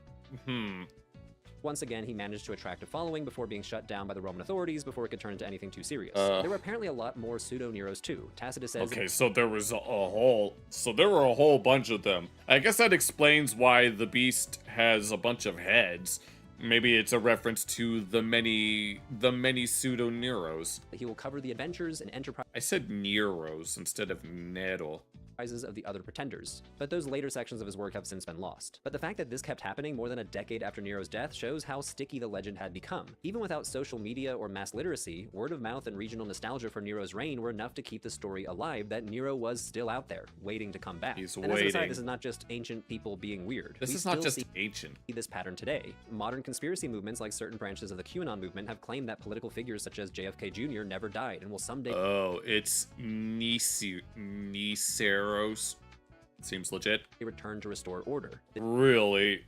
once again, he managed to attract a following before being shut down by the Roman authorities before it could turn into anything too serious. There were apparently a lot more pseudo-Neros too. Tacitus says... Okay, so there was there were a whole bunch of them. I guess that explains why the beast has a bunch of heads. Maybe it's a reference to the many pseudo-Neros. he will cover the adventures and enterprises I said Neros instead of Nero. of the other pretenders, but those later sections of his work have since been lost. But the fact that this kept happening more than a decade after Nero's death shows how sticky the legend had become. Even without social media or mass literacy, word of mouth and regional nostalgia for Nero's reign were enough to keep the story alive that Nero was still out there, waiting to come back. He's and as an waiting. aside, this is not just ancient people being weird. This We is not still just see ancient. this pattern today. Modern conspiracy movements like certain branches of the QAnon movement have claimed that political figures such as JFK Jr. never died and will someday It's Niceros. Seems legit. return to restore order. Really?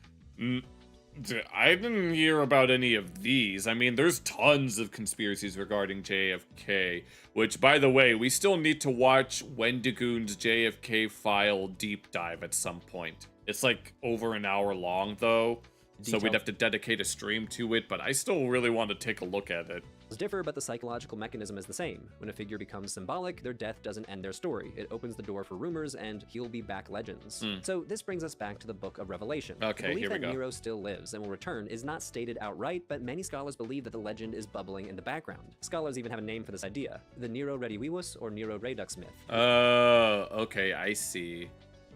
I didn't hear about any of these. I mean, there's tons of conspiracies regarding JFK, which, by the way, we still need to watch Wendigoon's JFK file deep dive at some point. It's like over an hour long, though. So we'd have to dedicate a stream to it, but I still really want to take a look at it. Differ, but the psychological mechanism is the same. When a figure becomes symbolic, their death doesn't end their story. It opens the door for rumors and he'll be back legends. So this brings us back to the Book of Revelation. Okay, the belief here we that go. Nero still lives and will return is not stated outright, but many scholars believe that the legend is bubbling in the background. Scholars even have a name for this idea, the Nero Redivivus or Nero Redux myth. Okay, I see.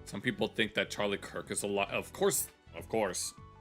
Some people think that Charlie Kirk is alive. Of course.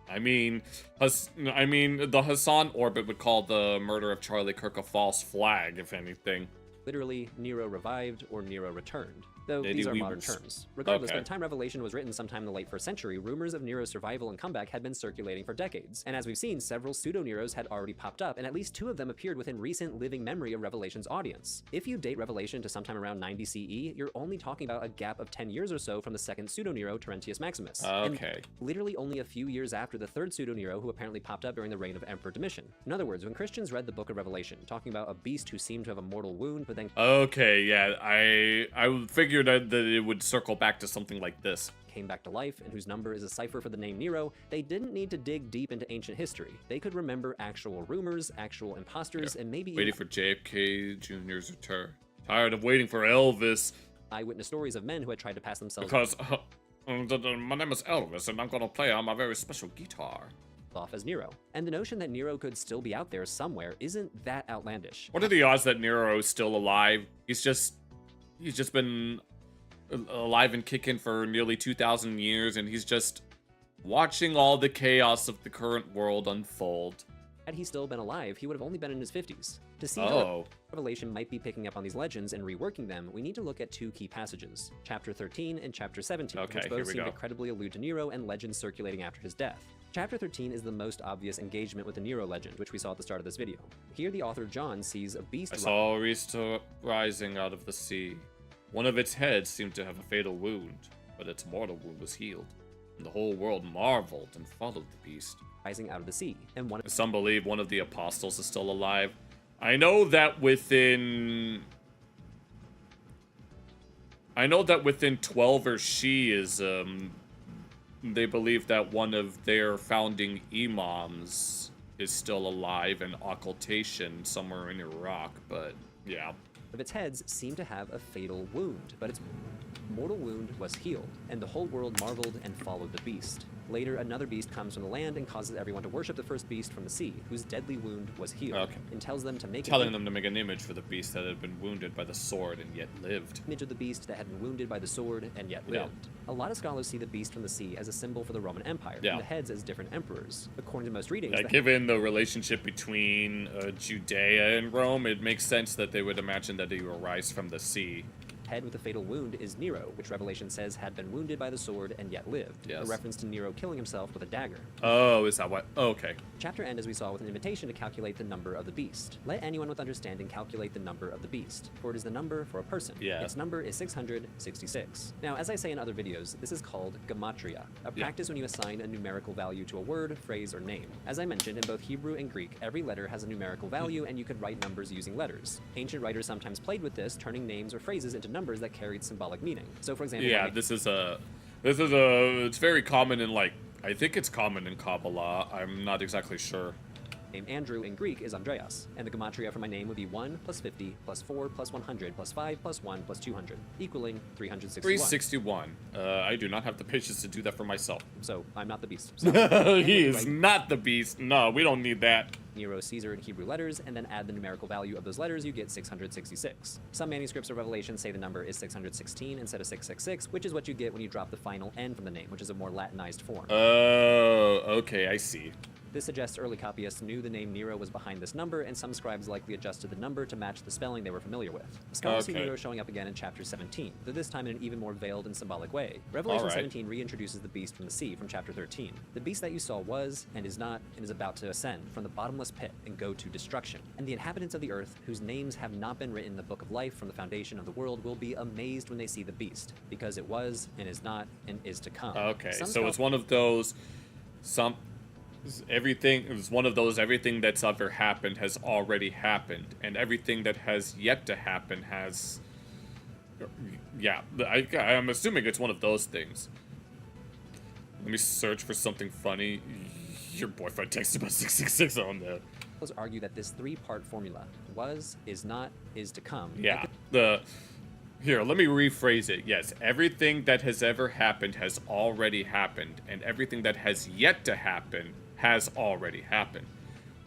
I mean, the Hasan orbit would call the murder of Charlie Kirk a false flag, if anything. Literally, Nero revived or Nero returned. Though Maybe these are we modern were- terms. Regardless, Okay. by the time Revelation was written sometime in the late 1st century, rumors of Nero's survival and comeback had been circulating for decades. And as we've seen, several pseudo-Neros had already popped up, and at least 2 of them appeared within recent living memory of Revelation's audience. If you date Revelation to sometime around 90 CE, you're only talking about a gap of 10 years or so from the second pseudo-Nero, Terentius Maximus. Okay. And literally only a few years after the 3rd pseudo-Nero, who apparently popped up during the reign of Emperor Domitian. In other words, when Christians read the Book of Revelation, talking about a beast who seemed to have a mortal wound, but then Okay, yeah, I figured that it would circle back to something like this. came back to life and whose number is a cipher for the name Nero, they didn't need to dig deep into ancient history. They could remember actual rumors, actual imposters, and maybe Waiting even for JFK Jr.'s return. Tired of waiting for Elvis. eyewitness stories of men who had tried to pass themselves Because my name is Elvis, and I'm gonna play on my very special guitar. off as Nero. And the notion that Nero could still be out there somewhere isn't that outlandish. What are the odds that Nero is still alive? He's just been alive and kicking for nearly 2,000 years, and he's just watching all the chaos of the current world unfold. Had he still been alive, he would have only been in his 50s. To see Oh. how Revelation might be picking up on these legends and reworking them, we need to look at 2 key passages, chapter 13 and chapter 17, Okay, which here both we seem to go. credibly allude to Nero and legends circulating after his death. Chapter 13 is the most obvious engagement with the Nero legend, which we saw at the start of this video. Here the author John sees a beast I saw a beast rising out of the sea. One of its heads seemed to have a fatal wound, but its mortal wound was healed. And the whole world marveled and followed the beast. rising out of the sea, and one Some believe one of the apostles is still alive. I know that within 12 or she is they believe that one of their founding imams is still alive in occultation somewhere in Iraq, but yeah. of its heads seemed to have a fatal wound, but its mortal wound was healed, and the whole world marveled and followed the beast. Later, another beast comes from the land and causes everyone to worship the first beast from the sea, whose deadly wound was healed, Okay. and tells them to make Telling them to make an image for the beast that had been wounded by the sword and yet lived. image of the beast that had been wounded by the sword and yet Yeah. lived. A lot of scholars see the beast from the sea as a symbol for the Roman Empire, Yeah. and the heads as different emperors. According to most readings, the Given the relationship between Judea and Rome, it makes sense that they would imagine that he will rise from the sea. head with a fatal wound is Nero, which Revelation says had been wounded by the sword and yet lived, Yes. a reference to Nero killing himself with a dagger. Oh, is that what? Oh, okay. Chapter end, as we saw, with an invitation to calculate the number of the beast. Let anyone with understanding calculate the number of the beast, for it is the number for a person. Yeah. Its number is 666. Now, as I say in other videos, this is called gematria, a practice when you assign a numerical value to a word, phrase, or name. As I mentioned, in both Hebrew and Greek, every letter has a numerical value, and you could write numbers using letters. Ancient writers sometimes played with this, turning names or phrases into numbers that carried symbolic meaning. So, for example, Yeah, when it's very common in, like, I think it's common in Kabbalah. I'm not exactly sure. name Andrew in Greek is Andreas, and the gematria for my name would be 1 plus 50 plus 4 plus 100 plus 5 plus 1 plus 200, equaling 361. 361. I do not have the patience to do that for myself. So, I'm not the beast. So, He is not the beast. No, we don't need that. Nero, Caesar in Hebrew letters, and then add the numerical value of those letters, you get 666. Some manuscripts of Revelation say the number is 616 instead of 666, which is what you get when you drop the final N from the name, which is a more Latinized form. Oh, okay, I see. This suggests early copyists knew the name Nero was behind this number, and some scribes likely adjusted the number to match the spelling they were familiar with. Scholars see Okay. Nero showing up again in chapter 17, though this time in an even more veiled and symbolic way. Revelation Alright. 17 reintroduces the beast from the sea from chapter 13. The beast that you saw was, and is not, and is about to ascend from the bottomless pit and go to destruction. And the inhabitants of the earth, whose names have not been written in the book of life from the foundation of the world, will be amazed when they see the beast, because it was, and is not, and is to come. Okay, Some so it's one of those, everything that's ever happened has already happened, and everything that has yet to happen has, yeah, I'm assuming it's one of those things. Let me search for something funny. Your boyfriend texted about 666 on there. Scholars argue that this three-part formula, was, is not, is to come. Yeah. Here, let me rephrase it. Yes, everything that has ever happened has already happened, and everything that has yet to happen has already happened.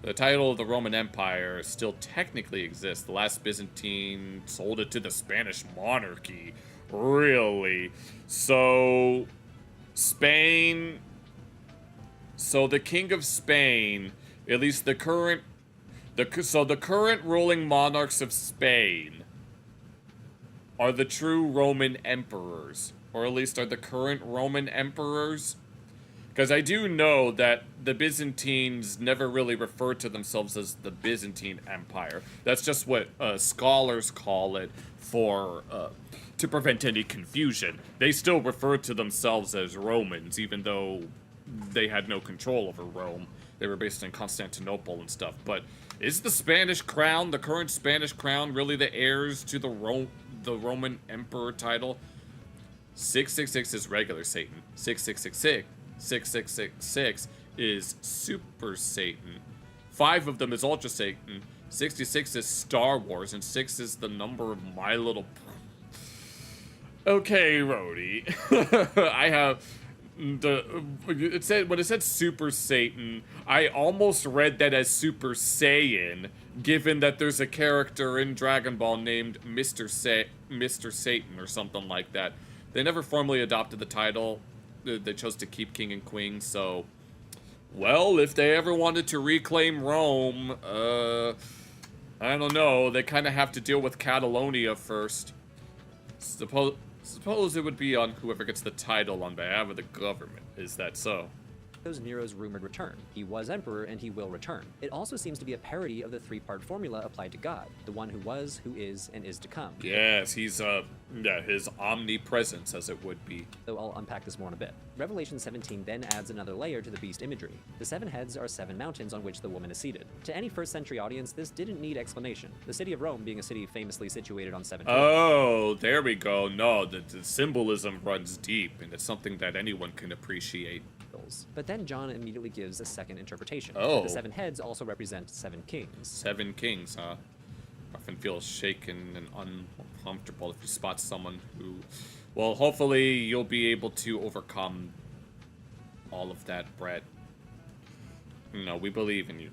The title of the Roman Empire still technically exists. The last Byzantine sold it to the Spanish monarchy. Really? So, Spain... So the King of Spain, at least the current... the current ruling monarchs of Spain are the true Roman emperors. Or at least are the current Roman emperors. Because I do know that the Byzantines never really referred to themselves as the Byzantine Empire. That's just what scholars call it for to prevent any confusion. They still refer to themselves as Romans, even though they had no control over Rome. They were based in Constantinople and stuff. But is the Spanish crown, the current Spanish crown, really the heirs to the Roman Emperor title? 666 is regular Satan. 666 is Super Satan. 5 of them is Ultra Satan. 66 is Star Wars, and 6 is the number of My Little... Okay, Rhodey. I have... when it said Super Satan, I almost read that as Super Saiyan, given that there's a character in Dragon Ball named Mr. Satan or something like that. They never formally adopted the title. They chose to keep King and Queen, so... Well, if they ever wanted to reclaim Rome, I don't know. They kind of have to deal with Catalonia first. Suppose it would be on whoever gets the title on behalf of the government. Is that so? Nero's rumored return. He was emperor and he will return. It also seems to be a parody of the three-part formula applied to God, the one who was, who is, and is to come. Yes, he's his omnipresence, as it would be. Though I'll unpack this more in a bit. Revelation 17 then adds another layer to the beast imagery. The 7 heads are 7 mountains on which the woman is seated. To any first century audience, this didn't need explanation. The city of Rome being a city famously situated on 7 hills. Oh, there we go. No, the symbolism runs deep, and it's something that anyone can appreciate. But then John immediately gives a second interpretation. Oh. The 7 heads also represent 7 kings. 7 kings, huh? Often feels shaken and uncomfortable if you spot someone who... Well, hopefully you'll be able to overcome all of that, Brett. No, we believe in you.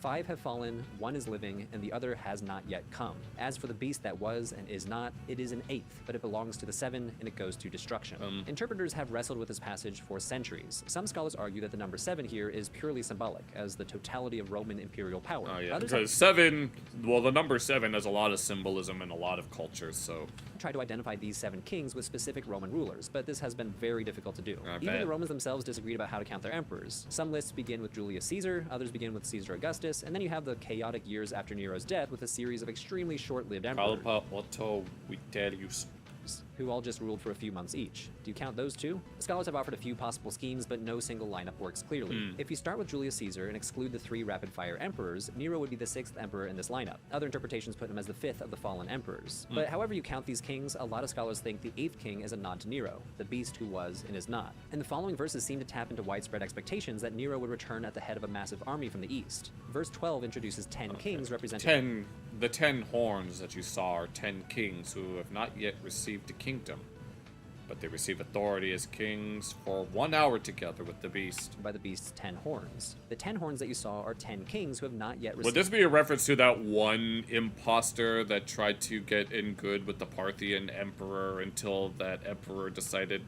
5 have fallen, 1 is living, and the other has not yet come. As for the beast that was and is not, it is an 8th, but it belongs to the 7, and it goes to destruction. Interpreters have wrestled with this passage for centuries. Some scholars argue that the number 7 here is purely symbolic, as the totality of Roman imperial power. Oh yeah, because 7, well, the number 7 has a lot of symbolism in a lot of cultures, so... Try to identify these 7 kings with specific Roman rulers, but this has been very difficult to do. Even the Romans themselves disagreed about how to count their emperors. Some lists begin with Julius Caesar, others begin with Caesar Augustus, and then you have the chaotic years after Nero's death with a series of extremely short-lived emperors. Otto Vitellius, who all just ruled for a few months each. Do you count those too? Scholars have offered a few possible schemes, but no single lineup works clearly. If you start with Julius Caesar and exclude the 3 rapid-fire emperors, Nero would be the 6th emperor in this lineup. Other interpretations put him as the 5th of the fallen emperors. But however you count these kings, a lot of scholars think the 8th king is a nod to Nero, the beast who was and is not. And the following verses seem to tap into widespread expectations that Nero would return at the head of a massive army from the east. Verse 12 introduces 10 kings representing... The 10 horns that you saw are 10 kings who have not yet received a kingdom. But they receive authority as kings for 1 hour together with the beast. By the beast's 10 horns. The 10 horns that you saw are 10 kings who have not yet received... Would this be a reference to that one imposter that tried to get in good with the Parthian emperor until that emperor decided,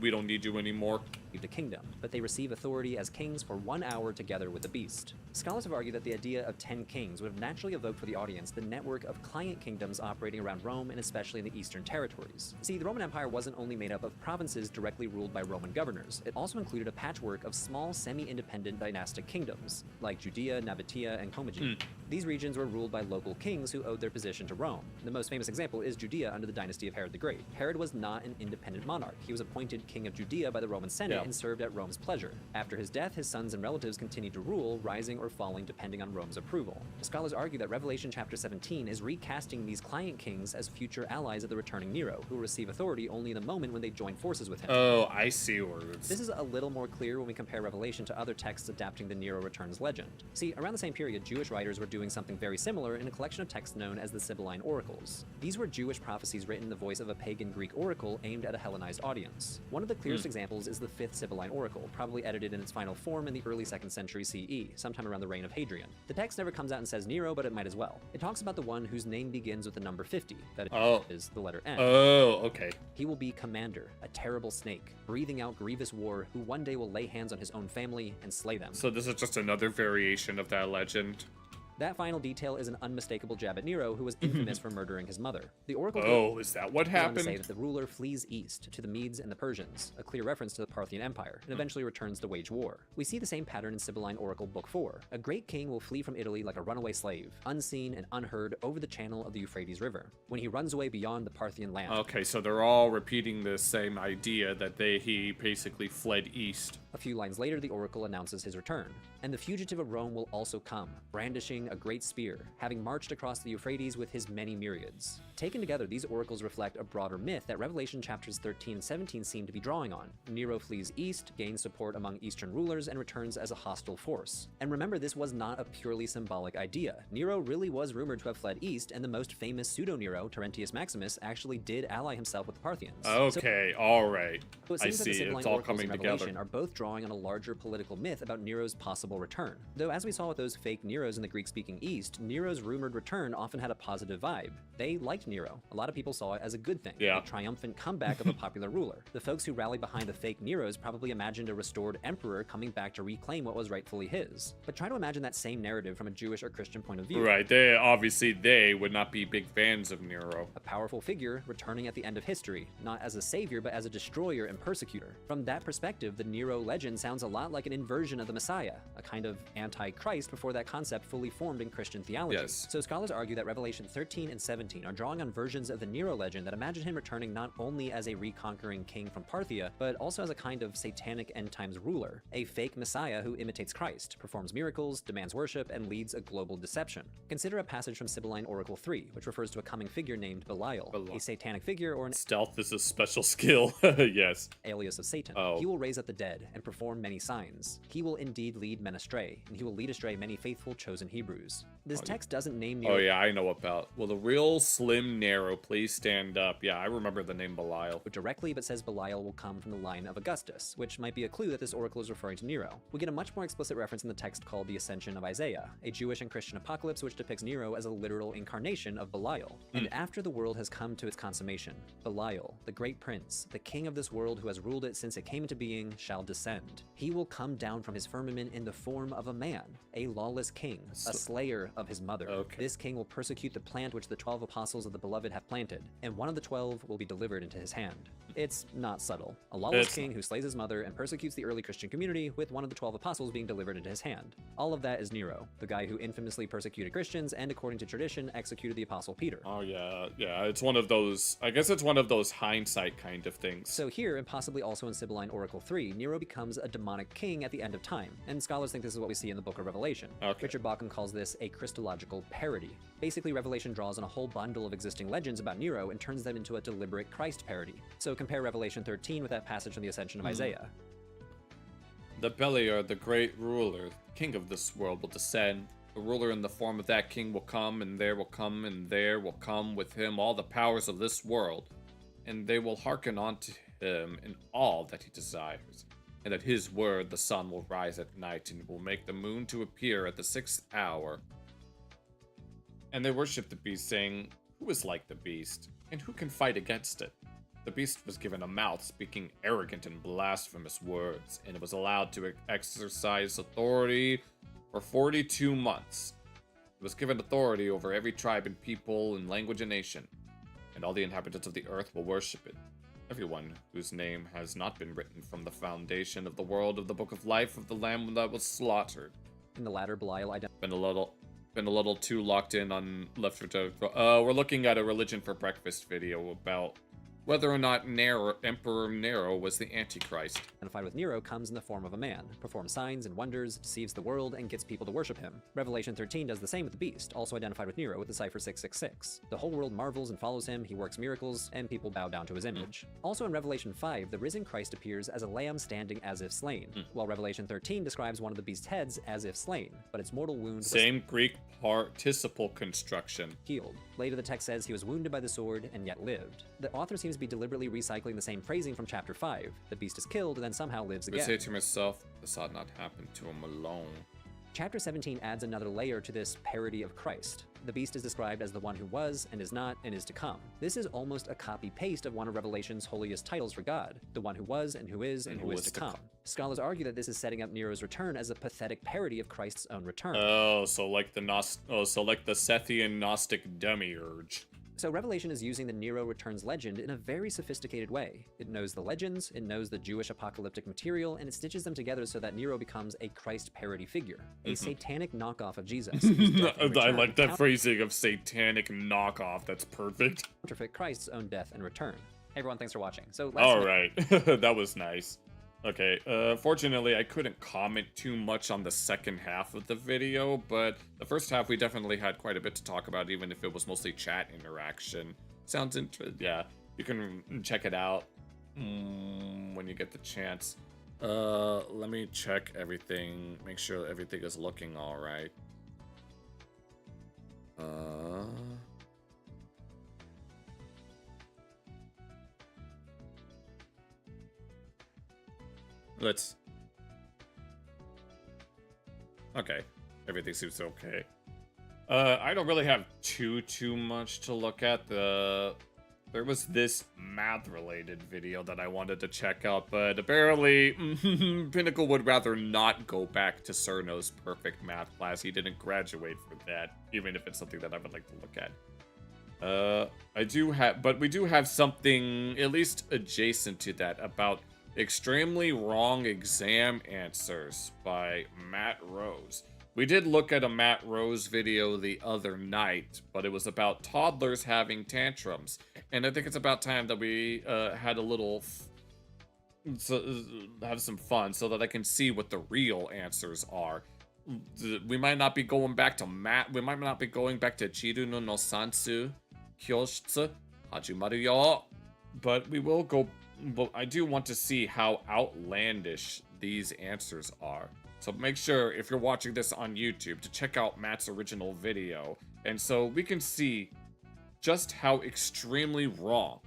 we don't need you anymore? ...a kingdom, but they receive authority as kings for 1 hour together with the beast. Scholars have argued that the idea of 10 kings would have naturally evoked for the audience the network of client kingdoms operating around Rome and especially in the eastern territories. See, the Roman Empire wasn't only made up of provinces directly ruled by Roman governors. It also included a patchwork of small semi-independent dynastic kingdoms, like Judea, Nabatea, and Commagene. These regions were ruled by local kings who owed their position to Rome. The most famous example is Judea under the dynasty of Herod the Great. Herod was not an independent monarch. He was appointed king of Judea by the Roman Senate and served at Rome's pleasure. After his death, his sons and relatives continued to rule, rising or falling depending on Rome's approval. Scholars argue that Revelation chapter 17 is recasting these client kings as future allies of the returning Nero, who will receive authority only in the moment when they join forces with him. Oh, I see words. This is a little more clear when we compare Revelation to other texts adapting the Nero Returns legend. See, around the same period, Jewish writers were doing something very similar in a collection of texts known as the Sibylline Oracles. These were Jewish prophecies written in the voice of a pagan Greek oracle aimed at a Hellenized audience. One of the clearest examples is the 5th Sibylline Oracle, probably edited in its final form in the early 2nd century CE, sometime around the reign of Hadrian. The text never comes out and says Nero, but it might as well. It talks about the one whose name begins with the number 50, that is the letter N. Oh, okay. He will be commander, a terrible snake, breathing out grievous war, who one day will lay hands on his own family and slay them. So this is just another variation of that legend. That final detail is an unmistakable jab at Nero, who was infamous for murdering his mother. The oracle is that what happened? Say that the ruler flees east to the Medes and the Persians, a clear reference to the Parthian Empire, and eventually returns to wage war. We see the same pattern in Sibylline Oracle Book 4. A great king will flee from Italy like a runaway slave, unseen and unheard over the channel of the Euphrates River, when he runs away beyond the Parthian land. Okay, so they're all repeating the same idea that he basically fled east. A few lines later, the oracle announces his return. And the fugitive of Rome will also come, brandishing a great spear, having marched across the Euphrates with his many myriads. Taken together, these oracles reflect a broader myth that Revelation chapters 13 and 17 seem to be drawing on. Nero flees east, gains support among eastern rulers, and returns as a hostile force. And remember, this was not a purely symbolic idea. Nero really was rumored to have fled east, and the most famous pseudo-Nero, Terentius Maximus, actually did ally himself with the Parthians. Okay, alright. So it I seems that the see, Sibylline it's all oracles coming in Revelation together. are both drawing on a larger political myth about Nero's possible return. Though as we saw with those fake Neros in the Greek-speaking East, Nero's rumored return often had a positive vibe. They liked Nero. A lot of people saw it as a good thing, a triumphant comeback of a popular ruler. The folks who rallied behind the fake Neros probably imagined a restored emperor coming back to reclaim what was rightfully his. But try to imagine that same narrative from a Jewish or Christian point of view. Right, they would not be big fans of Nero. A powerful figure returning at the end of history, not as a savior but as a destroyer and persecutor. From that perspective, the Nero legend sounds a lot like an inversion of the Messiah, a kind of anti-Christ before that concept fully formed in Christian theology. Yes. So scholars argue that Revelation 13 and 17 are drawing on versions of the Nero legend that imagine him returning not only as a reconquering king from Parthia, but also as a kind of satanic end times ruler, a fake Messiah who imitates Christ, performs miracles, demands worship, and leads a global deception. Consider a passage from Sibylline Oracle 3, which refers to a coming figure named Belial, a satanic figure or an stealth is a special skill. Yes. alias of Satan. Oh. He will raise up the dead and perform many signs. He will indeed lead men astray, and he will lead astray many faithful chosen Hebrews. This text doesn't name Nero. Oh yeah, I know about. Will the real Slim Nero please stand up? Yeah, I remember the name Belial. Directly, but says Belial will come from the line of Augustus, which might be a clue that this oracle is referring to Nero. We get a much more explicit reference in the text called the Ascension of Isaiah, a Jewish and Christian apocalypse which depicts Nero as a literal incarnation of Belial. And after the world has come to its consummation, Belial, the great prince, the king of this world who has ruled it since it came into being, shall descend. He will come down from his firmament in the form of a man, a lawless king, a slayer of his mother. This king will persecute the plant which the 12 apostles of the beloved have planted, and one of the 12 will be delivered into his hand. It's not subtle. A lawless king who slays his mother and persecutes the early Christian community, with one of the 12 apostles being delivered into his hand. All of that is Nero, the guy who infamously persecuted Christians and, according to tradition, executed the apostle Peter. Oh yeah, it's one of those, I guess it's one of those hindsight kind of things. So here, and possibly also in Sibylline Oracle 3, Nero becomes a demonic king at the end of time, and scholars think this is what we see in the Book of Revelation. Richard Bauckham calls this a Christological parody. Basically, Revelation draws on a whole bundle of existing legends about Nero and turns them into a deliberate Christ parody. So compare Revelation 13 with that passage from the Ascension of Isaiah. The Beliar, the great ruler, king of this world, will descend. The ruler in the form of that king will come, and there will come, and there will come with him all the powers of this world. And they will hearken unto him in all that he desires. And at his word the sun will rise at night, and will make the moon to appear at the 6th hour. And they worship the beast, saying, Who is like the beast, and who can fight against it? The beast was given a mouth speaking arrogant and blasphemous words, and it was allowed to exercise authority for 42 months. It was given authority over every tribe and people and language and nation, and all the inhabitants of the earth will worship it. Everyone whose name has not been written from the foundation of the world of the book of life of the Lamb that was slaughtered. In the latter, Belial Been a little... been a little too locked in on Left 4 Dead. We're looking at a Religion for Breakfast video about whether or not Emperor Nero was the Antichrist. Identified with Nero comes in the form of a man, performs signs and wonders, deceives the world, and gets people to worship him. Revelation 13 does the same with the Beast, also identified with Nero with the cipher 666. The whole world marvels and follows him, he works miracles, and people bow down to his image. Also in Revelation 5, the risen Christ appears as a lamb standing as if slain, while Revelation 13 describes one of the Beast's heads as if slain, but its mortal wound was same Greek participle construction. Healed. Later the text says he was wounded by the sword and yet lived. The author seems to be deliberately recycling the same phrasing from chapter 5. The Beast is killed and then somehow lives again. I say to myself, this ought not happen to him alone. Chapter 17 adds another layer to this parody of Christ. The Beast is described as the one who was, and is not, and is to come. This is almost a copy-paste of one of Revelation's holiest titles for God, the one who was, and who is, and who is to come. Scholars argue that this is setting up Nero's return as a pathetic parody of Christ's own return. Oh, so like the Sethian Gnostic demiurge. So Revelation is using the Nero Returns legend in a very sophisticated way. It knows the legends, it knows the Jewish apocalyptic material, and it stitches them together so that Nero becomes a Christ parody figure, a satanic knockoff of Jesus. I like that phrasing of satanic knockoff, that's perfect. Counterfeit Christ's own death and return. Hey everyone, thanks for watching. So Alright, that was nice. Okay, fortunately I couldn't comment too much on the second half of the video, but the first half we definitely had quite a bit to talk about, even if it was mostly chat interaction. Sounds interesting. Yeah, you can check it out when you get the chance. Let me check everything, make sure everything is looking alright. Okay, everything seems okay. I don't really have too much to look at. There was this math-related video that I wanted to check out, but apparently Pinnacle would rather not go back to Cerno's perfect math class. He didn't graduate for that, even if it's something that I would like to look at. We do have something at least adjacent to that about extremely wrong exam answers by Matt Rose. We did look at a Matt Rose video the other night, but it was about toddlers having tantrums. And I think it's about time that we had a little have some fun so that I can see what the real answers are. We might not be going back to we might not be going back to Chiru no Sansu Kyoshitsu Hajimaru yo, but we will go. But I do want to see how outlandish these answers are. So make sure, if you're watching this on YouTube, to check out Matt's original video, and so we can see just how extremely wrong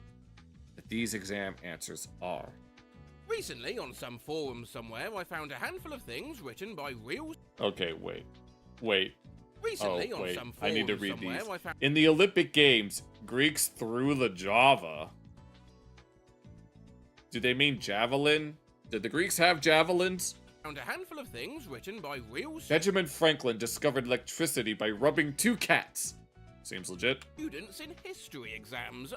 that these exam answers are. Recently, on some forum somewhere, I found a handful of things written by real... Okay, wait. Recently, on some forum I need to read somewhere, these. In the Olympic Games, Greeks threw the Java. Do they mean javelin? Did the Greeks have javelins? Found a handful of things written by real... Benjamin Franklin discovered electricity by rubbing 2 cats. Seems legit. Students in history exams.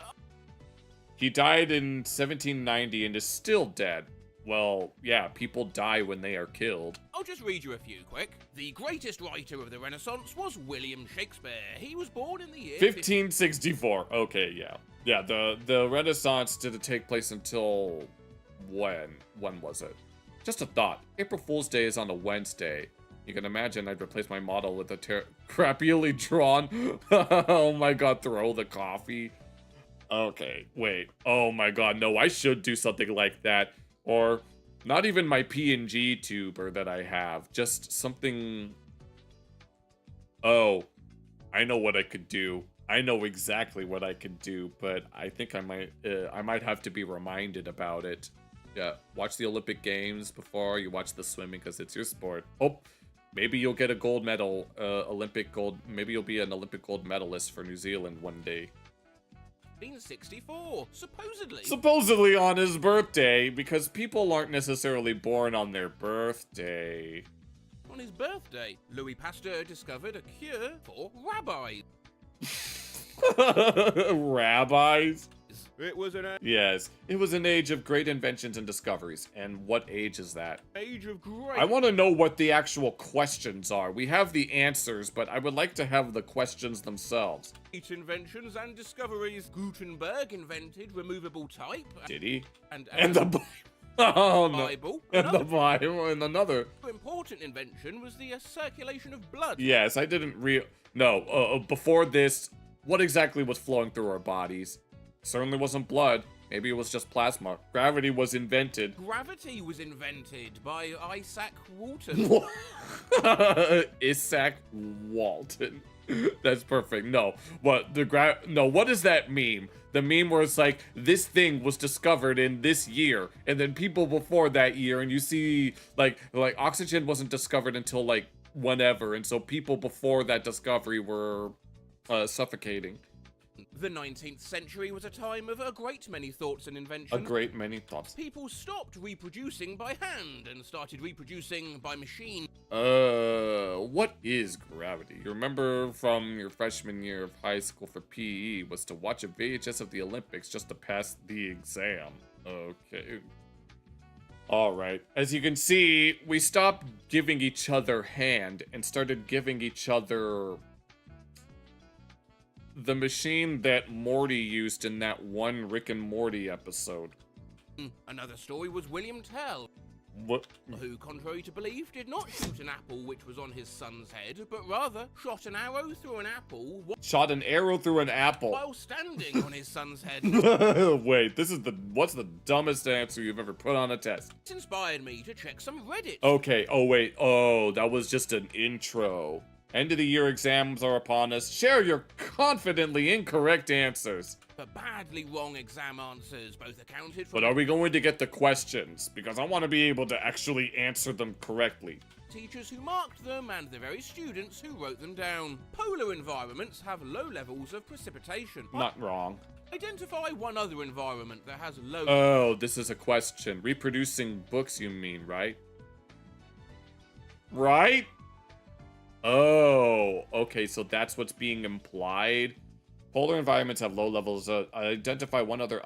He died in 1790 and is still dead. Well, yeah, people die when they are killed. I'll just read you a few quick. The greatest writer of the Renaissance was William Shakespeare. He was born in the year... 1564. Okay, yeah. Yeah, the Renaissance didn't take place until... when? When was it? Just a thought. April Fool's Day is on a Wednesday. You can imagine I'd replace my model with a crappily drawn... oh my god, throw the coffee. Okay, wait. Oh my god, no, I should do something like that. Or not even my PNG tuber that I have. Just something... Oh, I know what I could do. I know exactly what I could do, but I think I might have to be reminded about it. Yeah, watch the Olympic Games before you watch the swimming because it's your sport. Oh, maybe you'll get a gold medal, Olympic gold. Maybe you'll be an Olympic gold medalist for New Zealand one day. 1964, supposedly. Supposedly on his birthday, because people aren't necessarily born on their birthday. On his birthday, Louis Pasteur discovered a cure for rabbis. Rabbis? It was an Yes, it was an age of great inventions and discoveries. And what age is that? age of great... I want to know what the actual questions are. We have the answers, but I would like to have the questions themselves. inventions and discoveries. Gutenberg invented removable type. Did he? And the Bible. Oh, no. Bible. And the Bible, and another. Important invention was the circulation of blood. Yes, I didn't No, before this, what exactly was flowing through our bodies? Certainly wasn't blood. Maybe it was just plasma. Gravity was invented. Gravity was invented by Isaac Walton. Isaac Walton. That's perfect. No, what what is that meme? The meme where it's like, this thing was discovered in this year, and then people before that year, and you see like oxygen wasn't discovered until like whenever, and so people before that discovery were suffocating. The 19th century was a time of a great many thoughts and inventions. A great many thoughts. People stopped reproducing by hand and started reproducing by machine. What is gravity? You remember from your freshman year of high school for PE was to watch a VHS of the Olympics just to pass the exam. Okay. Alright. As you can see, we stopped giving each other hand and started giving each other the machine that Morty used in that one Rick and Morty episode. Another story was William Tell. What? Who, contrary to belief, did not shoot an apple which was on his son's head, but rather shot an arrow through an apple. Shot an arrow through an apple. While standing on his son's head. Wait, what's the dumbest answer you've ever put on a test? It inspired me to check some Reddit. Okay, oh wait, that was just an intro. End of the year exams are upon us. Share your confidently incorrect answers. The badly wrong exam answers, both accounted for. But are we going to get the questions? Because I want to be able to actually answer them correctly. Teachers who marked them and the very students who wrote them down. Polar environments have low levels of precipitation. Not wrong. Identify one other environment that has low... Oh, this is a question. Reproducing books, you mean, right? Right? Oh, okay, so that's what's being implied. Polar environments have low levels. Identify one other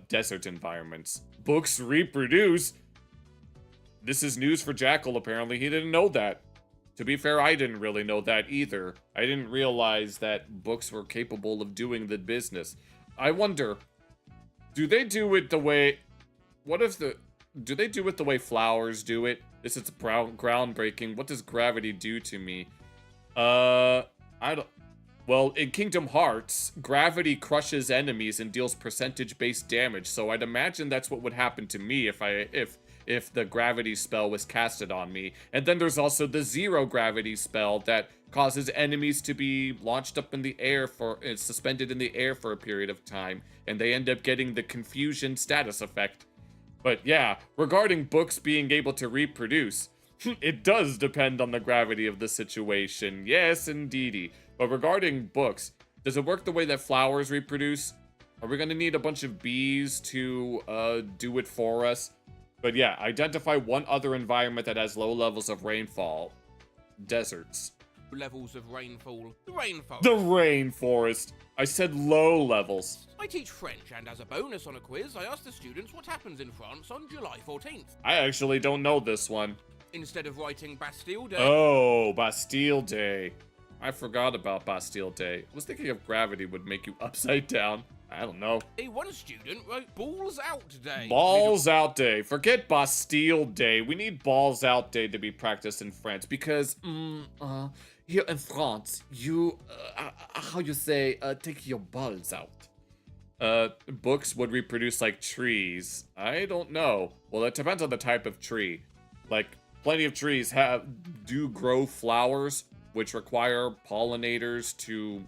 desert environments. Books reproduce. This is news for Jackal, apparently. He didn't know that. To be fair, I didn't really know that either. I didn't realize that books were capable of doing the business. I wonder, do they do it the way... Do they do it the way flowers do it? This is groundbreaking. What does gravity do to me? I don't... Well, in Kingdom Hearts, gravity crushes enemies and deals percentage-based damage, so I'd imagine that's what would happen to me if the gravity spell was casted on me. And then there's also the zero gravity spell that causes enemies to be launched up in the air suspended in the air for a period of time, and they end up getting the confusion status effect. But yeah, regarding books being able to reproduce, it does depend on the gravity of the situation. Yes, indeedy. But regarding books, does it work the way that flowers reproduce? Are we gonna need a bunch of bees to do it for us? But yeah, identify one other environment that has low levels of rainfall. Deserts. Levels of rainfall. The rainforest. The rainforest. I said low levels. I teach French, and as a bonus on a quiz, I asked the students what happens in France on July 14th. I actually don't know this one. Instead of writing Bastille Day. Oh, Bastille Day. I forgot about Bastille Day. I was thinking of gravity would make you upside down. I don't know. One student wrote Balls Out Day. Balls Out Day. Forget Bastille Day. We need Balls Out Day to be practiced in France because, here in France, you, how you say, take your balls out. Books would reproduce like trees. I don't know. Well, it depends on the type of tree. Like, plenty of trees do grow flowers, which require pollinators to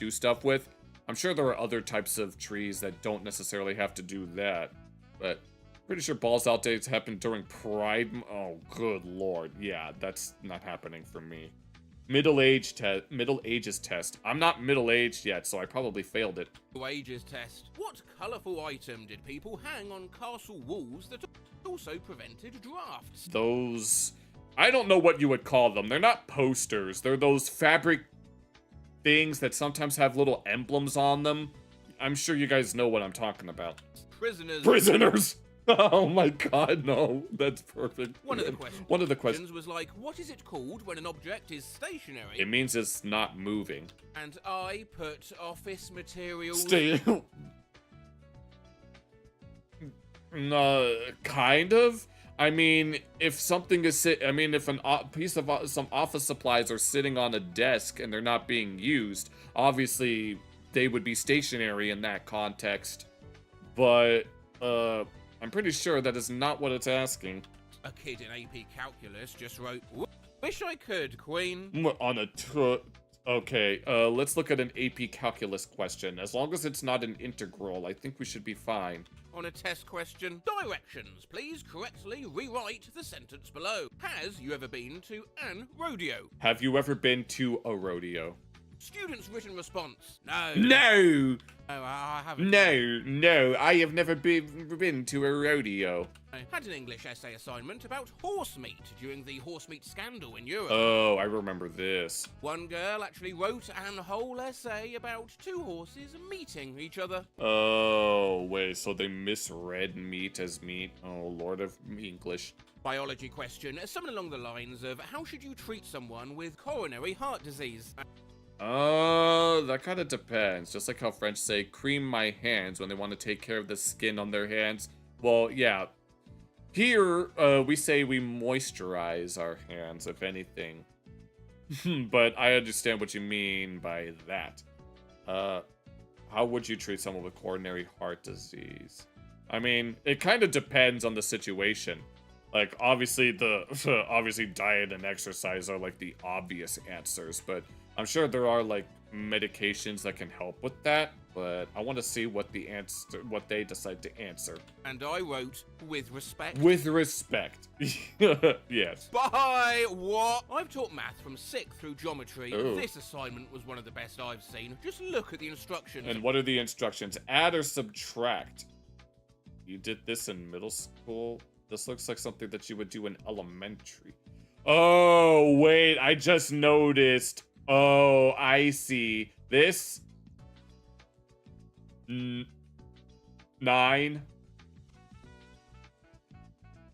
do stuff with. I'm sure there are other types of trees that don't necessarily have to do that, but pretty sure Balls Out Days happen during Pride. Oh, good lord. Yeah, that's not happening for me. Middle Ages test. I'm not middle-aged yet, so I probably failed it. Middle Ages test. What colourful item did people hang on castle walls that also prevented drafts? Those... I don't know what you would call them. They're not posters. They're those fabric things that sometimes have little emblems on them. I'm sure you guys know what I'm talking about. Prisoners. Prisoners! Oh my god, no. That's perfect. One of the questions was like, what is it called when an object is stationary? It means it's not moving. And I put office materials. Kind of. I mean, if something is if a piece of some office supplies are sitting on a desk and they're not being used, obviously they would be stationary in that context. But I'm pretty sure that is not what it's asking. A kid in AP Calculus just wrote, wish I could, Queen. On a okay, let's look at an AP Calculus question. As long as it's not an integral, I think we should be fine. On a test question, directions. Please correctly rewrite the sentence below. Has you ever been to an rodeo? Have you ever been to a rodeo? Student's written response. No. No! Oh, I haven't. No, I have never been to a rodeo. I had an English essay assignment about horse meat during the horse meat scandal in Europe. Oh, I remember this. One girl actually wrote an whole essay about two horses meeting each other. Oh, wait, so they misread meat as meat? Oh, Lord of English. Biology question, something along the lines of, how should you treat someone with coronary heart disease? That kind of depends. Just like how French say, cream my hands when they want to take care of the skin on their hands. Well, yeah. Here, we say we moisturize our hands, if anything. But I understand what you mean by that. How would you treat someone with coronary heart disease? I mean, it kind of depends on the situation. Like, obviously, obviously diet and exercise are, like, the obvious answers, but I'm sure there are, like, medications that can help with that, but I want to see what they decide to answer. And I wrote, with respect. With respect. Yes. Bye! What? I've taught math from 6th through geometry. Ooh. This assignment was one of the best I've seen. Just look at the instructions. And what are the instructions? Add or subtract. You did this in middle school? This looks like something that you would do in elementary. Oh, wait, I just noticed. Oh, I see. This 9.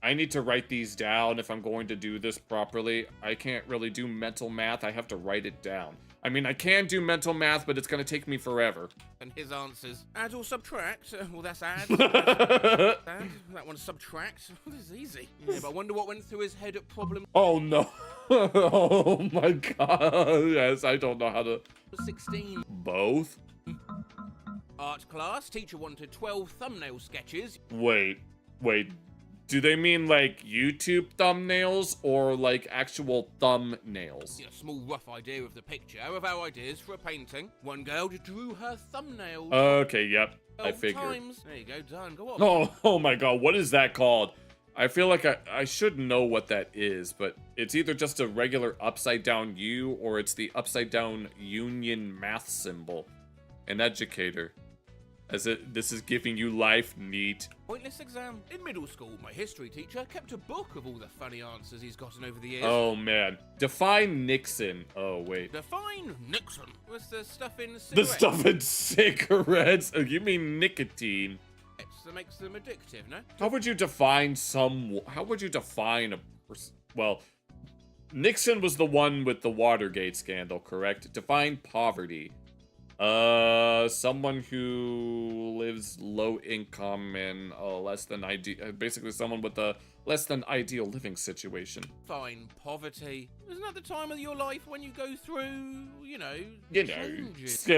I need to write these down if I'm going to do this properly. I can't really do mental math. I have to write it down. I mean, I can do mental math, but it's going to take me forever. And his answers, add or subtract? Well, that's add. Add. That one's subtract. This is easy. Yeah, but I wonder what went through his head at problem. Oh, no. Oh, my God. Yes, I don't know how to... 16. Both? Art class, teacher wanted 12 thumbnail sketches. Wait. Do they mean, like, YouTube thumbnails or, like, actual thumbnails? A small rough idea of the picture of our ideas for a painting. One girl drew her thumbnail. Okay, yep. I figured. Times. There you go, done. Go on. Oh my God, what is that called? I feel like I should know what that is, but it's either just a regular upside down U or it's the upside down union math symbol. An educator. This is giving you life, neat. Pointless exam. In middle school, my history teacher kept a book of all the funny answers he's gotten over the years. Oh man. Define Nixon. Oh wait. Define Nixon. What's the stuff in cigarettes? The stuff in cigarettes? Oh, you mean nicotine. That makes them addictive, no? How would you define a person? Well, Nixon was the one with the Watergate scandal, correct? Define poverty. Someone who lives low income and less than ideal, basically someone with a less than ideal living situation. Fine, poverty. Isn't that the time of your life when you go through, changes?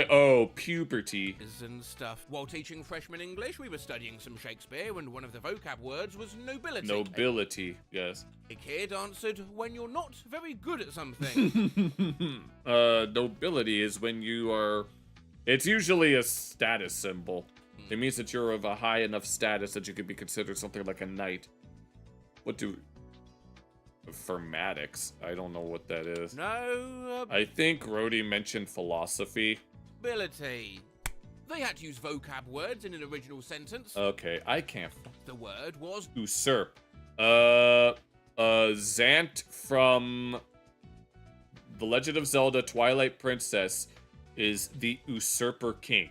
Puberty. And stuff. While teaching freshman English, we were studying some Shakespeare, and one of the vocab words was nobility. Nobility, yes. A kid answered, when you're not very good at something. Nobility is when you are... It's usually a status symbol. It means that you're of a high enough status that you could be considered something like a knight. What do... Fermatics. I don't know what that is. No. I think Rhodey mentioned philosophy. Ability. They had to use vocab words in an original sentence. Okay, I can't... The word was... Usurp. Zant from The Legend of Zelda Twilight Princess is the Usurper King.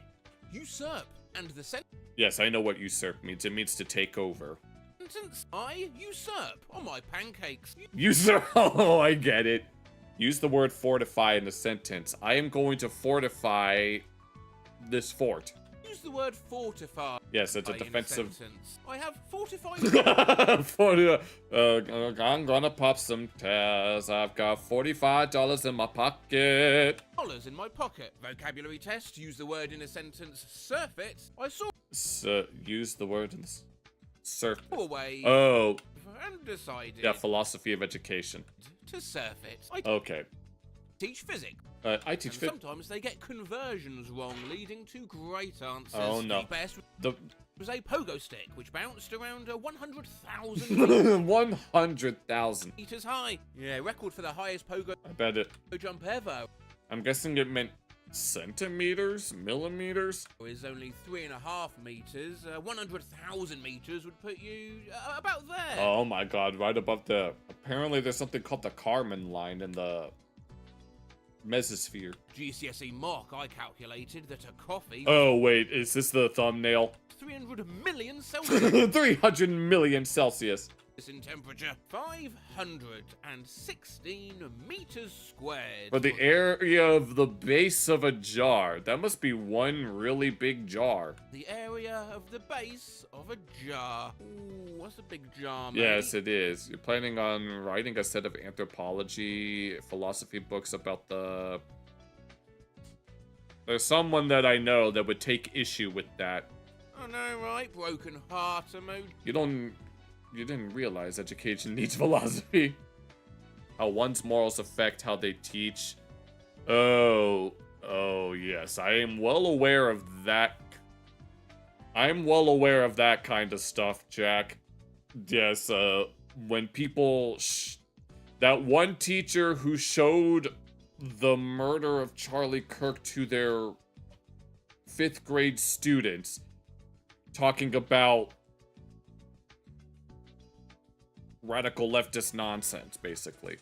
usurp, and the Yes, I know what usurp means. It means to take over. sentence I usurp on my pancakes. Usurp. Oh, I get it. Use the word fortify in a sentence. I am going to fortify this fort. Use the word fortify. Yes, it's a in defensive. sentence. I have fortified. I'm gonna pop some tests. I've got $45 in my pocket. Dollars in my pocket. Vocabulary test. Use the word in a sentence. Surf it. I saw Use the word in surf. away. Oh. And decided. Yeah, philosophy of education. To surf it. I Okay. teach physics. I teach And physics. sometimes they get conversions wrong, leading to great answers. Oh, no. The best The was a pogo stick, which bounced around 100,000 100,000. meters high. Yeah, record for the highest pogo I bet it. jump ever. I'm guessing it meant centimeters, millimeters. Is only 3.5 meters. 100,000 meters would put you about there. Oh my god, right above the... Apparently there's something called the Kármán line in the mesosphere. GCSE mock, I calculated that a coffee Oh wait, is this the thumbnail? 300 million Celsius 300 million Celsius. in temperature. 516 meters squared. For the area of the base of a jar. That must be one really big jar. The area of the base of a jar. Ooh, what's a big jar, mate? Yes, it is. You're planning on writing a set of anthropology, philosophy books about the... There's someone that I know that would take issue with that. I know, right? Broken heart emoji. You didn't realize education needs philosophy. How one's morals affect how they teach. Oh, yes. I am well aware of that. I'm well aware of that kind of stuff, Jack. Yes, when people... that one teacher who showed the murder of Charlie Kirk to their 5th grade students, talking about radical leftist nonsense, basically.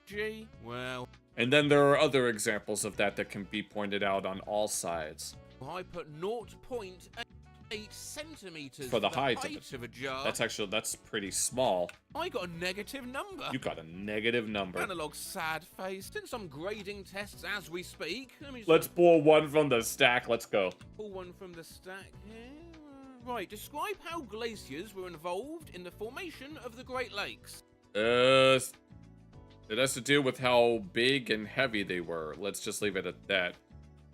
Gee, well, And then there are other examples of that that can be pointed out on all sides. I put 0.8 centimeters For the height of a jar. That's pretty small. I got a negative number. You got a negative number. Analog sad face. Since I'm grading tests as we speak, let me just Let's pull one from the stack. Let's go. pull one from the stack here. Right, describe how glaciers were involved in the formation of the Great Lakes. It has to do with how big and heavy they were. Let's just leave it at that.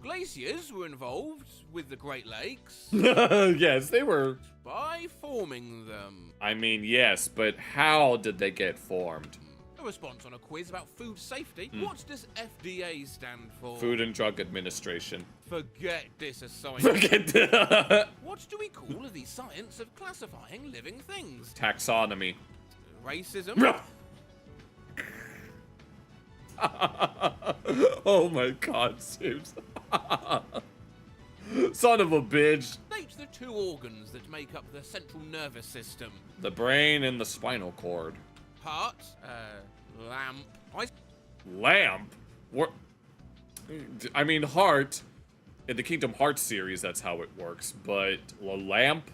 Glaciers were involved with the Great Lakes Yes, they were. by forming them. I mean, yes, but how did they get formed? A response on a quiz about food safety. What does FDA stand for? Food and Drug Administration. Forget this assignment. Forget that. What do we call the science of classifying living things? Taxonomy. Racism? Oh my god, Sims. Son of a bitch. State the two organs that make up the central nervous system. The brain and the spinal cord. Heart, lamp. Lamp? What? I mean, heart. In the Kingdom Hearts series, that's how it works. But a lamp?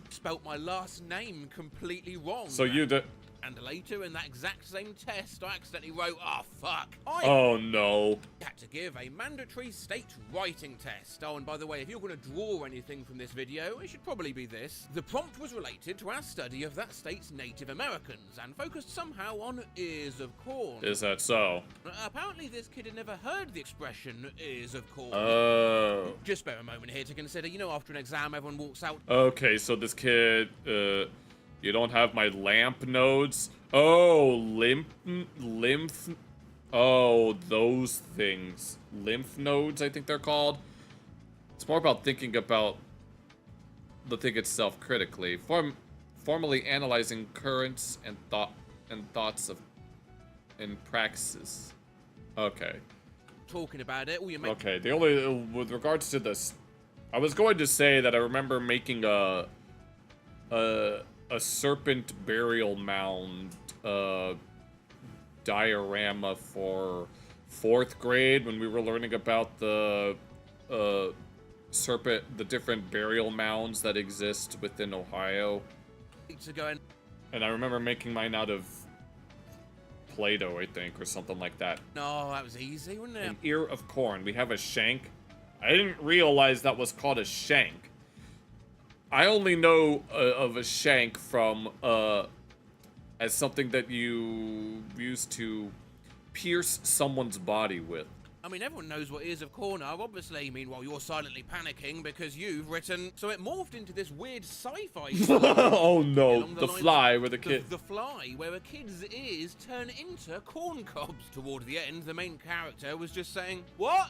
Spelt my last name completely wrong. So you did. And later in that exact same test, I accidentally wrote, oh fuck. Oh no. Had to give a mandatory state writing test. Oh, and by the way, if you're going to draw anything from this video, it should probably be this. The prompt was related to our study of that state's Native Americans and focused somehow on ears of corn. Is that so? Apparently this kid had never heard the expression ears of corn. Oh. Just spare a moment here to consider, you know, after an exam everyone walks out. Okay, so this kid, you don't have my lamp nodes? Oh, lymph. Oh, those things. Lymph nodes, I think they're called. It's more about thinking about the thing itself critically. Formally analyzing currents and thoughts in praxis. Okay. Talking about it, or you make... Okay, the only, with regards to this, I was going to say that I remember making a serpent burial mound diorama for 4th grade when we were learning about the the different burial mounds that exist within Ohio. To go and I remember making mine out of Play-Doh, I think, or something like that. no, that was easy, wasn't it? An ear of corn. We have a shank. I didn't realize that was called a shank. I only know of a shank from as something that you use to pierce someone's body with. I mean, everyone knows what ears of corn are, obviously. Meanwhile, you're silently panicking because you've written... So it morphed into this weird sci-fi story. Oh no, Along the Fly, where the kid... The Fly, where a kid's ears turn into corn cobs. Toward the end, the main character was just saying, "What?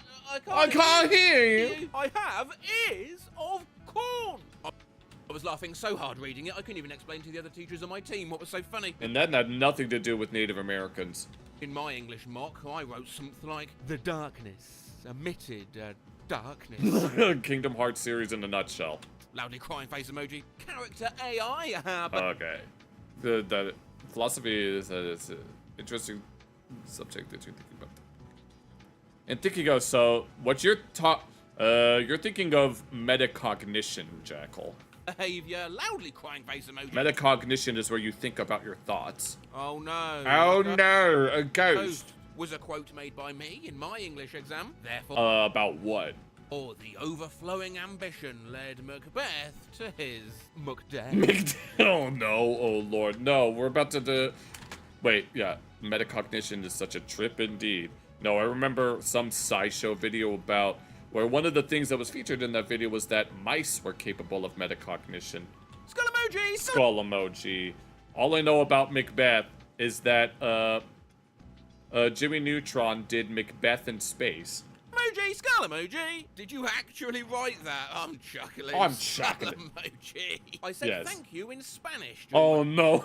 I can't hear you. I have ears of corn." I was laughing so hard reading it, I couldn't even explain to the other teachers on my team what was so funny. And that had nothing to do with Native Americans. In my English mock, I wrote something like, "The darkness, emitted darkness." Kingdom Hearts series in a nutshell. Loudly crying face emoji. Character AI. Okay. The philosophy is it's an interesting subject that you're thinking about. And thinking of, so what you're thinking of metacognition, Jackal. Behavior, loudly crying face emoji. Metacognition is where you think about your thoughts. Oh no. Oh no, a ghost. Was a quote made by me in my English exam. Therefore. About what? Or the overflowing ambition led Macbeth to his Macbeth. Oh no, oh lord, no. We're about to do. Wait, yeah. Metacognition is such a trip indeed. No, I remember some SciShow video about where one of the things that was featured in that video was that mice were capable of metacognition. Skull emoji! Skull emoji. All I know about Macbeth is that Jimmy Neutron did Macbeth in space. Emoji, skull emoji! Did you actually write that? I'm chuckling. I'm chuckling. Skull emoji. I said Yes. thank you in Spanish. Oh no.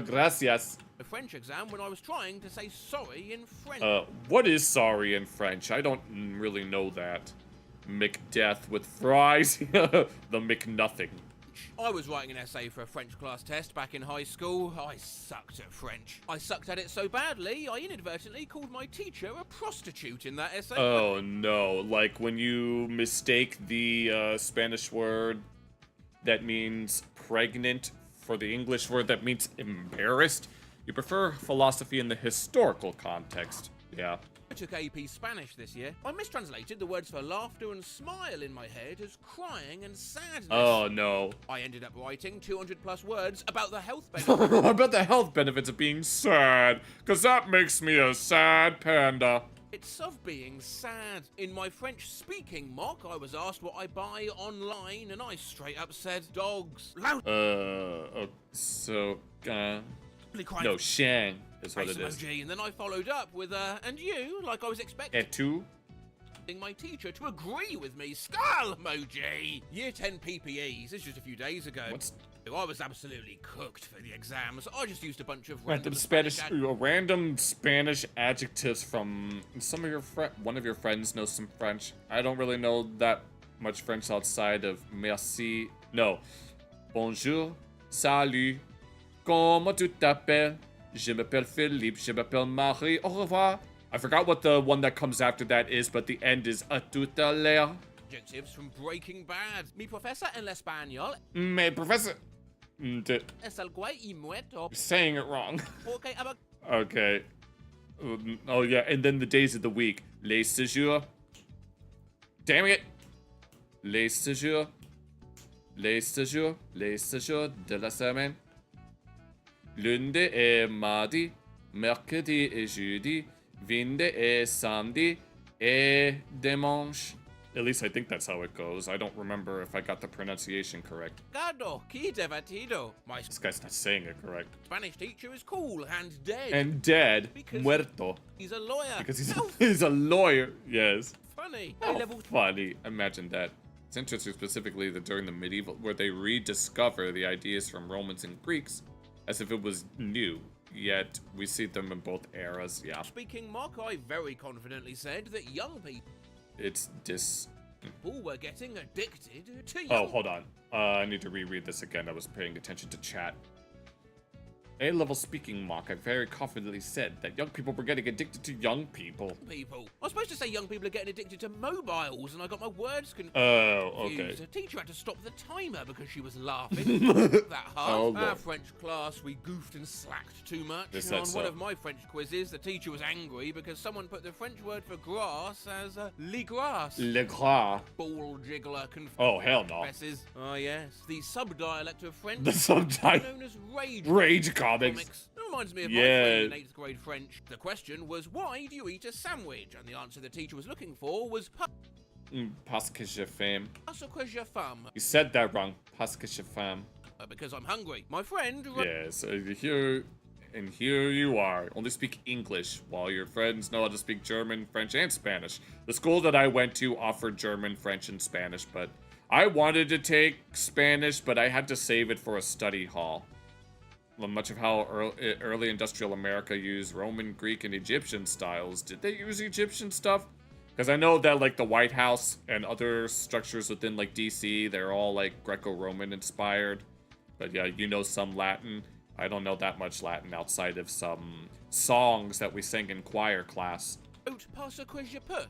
Gracias. A French exam when I was trying to say sorry in French. What is sorry in French? I don't really know that. McDeath with fries. The McNothing. I was writing an essay for a French class test back in high school. I sucked at French. I sucked at it so badly, I inadvertently called my teacher a prostitute in that essay. Oh no, like when you mistake the Spanish word that means pregnant for the English word that means embarrassed. You prefer philosophy in the historical context. Yeah. I took AP Spanish this year. I mistranslated the words for laughter and smile in my head as crying and sadness. Oh no. I ended up writing 200 plus words about the health benefits. About the health benefits of being sad, because that makes me a sad panda. It's of being sad. In my French-speaking mock, I was asked what I buy online, and I straight up said dogs. Loud. No, Shang is what it is. Emoji, and then I followed up with and you, like I was expecting. Et tu? My teacher to agree with me. Skull emoji. Year 10 PPEs. This was just a few days ago. I was absolutely cooked for the exams. I just used a bunch of random Spanish adjectives from some of your one of your friends knows some French. I don't really know that much French outside of merci. No. Bonjour. Salut. Comment tu t'appelles? Je m'appelle Philippe. Je m'appelle Marie. Au revoir. I forgot what the one that comes after that is, but the end is a tout à l'heure. Adjectives from Breaking Bad. Mi profesor en español. Me professor. Es algo y muerto. Saying it wrong. Okay, Okay. Oh yeah, and then the days of the week. Les séjours. Damn it. Les séjours. Les séjours. Les séjours de la semaine. Lundi et mardi. Mercredi et jeudi. Vinde et samedi. Et dimanche. At least I think that's how it goes. I don't remember if I got the pronunciation correct. This guy's not saying it correct. Spanish teacher is cool and dead. And dead. Because muerto. He's a lawyer. Because he's a lawyer. Yes. Funny. Funny. Imagine that. It's interesting specifically that during the medieval, where they rediscover the ideas from Romans and Greeks as if it was new. Yet we see them in both eras. Yeah. Speaking mock, I very confidently said that young people. It's People were getting addicted to young. Oh, hold on. I need to reread this again. I was paying attention to chat. A-level speaking mock, I very confidently said that young people were getting addicted to young people. People. I was supposed to say young people are getting addicted to mobiles, and I got my words confused. Oh, okay. The teacher had to stop the timer because she was laughing that hard. Oh, Our no. French class, we goofed and slacked too much. Yes, On that's one so. of my French quizzes, the teacher was angry because someone put the French word for grass as les grass. Le gras. Ball jiggler Oh, hell no. confesses. Oh, yes. The sub-dialect of French. The subtitle. Known as rage. Rage comics. That reminds me of Yeah. my friend in 8th grade French. The question was, why do you eat a sandwich? And the answer the teacher was looking for was, Parce que j'ai faim. parce que j'ai faim. You said that wrong. Parce que j'ai faim. Because I'm hungry. My friend... Yes, here you are. Only speak English, while your friends know how to speak German, French, and Spanish. The school that I went to offered German, French, and Spanish, but I wanted to take Spanish, but I had to save it for a study hall. Much of how early industrial America used Roman, Greek, and Egyptian styles. Did they use Egyptian stuff? Because I know that, like, the White House and other structures within, like, DC, they're all, like, Greco-Roman inspired. But yeah, you know some Latin. I don't know that much Latin outside of some songs that we sang in choir class. Parce que je peux.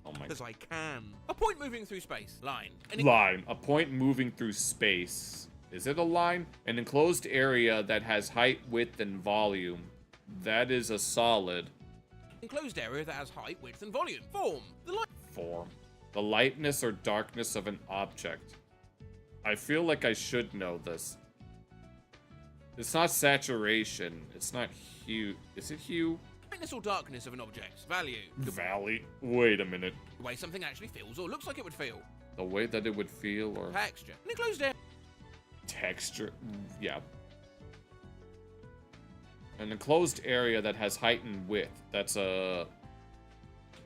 Oh my. Because I can. A point moving through space. Line. Line. A point moving through space. Is it a line? An enclosed area that has height, width, and volume. That is a solid. Enclosed area that has height, width, and volume. Form. Form. The lightness or darkness of an object. I feel like I should know this. It's not saturation. It's not hue. Is it hue? Brightness or darkness of an object. Value. Valley. Wait a minute. The way something actually feels or looks like it would feel. The way that it would feel or... Texture. An enclosed area. Texture. Yeah. An enclosed area that has height and width. That's a...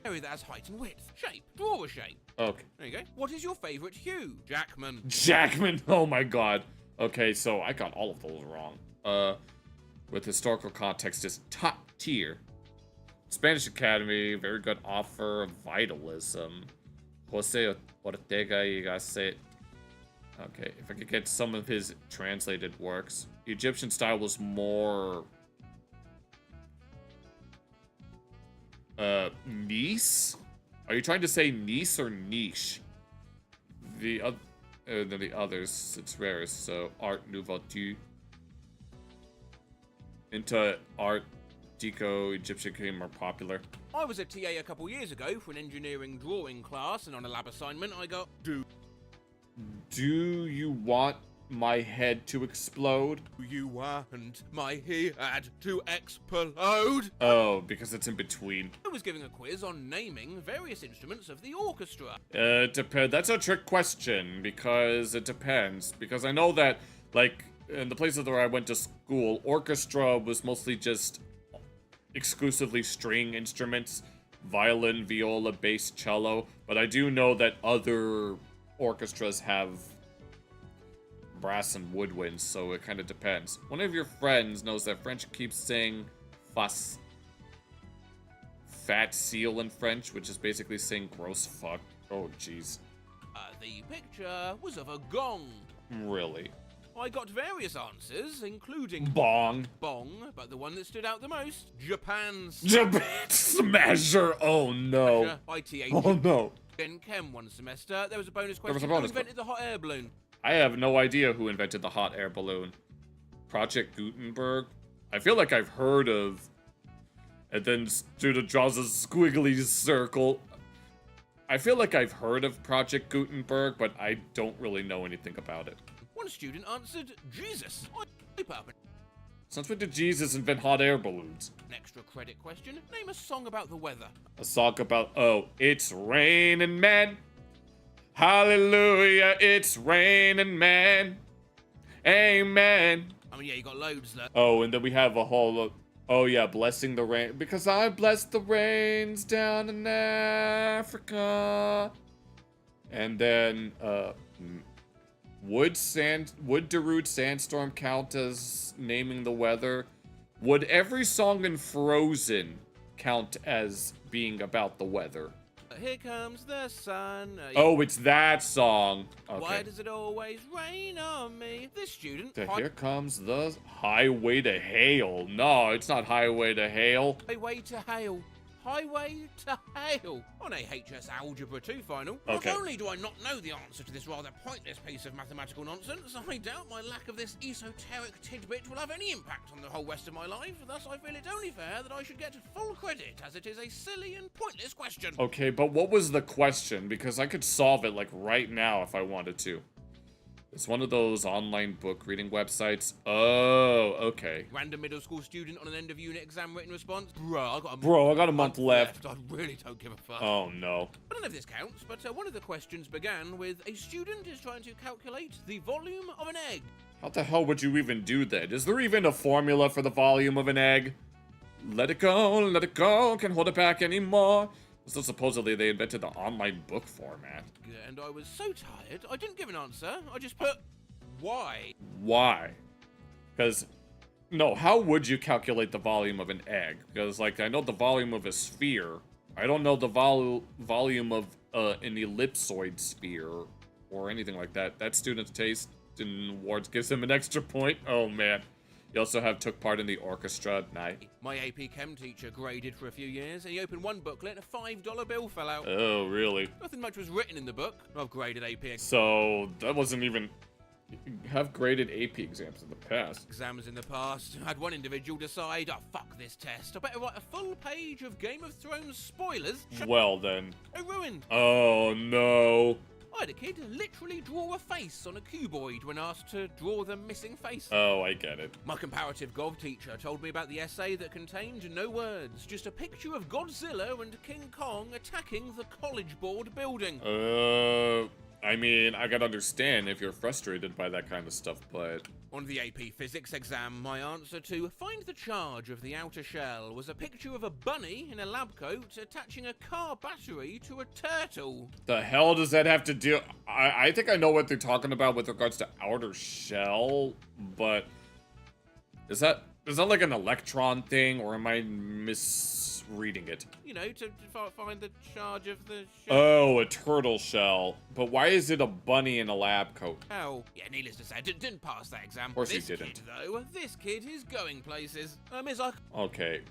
Area that has height and width. Shape. Draw a shape. Okay. There you go. What is your favorite hue? Jackman. Jackman. Oh my god. Okay, so I got all of those wrong. With historical context is top tier. Spanish Academy, very good offer of vitalism. Jose Ortega y Gasset. Okay, if I could get some of his translated works. The Egyptian style was more... niche? Are you trying to say niche or niche? The others, it's rare, so Art Nouveau. Into Art Deco, Egyptian became more popular. I was a TA a couple years ago for an engineering drawing class, and on a lab assignment I got... Do you want my head to explode? You want my head to explode? Oh, because it's in between. I was giving a quiz on naming various instruments of the orchestra. That's a trick question, because it depends. Because I know that, like, in the places where I went to school, orchestra was mostly just exclusively string instruments. Violin, viola, bass, cello. But I do know that other orchestras have brass and woodwinds, so it kind of depends. One of your friends knows that French keeps saying fuss. Fat seal in French, which is basically saying gross fuck. Oh, jeez. The picture was of a gong. Really? I got various answers, including... Bong. Bong, but the one that stood out the most, Japan's... Japan Smasher! Oh, no. ITA. Oh, no. In Chem one semester, there was a bonus question. There was a bonus Who invented the hot air balloon? I have no idea who invented the hot air balloon. Project Gutenberg? I feel like I've heard of... And then student draws a squiggly circle. I feel like I've heard of Project Gutenberg, but I don't really know anything about it. One student answered, Jesus. Since when did Jesus invent hot air balloons? An extra credit question. Name a song about the weather. A song about, oh, it's raining man. Hallelujah, it's raining man. Amen. I mean, yeah, you got loads there. Oh, and then we have a whole, oh yeah, blessing the rain. Because I bless the rains down in Africa. And then, would Darude Sandstorm count as naming the weather? Would every song in Frozen count as being about the weather? Here comes the sun. Oh, it's that song. Okay. Why does it always rain on me? This student. Here comes the highway to hail. No, it's not highway to hail. Highway to hail. Highway to hail. On a HS Algebra 2 final. Okay. Not only do I not know the answer to this rather pointless piece of mathematical nonsense, I doubt my lack of this esoteric tidbit will have any impact on the whole rest of my life. Thus, I feel it only fair that I should get full credit, as it is a silly and pointless question. Okay, but what was the question? Because I could solve it, like, right now if I wanted to. It's one of those online book reading websites. Oh, okay. Random middle school student on an end of unit exam written response. Bro, I got a month left. I really don't give a fuck. Oh no. I don't know if this counts, but one of the questions began with a student is trying to calculate the volume of an egg. How the hell would you even do that? Is there even a formula for the volume of an egg? Let it go, can't hold it back anymore. So supposedly they invented the online book format. And I was so tired, I didn't give an answer. I just put, why? Why? Because, no, how would you calculate the volume of an egg? Because, like, I know the volume of a sphere. I don't know the volume of an ellipsoid sphere or anything like that. That student's taste in awards gives him an extra point. Oh, man. You also took part in the orchestra. Nice. My AP Chem teacher graded for a few years, and he opened one booklet and a $5 bill fell out. Oh, really? Nothing much was written in the book. I've graded AP. So, that wasn't even... You have graded AP exams in the past. Exams in the past. I had one individual decide, oh, fuck this test. I better write a full page of Game of Thrones spoilers. Well, then. Ruined. Oh, no. I had a kid literally draw a face on a cuboid when asked to draw the missing face. Oh, I get it. My comparative Gov teacher told me about the essay that contained no words, just a picture of Godzilla and King Kong attacking the College Board building. I mean, I can understand if you're frustrated by that kind of stuff, but... On the AP Physics exam, my answer to find the charge of the outer shell was a picture of a bunny in a lab coat attaching a car battery to a turtle. The hell does that have to do? I think I know what they're talking about with regards to outer shell, but is that like an electron thing, or am I misreading it? You know, to find the charge of the shell. Oh, a turtle shell. But why is it a bunny in a lab coat? Oh, yeah, needless to say, didn't pass that exam. Of course this he didn't. Kid, though, this kid is going places. Miss, Okay.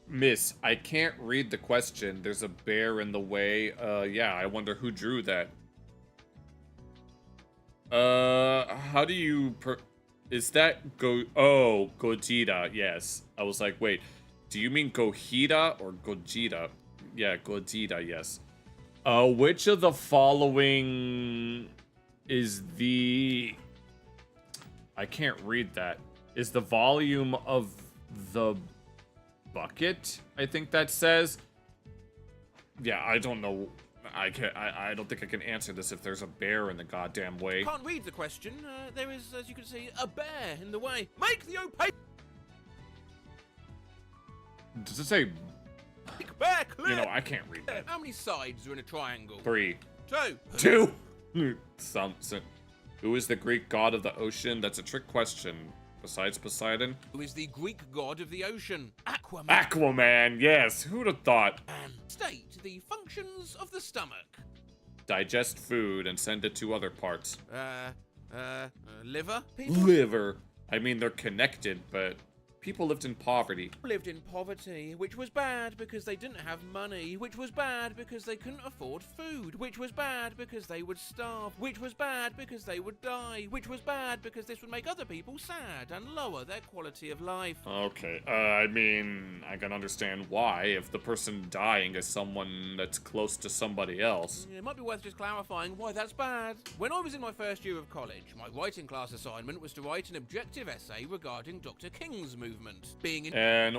Miss, I can't read the question. There's a bear in the way. Yeah, I wonder who drew that. How do you is that Gogeta? Yes. I was like, wait, do you mean Gogeta or Gogeta? Yeah, Gogeta, yes. Which of the following is the... I can't read that. Is the volume of the bucket? I think that says. Yeah, I don't know. I don't think I can answer this if there's a bear in the goddamn way. Can't read the question. There is, as you can see, a bear in the way. Make the opaque. Does it say? Bear clear. You know, I can't read that. How many sides are in a triangle? 3. 2. 2. Who is the Greek god of the ocean? That's a trick question. Besides Poseidon? Who is the Greek god of the ocean? Aquaman. Aquaman, yes. Who'd have thought? State the functions of the stomach. Digest food and send it to other parts. Liver? Liver. I mean, they're connected, but people lived in poverty. Lived in poverty, which was bad because they didn't have money, which was bad because they couldn't afford food, which was bad because they would starve, which was bad because they would die, which was bad because this would make other people sad and lower their quality of life. Okay, I mean, I can understand why, if the person dying is someone that's close to somebody else. It might be worth just clarifying why that's bad. When I was in my first year of college, my writing class assignment was to write an objective essay regarding Dr. King's movement. And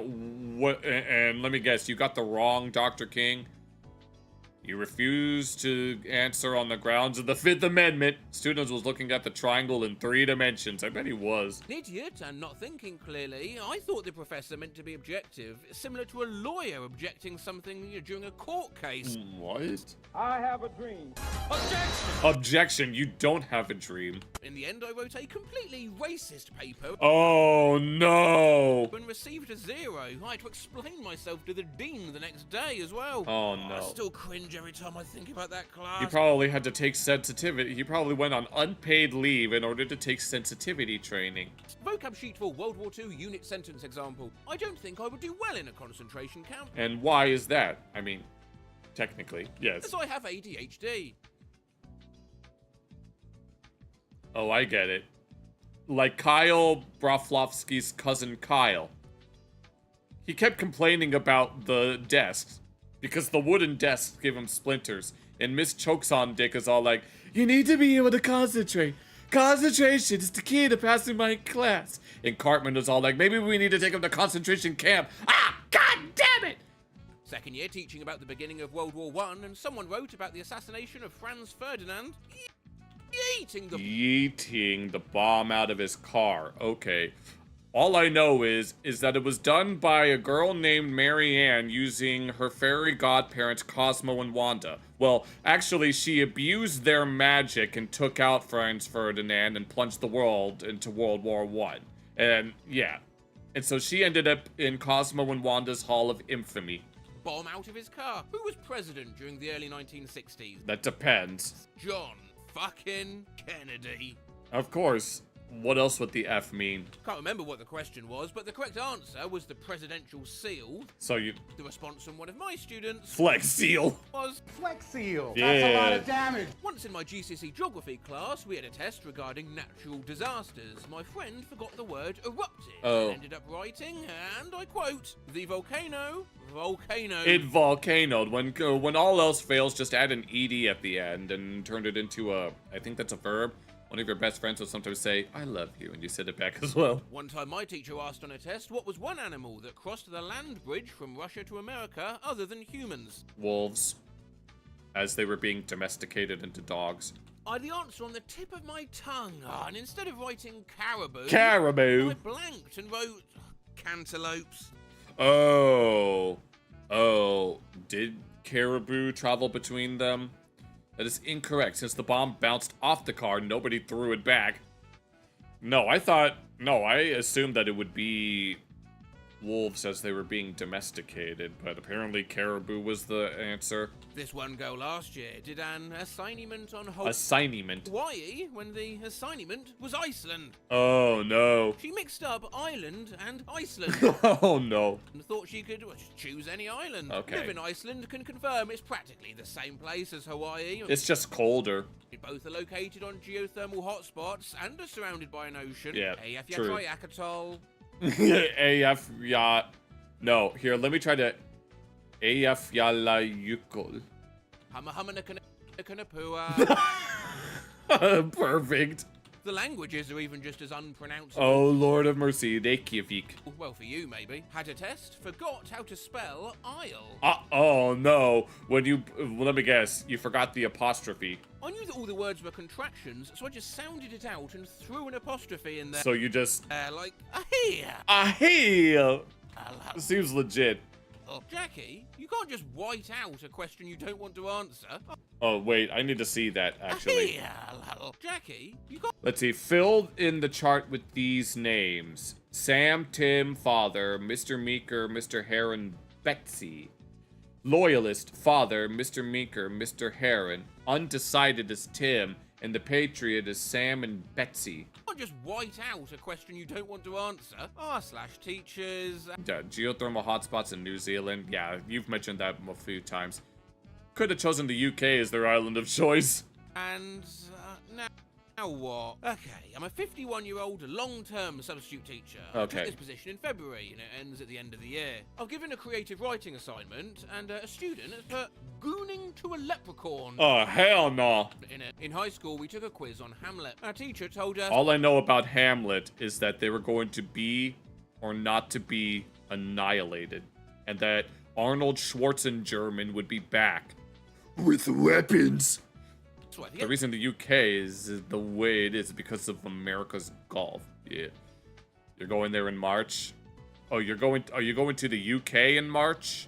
let me guess, you got the wrong Dr. King? You refused to answer on the grounds of the Fifth Amendment. Students was looking at the triangle in 3 dimensions. I bet he was. An idiot and not thinking clearly, I thought the professor meant to be objective, similar to a lawyer objecting something during a court case. What? I have a dream. Objection, you don't have a dream. In the end, I wrote a completely racist paper. Oh no! And received a 0. I had to explain myself to the dean the next day as well. Oh no. I still cringe every time I think about that class. He probably had to take sensitivity. He probably went on unpaid leave in order to take sensitivity training. Vocab sheet for World War II unit sentence example. I don't think I would do well in a concentration camp. And why is that? I mean, technically, yes. As I have ADHD. Oh, I get it. Like Kyle Broflovsky's cousin Kyle. He kept complaining about the desks because the wooden desks give him splinters. And Miss Chokes on Dick is all like, you need to be able to concentrate. Concentration is the key to passing my class. And Cartman is all like, maybe we need to take him to concentration camp. Ah, god damn it! Second year teaching about the beginning of World War I, and someone wrote about the assassination of Franz Ferdinand. Yeeting the bomb out of his car. Okay. All I know is that it was done by a girl named Mary Ann using her fairy godparents Cosmo and Wanda. Well, actually, she abused their magic and took out Franz Ferdinand and plunged the world into World War I. And, yeah. And so she ended up in Cosmo and Wanda's Hall of Infamy. Bomb out of his car. Who was president during the early 1960s? That depends. John fucking Kennedy. Of course. What else would the F mean? Can't remember what the question was, but the correct answer was the presidential seal. So you... The response from one of my students... Flex seal. Was... Flex seal. Yeah. That's a lot of damage. Once in my GCSE geography class, we had a test regarding natural disasters. My friend forgot the word erupted and ended up writing, and I quote, the volcano... It volcanoed. When all else fails, just add an ed at the end and turn it into a... I think that's a verb. One of your best friends will sometimes say, I love you, and you said it back as well. One time my teacher asked on a test, what was one animal that crossed the land bridge from Russia to America other than humans? Wolves. As they were being domesticated into dogs. I had the answer on the tip of my tongue, and instead of writing caribou... Caribou? I blanked and wrote cantaloupes. Oh. Did caribou travel between them? That is incorrect. Since the bomb bounced off the car, nobody threw it back. No, I assumed that it would be wolves as they were being domesticated, but apparently caribou was the answer. This one girl last year did an assignment on Hawaii when the assignment was Iceland. Oh no. She mixed up Ireland and Iceland. Oh no. And thought she could just choose any island. Okay. Live in Iceland can confirm it's practically the same place as Hawaii. It's just colder. Both are located on geothermal hotspots and are surrounded by an ocean. Yeah, true. Try Atoll. AF yacht. No, here, let me try to AF Yala Yukul. Perfect. The languages are even just as unpronounceable. Oh, Lord of mercy, Reykjavik. Well, for you, maybe. Had a test, forgot how to spell aisle. Oh, no. Let me guess, you forgot the apostrophe. I knew that all the words were contractions, so I just sounded it out and threw an apostrophe in there. So you just... like, ahee! Ahee! Seems legit. Jackie, you can't just white out a question you don't want to answer. Oh, wait, I need to see that, actually. Jackie, you got... Let's see, filled in the chart with these names. Sam, Tim, Father, Mr. Meeker, Mr. Heron, Betsy. Loyalist, Father, Mr. Meeker, Mr. Heron. Undecided is Tim, and the Patriot is Sam and Betsy. Not just white out a question you don't want to answer. r/teachers. Yeah, geothermal hotspots in New Zealand. Yeah, you've mentioned that a few times. Could have chosen the UK as their island of choice. And now what? Okay, I'm a 51-year-old long-term substitute teacher. I took this position in February, and it ends at the end of the year. I've given a creative writing assignment, and a student has put gooning to a leprechaun. Oh, hell no. In high school, we took a quiz on Hamlet. Our teacher told us... All I know about Hamlet is that they were going to be or not to be annihilated, and that Arnold Schwarzenegger would be back. with weapons. Swear, The reason the UK is the way it is because of America's Gulf. Yeah. You're going there in March? Oh, are you going to the UK in March?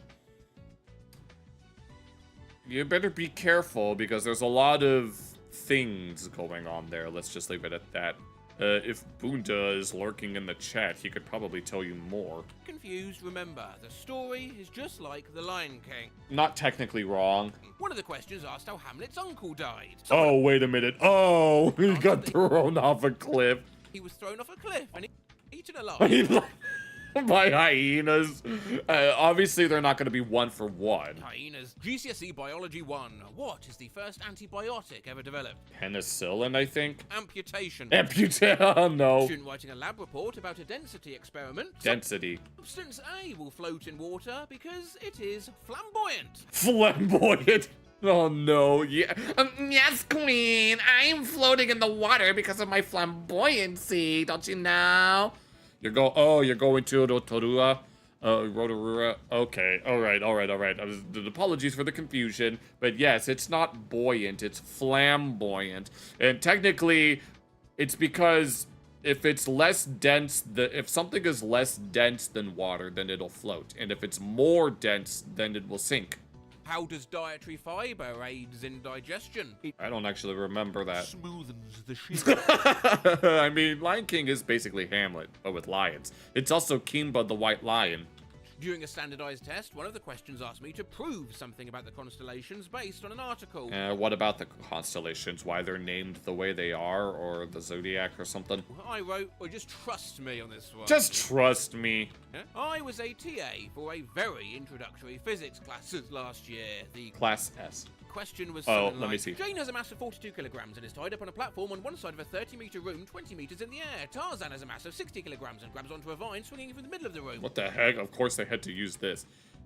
You better be careful because there's a lot of things going on there. Let's just leave it at that. If Bunda is lurking in the chat, he could probably tell you more. Confused, remember, the story is just like The Lion King. Not technically wrong. One of the questions asked how Hamlet's uncle died. Oh, wait a minute. Oh, he got thrown off a cliff. He was thrown off a cliff and eaten alive. By hyenas. Obviously, they're not going to be 1 for 1. Hyenas. GCSE Biology 1. What is the first antibiotic ever developed? Penicillin, I think. Amputation. Oh, no. Student writing a lab report about a density experiment. Density. Substance A will float in water because it is flamboyant. Flamboyant. Oh, no. Yeah. Yes, queen. I'm floating in the water because of my flamboyancy. Don't you know? You're going to Rotorua? Rotorua? Okay, alright. Apologies for the confusion, but yes, it's not buoyant, it's flamboyant. And technically, it's because if it's less dense, if something is less dense than water, then it'll float. And if it's more dense, then it will sink. How does dietary fiber aids in digestion? I don't actually remember that. Smoothens the sheep. I mean, Lion King is basically Hamlet, but with lions. It's also Kimba the White Lion. During a standardized test, one of the questions asked me to prove something about the constellations based on an article. What about the constellations? Why they're named the way they are, or the zodiac or something? I wrote, or just trust me on this one. Just trust me. I was a TA for a very introductory physics classes last year. The Class S. question was let me see. Jane has a mass of 42 kilograms and is tied up on a platform on one side of a 30-meter room 20 meters in the air. Tarzan has a mass of 60 kilograms and grabs onto a vine swinging from the middle of the room. What the heck? Of course they had to use this.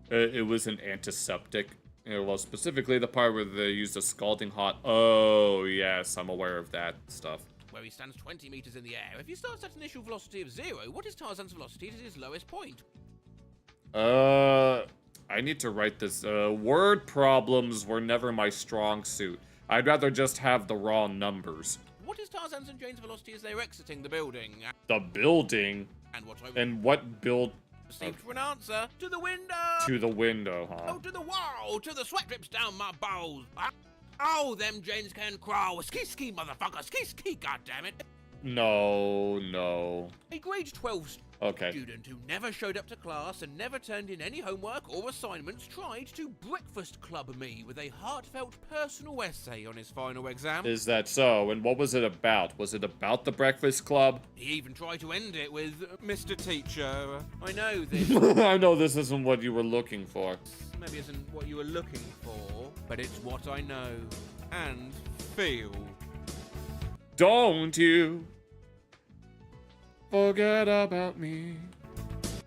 It was an antiseptic. Well, specifically the part where they used a scalding hot... Oh, yes, I'm aware of that stuff. Where he stands 20 meters in the air. If he starts at an initial velocity of 0, what is Tarzan's velocity at his lowest point? I need to write this. Word problems were never my strong suit. I'd rather just have the raw numbers. What is Tarzan's and Jane's velocity as they're exiting the building? The building? And what build? Received for an answer. To the window! To the window, huh? Oh, to the wall! To the sweat drips down my balls! Oh, them Janes can crawl! Ski ski, motherfucker! Ski ski, goddammit! No. A grade 12 Okay. student who never showed up to class and never turned in any homework or assignments tried to breakfast club me with a heartfelt personal essay on his final exam. Is that so? And what was it about? Was it about the Breakfast Club? He even tried to end it with, Mr. Teacher, I know this. I know this isn't what you were looking for. Maybe isn't what you were looking for, but it's what I know and feel. Don't you forget about me.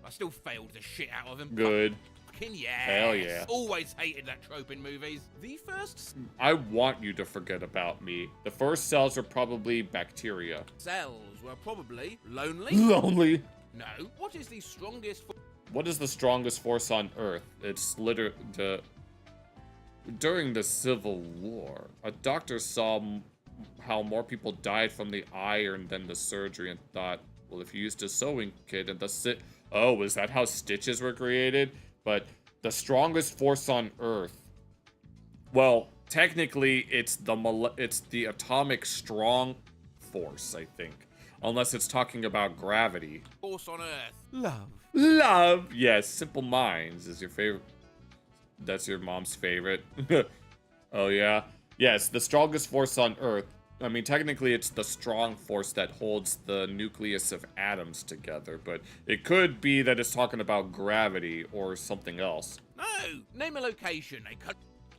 I still failed the shit out of him. Good. Fucking yes. Hell yeah. Always hated that trope in movies. The first... I want you to forget about me. The first cells are probably bacteria. cells were probably lonely. Lonely? No. What is the strongest... What is the strongest force on Earth? It's During the Civil War, a doctor saw how more people died from the iron than the surgery and thought, well, if you used a sewing kit and oh, is that how stitches were created? But the strongest force on Earth, well, technically it's the atomic strong force, I think. Unless it's talking about gravity. Force on Earth. Love! Yes, Simple Minds is your favorite. That's your mom's favorite. Oh, yeah? Yes, the strongest force on Earth. I mean, technically, it's the strong force that holds the nucleus of atoms together, but it could be that it's talking about gravity or something else. No! Name a location, a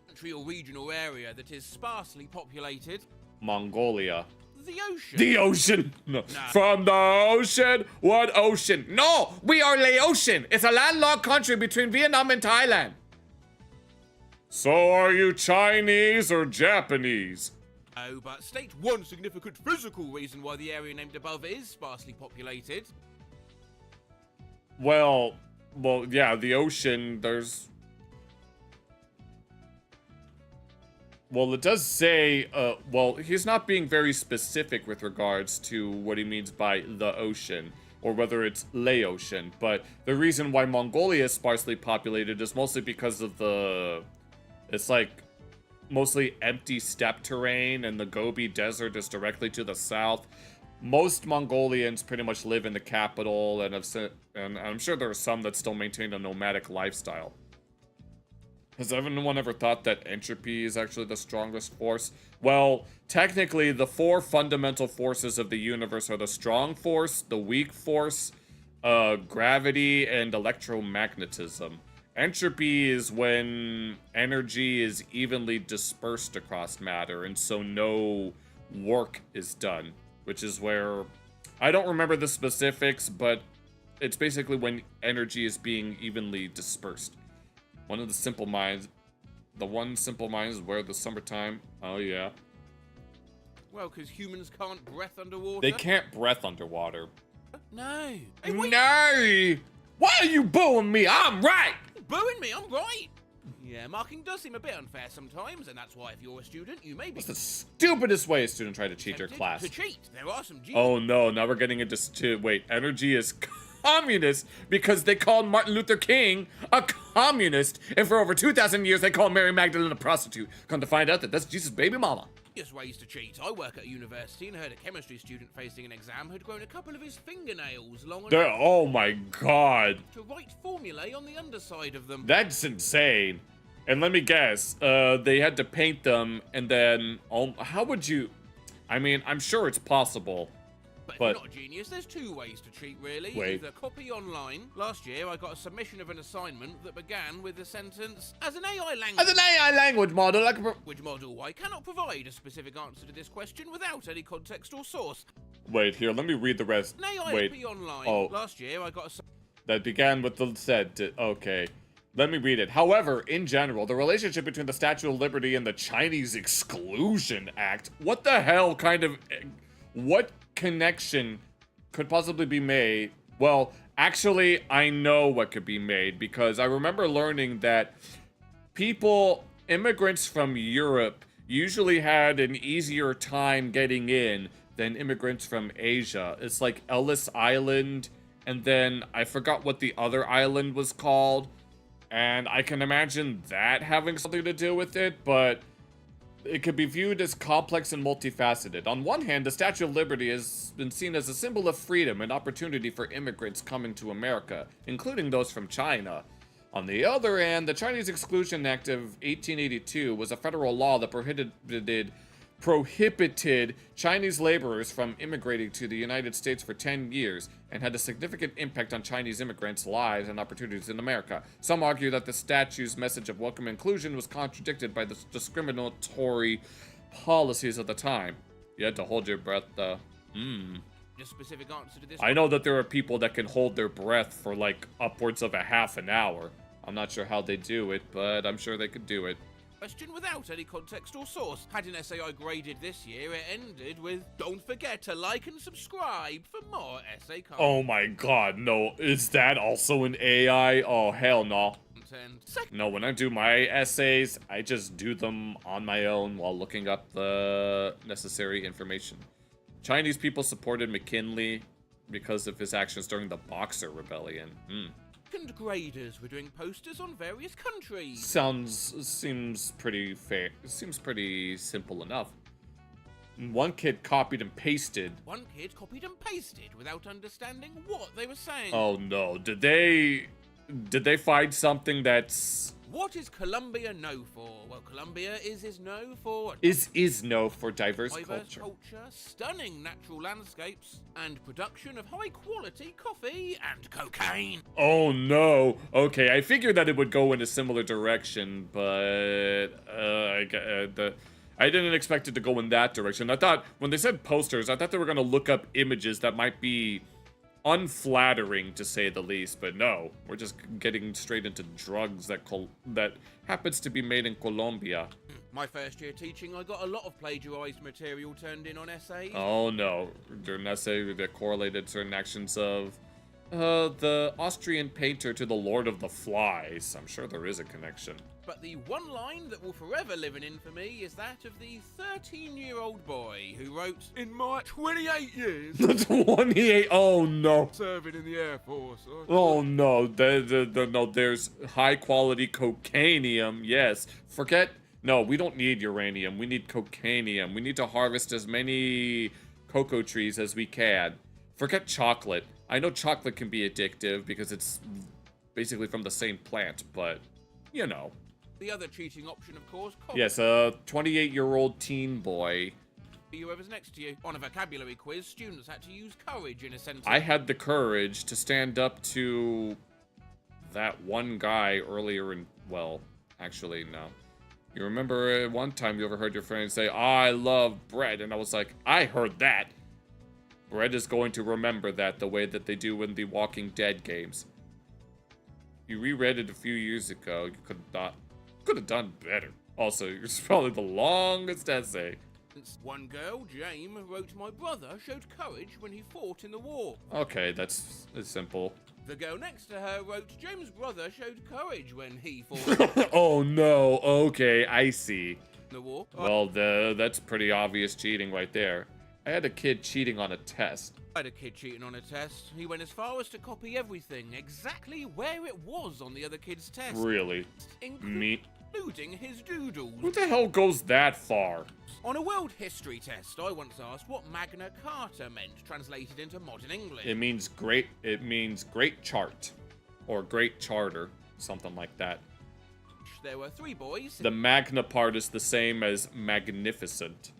country or region or area that is sparsely populated. Mongolia. The ocean. The ocean! No. From the ocean? What ocean? No! We are the ocean! It's a landlocked country between Vietnam and Thailand. So are you Chinese or Japanese? Oh, but state one significant physical reason why the area named above is sparsely populated. Well, yeah, the ocean, there's... Well, it does say, well, he's not being very specific with regards to what he means by the ocean, or whether it's Laotian, but the reason why Mongolia is sparsely populated is mostly because of it's like mostly empty steppe terrain, and the Gobi Desert is directly to the south. Most Mongolians pretty much live in the capital, and I'm sure there are some that still maintain a nomadic lifestyle. Has anyone ever thought that entropy is actually the strongest force? Well, technically, the 4 fundamental forces of the universe are the strong force, the weak force, gravity, and electromagnetism. Entropy is when energy is evenly dispersed across matter, and so no work is done, which is where... I don't remember the specifics, but it's basically when energy is being evenly dispersed. One of the simple minds, the one simple mind is where the summertime. Oh yeah. Well, because humans can't breath underwater. They can't breath underwater. No. Hey, no! Why are you booing me? I'm right. Booing me? I'm right. Yeah, marking does seem a bit unfair sometimes, and that's why if you're a student, you may be... What's the stupidest way a student try to cheat your class? To cheat. There are some genius... Oh no, now we're getting into... Wait, energy is communist because they called Martin Luther King a communist, and for over 2,000 years they called Mary Magdalene a prostitute. Come to find out that that's Jesus' baby mama. Ways to cheat. I work at a university and heard a chemistry student facing an exam had grown a couple of his fingernails long enough... Oh my god. ...to write formulae on the underside of them. That's insane. And let me guess, they had to paint them, and then... how would you... I mean, I'm sure it's possible. But if you're not a genius, there's 2 ways to cheat, really. Wait. Either copy online. Last year, I got a submission of an assignment that began with the sentence, as an AI language... As an AI language model, I cannot provide a specific answer to this question without any context or source. Wait, here, let me read the rest. An AI Wait. online. Oh. Last year, I got a... That began with the said... Okay. Let me read it. However, in general, the relationship between the Statue of Liberty and the Chinese Exclusion Act... What the hell kind of... What connection could possibly be made? Well, actually, I know what could be made, because I remember learning that immigrants from Europe usually had an easier time getting in than immigrants from Asia. It's like Ellis Island, and then I forgot what the other island was called, and I can imagine that having something to do with it, but it could be viewed as complex and multifaceted. On one hand, the Statue of Liberty has been seen as a symbol of freedom and opportunity for immigrants coming to America, including those from China. On the other hand, the Chinese Exclusion Act of 1882 was a federal law that prohibited Chinese laborers from immigrating to the United States for 10 years and had a significant impact on Chinese immigrants' lives and opportunities in America. Some argue that the statute's message of welcome inclusion was contradicted by the discriminatory policies of the time. You had to hold your breath, though. A specific answer to this I know that there are people that can hold their breath for like upwards of a half an hour. I'm not sure how they do it, but I'm sure they could do it. Question without any context or source. Had an essay I graded this year, it ended with, don't forget to like and subscribe for more essay content. Oh my god, no. Is that also an AI? Oh, hell no. No, when I do my essays, I just do them on my own while looking up the necessary information. Chinese people supported McKinley because of his actions during the Boxer Rebellion. Second graders were doing posters on various countries. Seems pretty fair. Seems pretty simple enough. One kid copied and pasted. One kid copied and pasted without understanding what they were saying. Oh no, did they find something that's... What is Colombia known for? Well, Colombia is known for... Is known for diverse culture, stunning natural landscapes, and production of high-quality coffee and cocaine. Oh no. Okay, I figured that it would go in a similar direction, but I didn't expect it to go in that direction. I thought, when they said posters, I thought they were going to look up images that might be unflattering, to say the least, but no, we're just getting straight into drugs that happens to be made in Colombia. My first year teaching, I got a lot of plagiarized material turned in on essays. Oh no, during an essay that correlated certain actions of the Austrian painter to the Lord of the Flies. I'm sure there is a connection. but the one line that will forever live in infamy is that of the 13-year-old boy who wrote, "In my 28 years 28. Oh no. serving in the Air Force." Oh no. No, there's high quality cocainium. Yes. Forget. No, we don't need uranium. We need cocainium. We need to harvest as many cocoa trees as we can. Forget chocolate. I know chocolate can be addictive because it's basically from the same plant, but you know. The other cheating option, of course, Yes, a 28-year-old teen boy. Whoever's next to you. On a vocabulary quiz, students had to use courage in a sentence. I had the courage to stand up to that one guy earlier in, well, actually, no. You remember one time you overheard your friend say, "I love bread," and I was like, I heard that. Bread is going to remember that the way that they do in the Walking Dead games. You reread it a few years ago. You could have done better. Also, it's probably the longest essay. One girl, Jane, wrote, "My brother showed courage when he fought in the war." Okay, that's simple. The girl next to her wrote, "James' brother showed courage when he fought Oh no, okay, I see. in the war." Well, that's pretty obvious cheating right there. I had a kid cheating on a test. I had a kid cheating on a test. He went as far as to copy everything, exactly where it was on the other kid's test. Really? Me? Including his doodles. Who the hell goes that far? On a world history test, I once asked what Magna Carta meant, translated into modern English. It means great chart. Or great charter. Something like that. There were 3 boys The Magna part is the same as magnificent.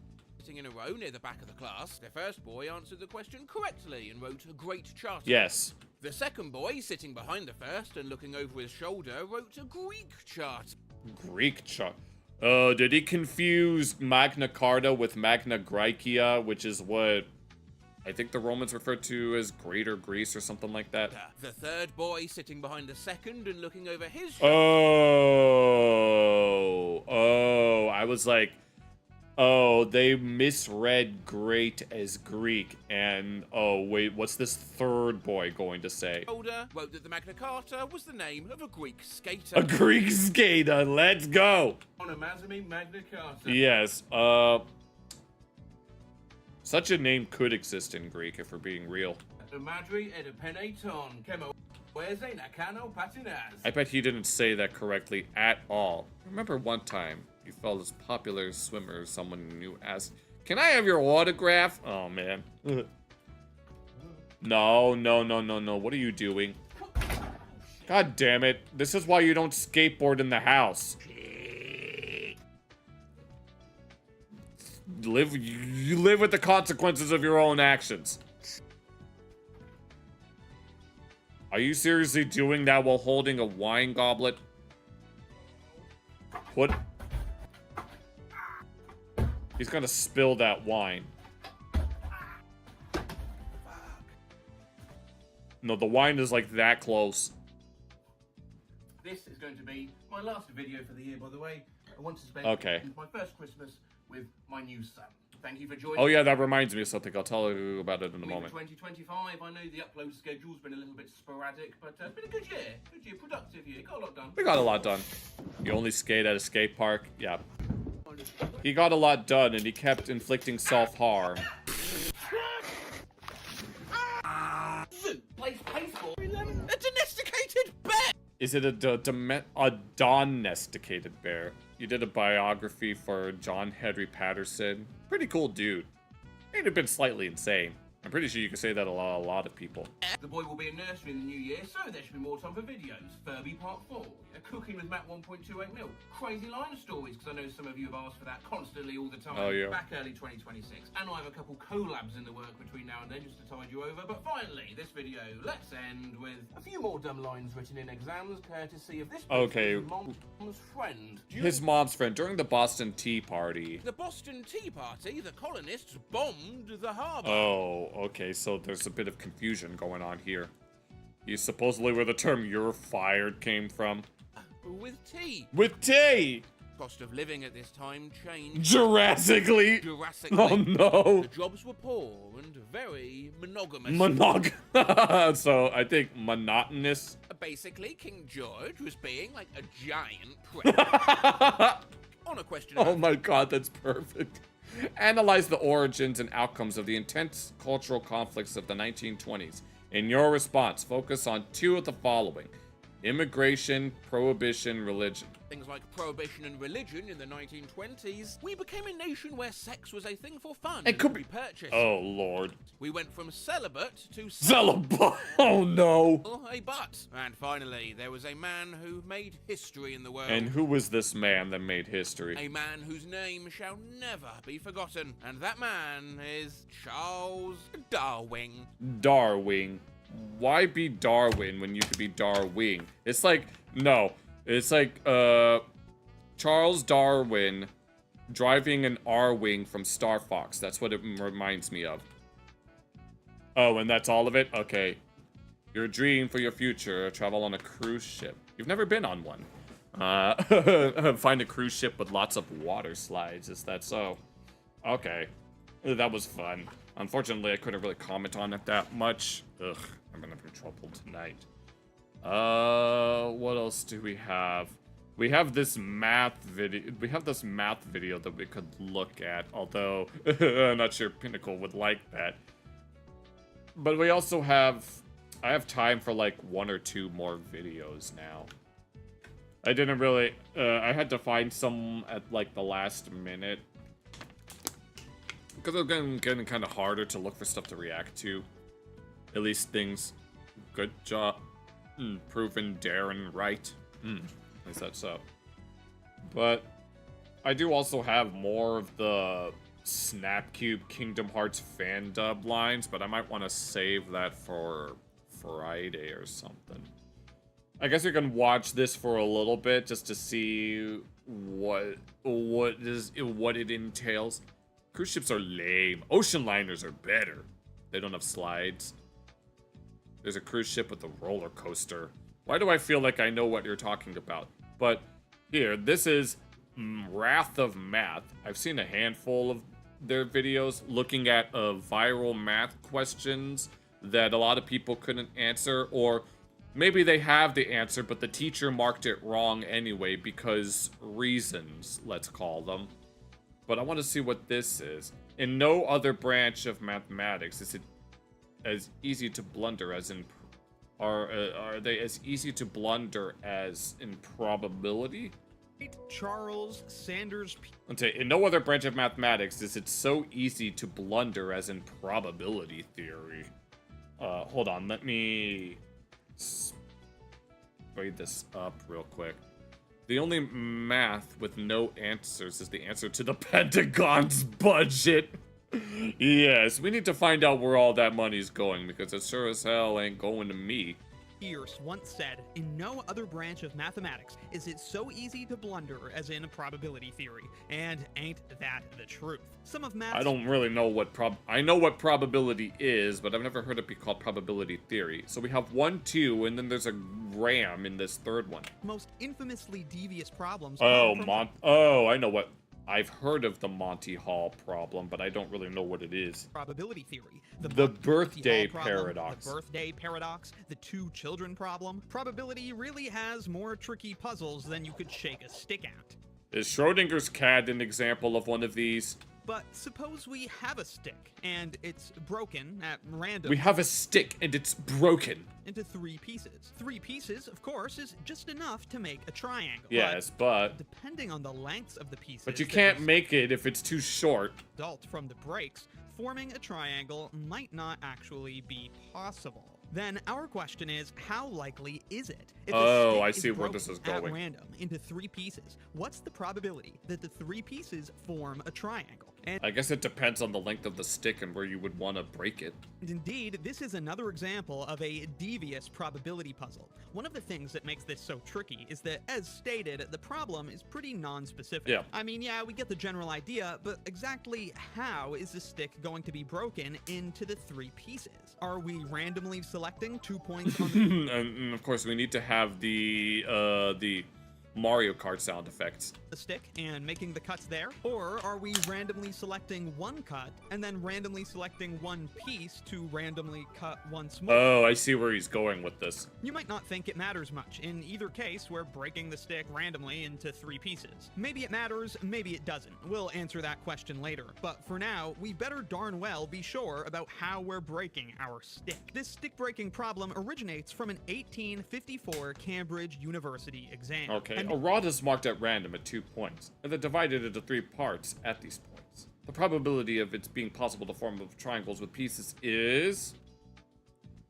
sitting in a row near the back of the class. The first boy answered the question correctly and wrote a great charter. Yes. The second boy, sitting behind the first and looking over his shoulder, wrote a Greek chart. Greek chart. Did he confuse Magna Carta with Magna Graecia, which is what I think the Romans referred to as Greater Greece or something like that? The third boy, sitting behind the second and looking over his shoulder. Oh, I was like, oh, they misread great as Greek, and oh wait, what's this third boy going to say? Wrote that the Magna Carta was the name of a Greek skater. A Greek skater, let's go! Onomazome Magna Carta. Yes, such a name could exist in Greek if we're being real. I bet he didn't say that correctly at all. Remember one time, you felt as popular swimmer, someone you asked, "Can I have your autograph?" Oh man. No. What are you doing? God damn it. This is why you don't skateboard in the house. You live with the consequences of your own actions. Are you seriously doing that while holding a wine goblet? What? He's gonna spill that wine. No, the wine is like that close. This is going to be my last video for the year, by the way. I want to spend my first Christmas with my new son. Thank you for joining. Oh yeah, that reminds me of something. I'll tell you about it in a moment. 2025. I know the upload schedule's been a little bit sporadic, but it's been a good year. Good year, productive year. Got a lot done. We got a lot done. You only skate at a skate park? Yeah. He got a lot done, and he kept inflicting self-harm. A domesticated bear! Is it a domesticated bear? You did a biography for John Henry Patterson. Pretty cool dude. May have been slightly insane. I'm pretty sure you can say that a lot of people. The boy will be in nursery in the new year, so there should be more time for videos. Furby Part 4. Cooking with Matt 1.28 mil. Crazy line stories, because I know some of you have asked for that constantly all the time. Oh, yeah. Back early 2026. And I have a couple collabs in the work between now and then, just to tide you over. But finally, this video, let's end with a few more dumb lines written in exams, courtesy of this person's mom's friend. His mom's friend during the Boston Tea Party. The Boston Tea Party, the colonists bombed the harbor. Oh, okay, so there's a bit of confusion going on here. He's supposedly where the term "you're fired" came from. With tea. With tea! cost of living at this time changed Jurassically. Oh no. The jobs were poor and very monogamous. So I think monotonous. Basically, King George was being like a giant predator. On a question Oh my god, that's perfect. Analyze the origins and outcomes of the intense cultural conflicts of the 1920s. In your response, focus on two of the following: immigration, prohibition, religion. Things like prohibition and religion in the 1920s, we became a nation where sex was a thing for fun. It could be purchased. Oh lord. We went from celibate to celibate. Oh no. A butt. And finally, there was a man who made history in the world. And who was this man that made history? A man whose name shall never be forgotten. And that man is Charles Darwin. Darwin. Why be Darwin when you could be Darwin? It's like, no. It's like, Charles Darwin driving an R-Wing from Star Fox. That's what it reminds me of. Oh, and that's all of it? Okay. Your dream for your future, travel on a cruise ship. You've never been on one. Find a cruise ship with lots of water slides. Is that so? Okay. That was fun. Unfortunately, I couldn't really comment on it that much. Ugh, I'm gonna be trouble tonight. What else do we have? We have this math video. We have this math video that we could look at, although I'm not sure Pinnacle would like that. But we also have, I have time for like 1 or 2 more videos now. I didn't really, I had to find some at like the last minute. Because it's getting kind of harder to look for stuff to react to. At least things. Good job. Proven Darren right. Is that so? But I do also have more of the Snapcube Kingdom Hearts fan dub lines, but I might want to save that for Friday or something. I guess you can watch this for a little bit just to see what it entails. Cruise ships are lame. Ocean liners are better. They don't have slides. There's a cruise ship with a roller coaster. Why do I feel like I know what you're talking about? But here, this is Wrath of Math. I've seen a handful of their videos looking at viral math questions that a lot of people couldn't answer, or maybe they have the answer, but the teacher marked it wrong anyway because reasons, let's call them. But I want to see what this is. In no other branch of mathematics is it as easy to blunder as in... Are they as easy to blunder as in probability? Charles Sanders... In no other branch of mathematics is it so easy to blunder as in probability theory. Hold on, let me... Speed this up real quick. The only math with no answers is the answer to the Pentagon's budget. Yes, we need to find out where all that money's going, because it sure as hell ain't going to me. Pierce once said, in no other branch of mathematics is it so easy to blunder as in probability theory. And ain't that the truth? Some of math's... I don't really know what I know what probability is, but I've never heard it be called probability theory. So we have 1, 2, and then there's a RAM in this third one. Most infamously devious problems... Oh, I know what... I've heard of the Monty Hall problem, but I don't really know what it is. Probability theory. The birthday paradox. The birthday paradox. The 2 children problem. Probability really has more tricky puzzles than you could shake a stick at. Is Schrodinger's cat an example of one of these? But suppose we have a stick, and it's broken at random. We have a stick, and it's broken. Into 3 pieces. 3 pieces, of course, is just enough to make a triangle. Yes, but... Depending on the lengths of the pieces... But you can't make it if it's too short. Result from the breaks, forming a triangle might not actually be possible. Then our question is, how likely is it? If I see where this is going. At random into 3 pieces, what's the probability that the 3 pieces form a triangle? And I guess it depends on the length of the stick and where you would want to break it. Indeed, this is another example of a devious probability puzzle. One of the things that makes this so tricky is that, as stated, the problem is pretty non-specific. Yeah. I mean, yeah, we get the general idea, but exactly how is the stick going to be broken into the 3 pieces? Are we randomly selecting 2 points on the... And of course, we need to have the Mario Kart sound effects. The stick and making the cuts there? Or are we randomly selecting one cut and then randomly selecting one piece to randomly cut once more? Oh, I see where he's going with this. You might not think it matters much. In either case, we're breaking the stick randomly into 3 pieces. Maybe it matters, maybe it doesn't. We'll answer that question later. But for now, we better darn well be sure about how we're breaking our stick. This stick breaking problem originates from an 1854 Cambridge University exam. Okay, a rod is marked at random at 2 points, and then divided into 3 parts at these points. The probability of it being possible to form triangles with pieces is...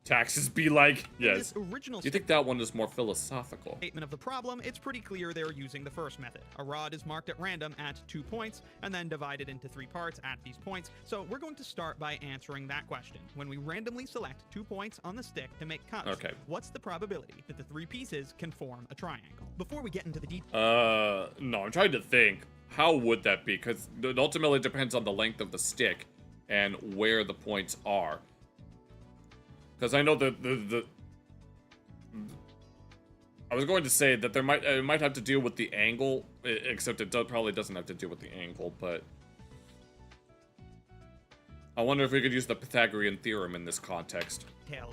Taxes be like, yes. Do you think that one is more philosophical? Statement of the problem, it's pretty clear they're using the first method. A rod is marked at random at 2 points and then divided into 3 parts at these points. So we're going to start by answering that question. When we randomly select 2 points on the stick to make cuts, what's the probability that the 3 pieces can form a triangle? Before we get into the details... No, I'm trying to think. How would that be? Because it ultimately depends on the length of the stick and where the points are. Because I know the I was going to say that it might have to deal with the angle, except it probably doesn't have to deal with the angle, but I wonder if we could use the Pythagorean theorem in this context.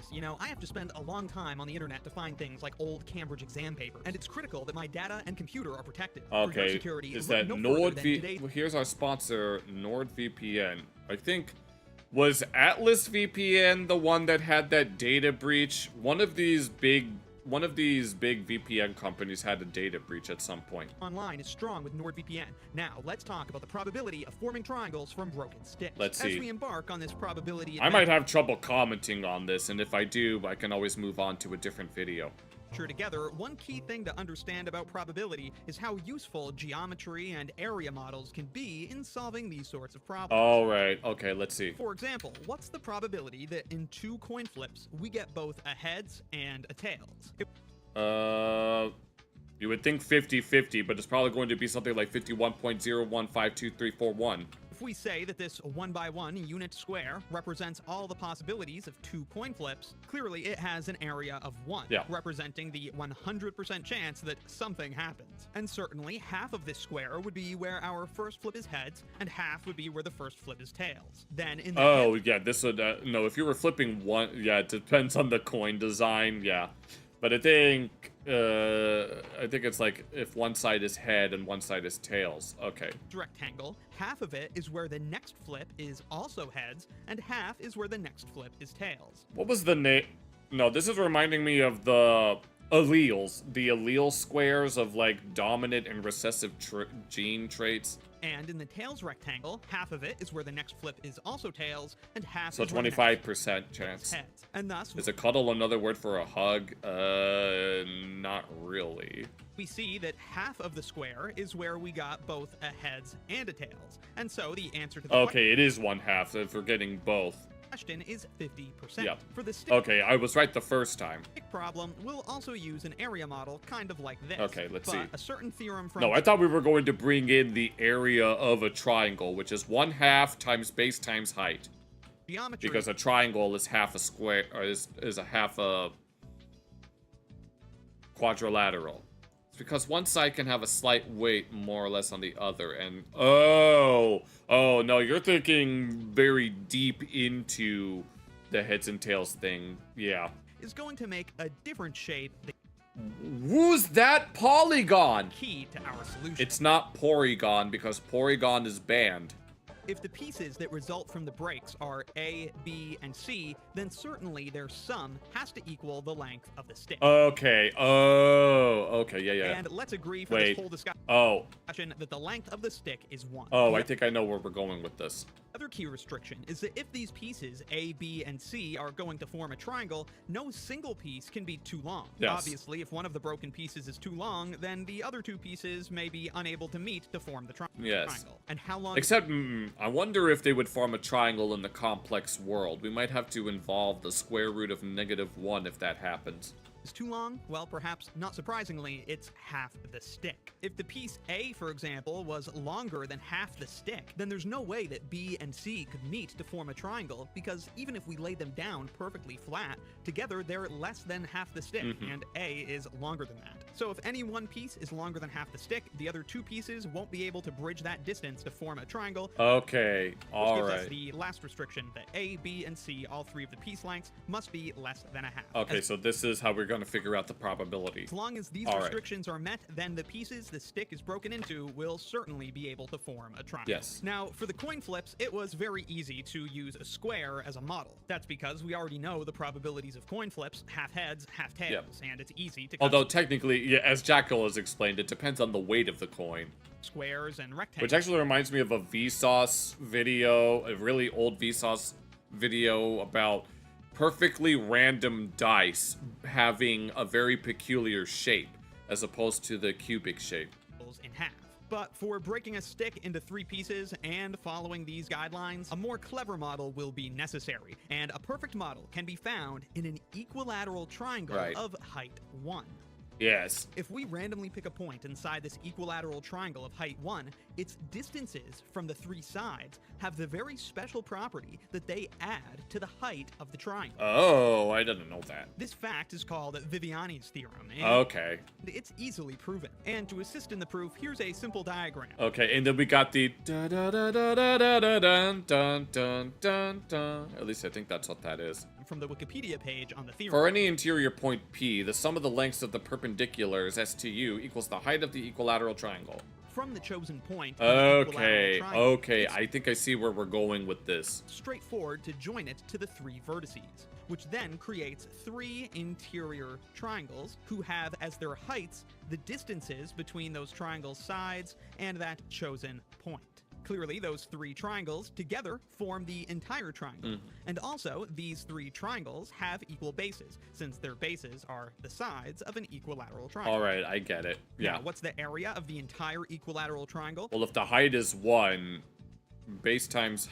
You know, I have to spend a long time on the internet to find things like old Cambridge exam papers, and it's critical that my data and computer are protected. Okay, security, is that NordVPN? Here's our sponsor, NordVPN. I think... Was Atlas VPN the one that had that data breach? One of these big VPN companies had a data breach at some point. Online is strong with NordVPN. Now, let's talk about the probability of forming triangles from broken sticks. Let's see. As we embark on this probability... I might have trouble commenting on this, and if I do, I can always move on to a different video. Together, one key thing to understand about probability is how useful geometry and area models can be in solving these sorts of problems. All right, okay, let's see. For example, what's the probability that in 2 coin flips, we get both a heads and a tails? You would think 50-50, but it's probably going to be something like 51.01523341. If we say that this 1x1 unit square represents all the possibilities of 2 coin flips, clearly it has an area of 1, representing the 100% chance that something happens. And certainly, half of this square would be where our first flip is heads, and half would be where the first flip is tails. Then in the this would, no, if you were flipping one, it depends on the coin design, But I think it's like if one side is head and one side is tails. Okay. Rectangle, half of it is where the next flip is also heads, and half is where the next flip is tails. What was the name? No, this is reminding me of the alleles. The allele squares of like dominant and recessive gene traits. And in the tails rectangle, half of it is where the next flip is also tails, and half so is 25% chance. Heads. And thus, is a cuddle another word for a hug? Not really. We see that half of the square is where we got both a heads and a tails. And so the answer to the okay, it is 1/2 if we're getting both. Question is 50%. Yep. For the stick okay, I was right the first time. Problem, we'll also use an area model kind of like this. Okay, let's see. A certain theorem from... No, I thought we were going to bring in the area of a triangle, which is 1/2 times base times height. Geometry. Because a triangle is half a square, or is a half a quadrilateral. It's because one side can have a slight weight more or less on the other, and oh no, you're thinking very deep into the heads and tails thing. Yeah. Is going to make a different shape. Who's that polygon? Key to our solution. It's not Porygon because Porygon is banned. If the pieces that result from the breaks are A, B, and C, then certainly their sum has to equal the length of the stick. Okay. Okay. Yeah. And let's agree for this whole discussion that the length of the stick is 1. I think I know where we're going with this. Other key restriction is that if these pieces A, B, and C are going to form a triangle, no single piece can be too long. Yes. Obviously, if one of the broken pieces is too long, then the other 2 pieces may be unable to meet to form the triangle. Yes. And how long... Except, I wonder if they would form a triangle in the complex world. We might have to involve the square root of -1 if that happens. Is too long? Well, perhaps not surprisingly, it's half the stick. If the piece A, for example, was longer than half the stick, then there's no way that B and C could meet to form a triangle, because even if we lay them down perfectly flat, together they're less than half the stick, and A is longer than that. So if any one piece is longer than half the stick, the other two pieces won't be able to bridge that distance to form a triangle. Okay, all which gives right. us the last restriction that A, B, and C, all three of the piece lengths, must be less than a half. Okay, so this is how we're going to figure out the probability. As long as these All right. restrictions are met, then the pieces the stick is broken into will certainly be able to form a triangle. Yes. Now, for the coin flips, it was very easy to use a square as a model. That's because we already know the probabilities of coin flips, half heads, half tails, and it's easy to Although technically, yeah, as Jackal has explained, it depends on the weight of the coin. squares and rectangles. Which actually reminds me of a Vsauce video, a really old Vsauce video about perfectly random dice having a very peculiar shape as opposed to the cubic shape. In half. But for breaking a stick into 3 pieces and following these guidelines, a more clever model will be necessary, and a perfect model can be found in an equilateral triangle of height 1. Yes. If we randomly pick a point inside this equilateral triangle of height 1, its distances from the 3 sides have the very special property that they add to the height of the triangle. Oh, I didn't know that. This fact is called Viviani's theorem. And Okay. it's easily proven. And to assist in the proof, here's a simple diagram. Okay, and then we got the da da da da da da da dun dun dun dun dun. At least I think that's what that is. From the Wikipedia page on the theorem. For any interior point P, the sum of the lengths of the perpendiculars STU equals the height of the equilateral triangle. From the chosen point. Okay, okay, I think I see where we're going with this. Straightforward to join it to the 3 vertices, which then creates 3 interior triangles who have as their heights the distances between those triangles' sides and that chosen point. Clearly, those 3 triangles together form the entire triangle. And also, these 3 triangles have equal bases, since their bases are the sides of an equilateral triangle. All right, I get it. Yeah. Now, what's the area of the entire equilateral triangle? Well, if the height is 1, base times...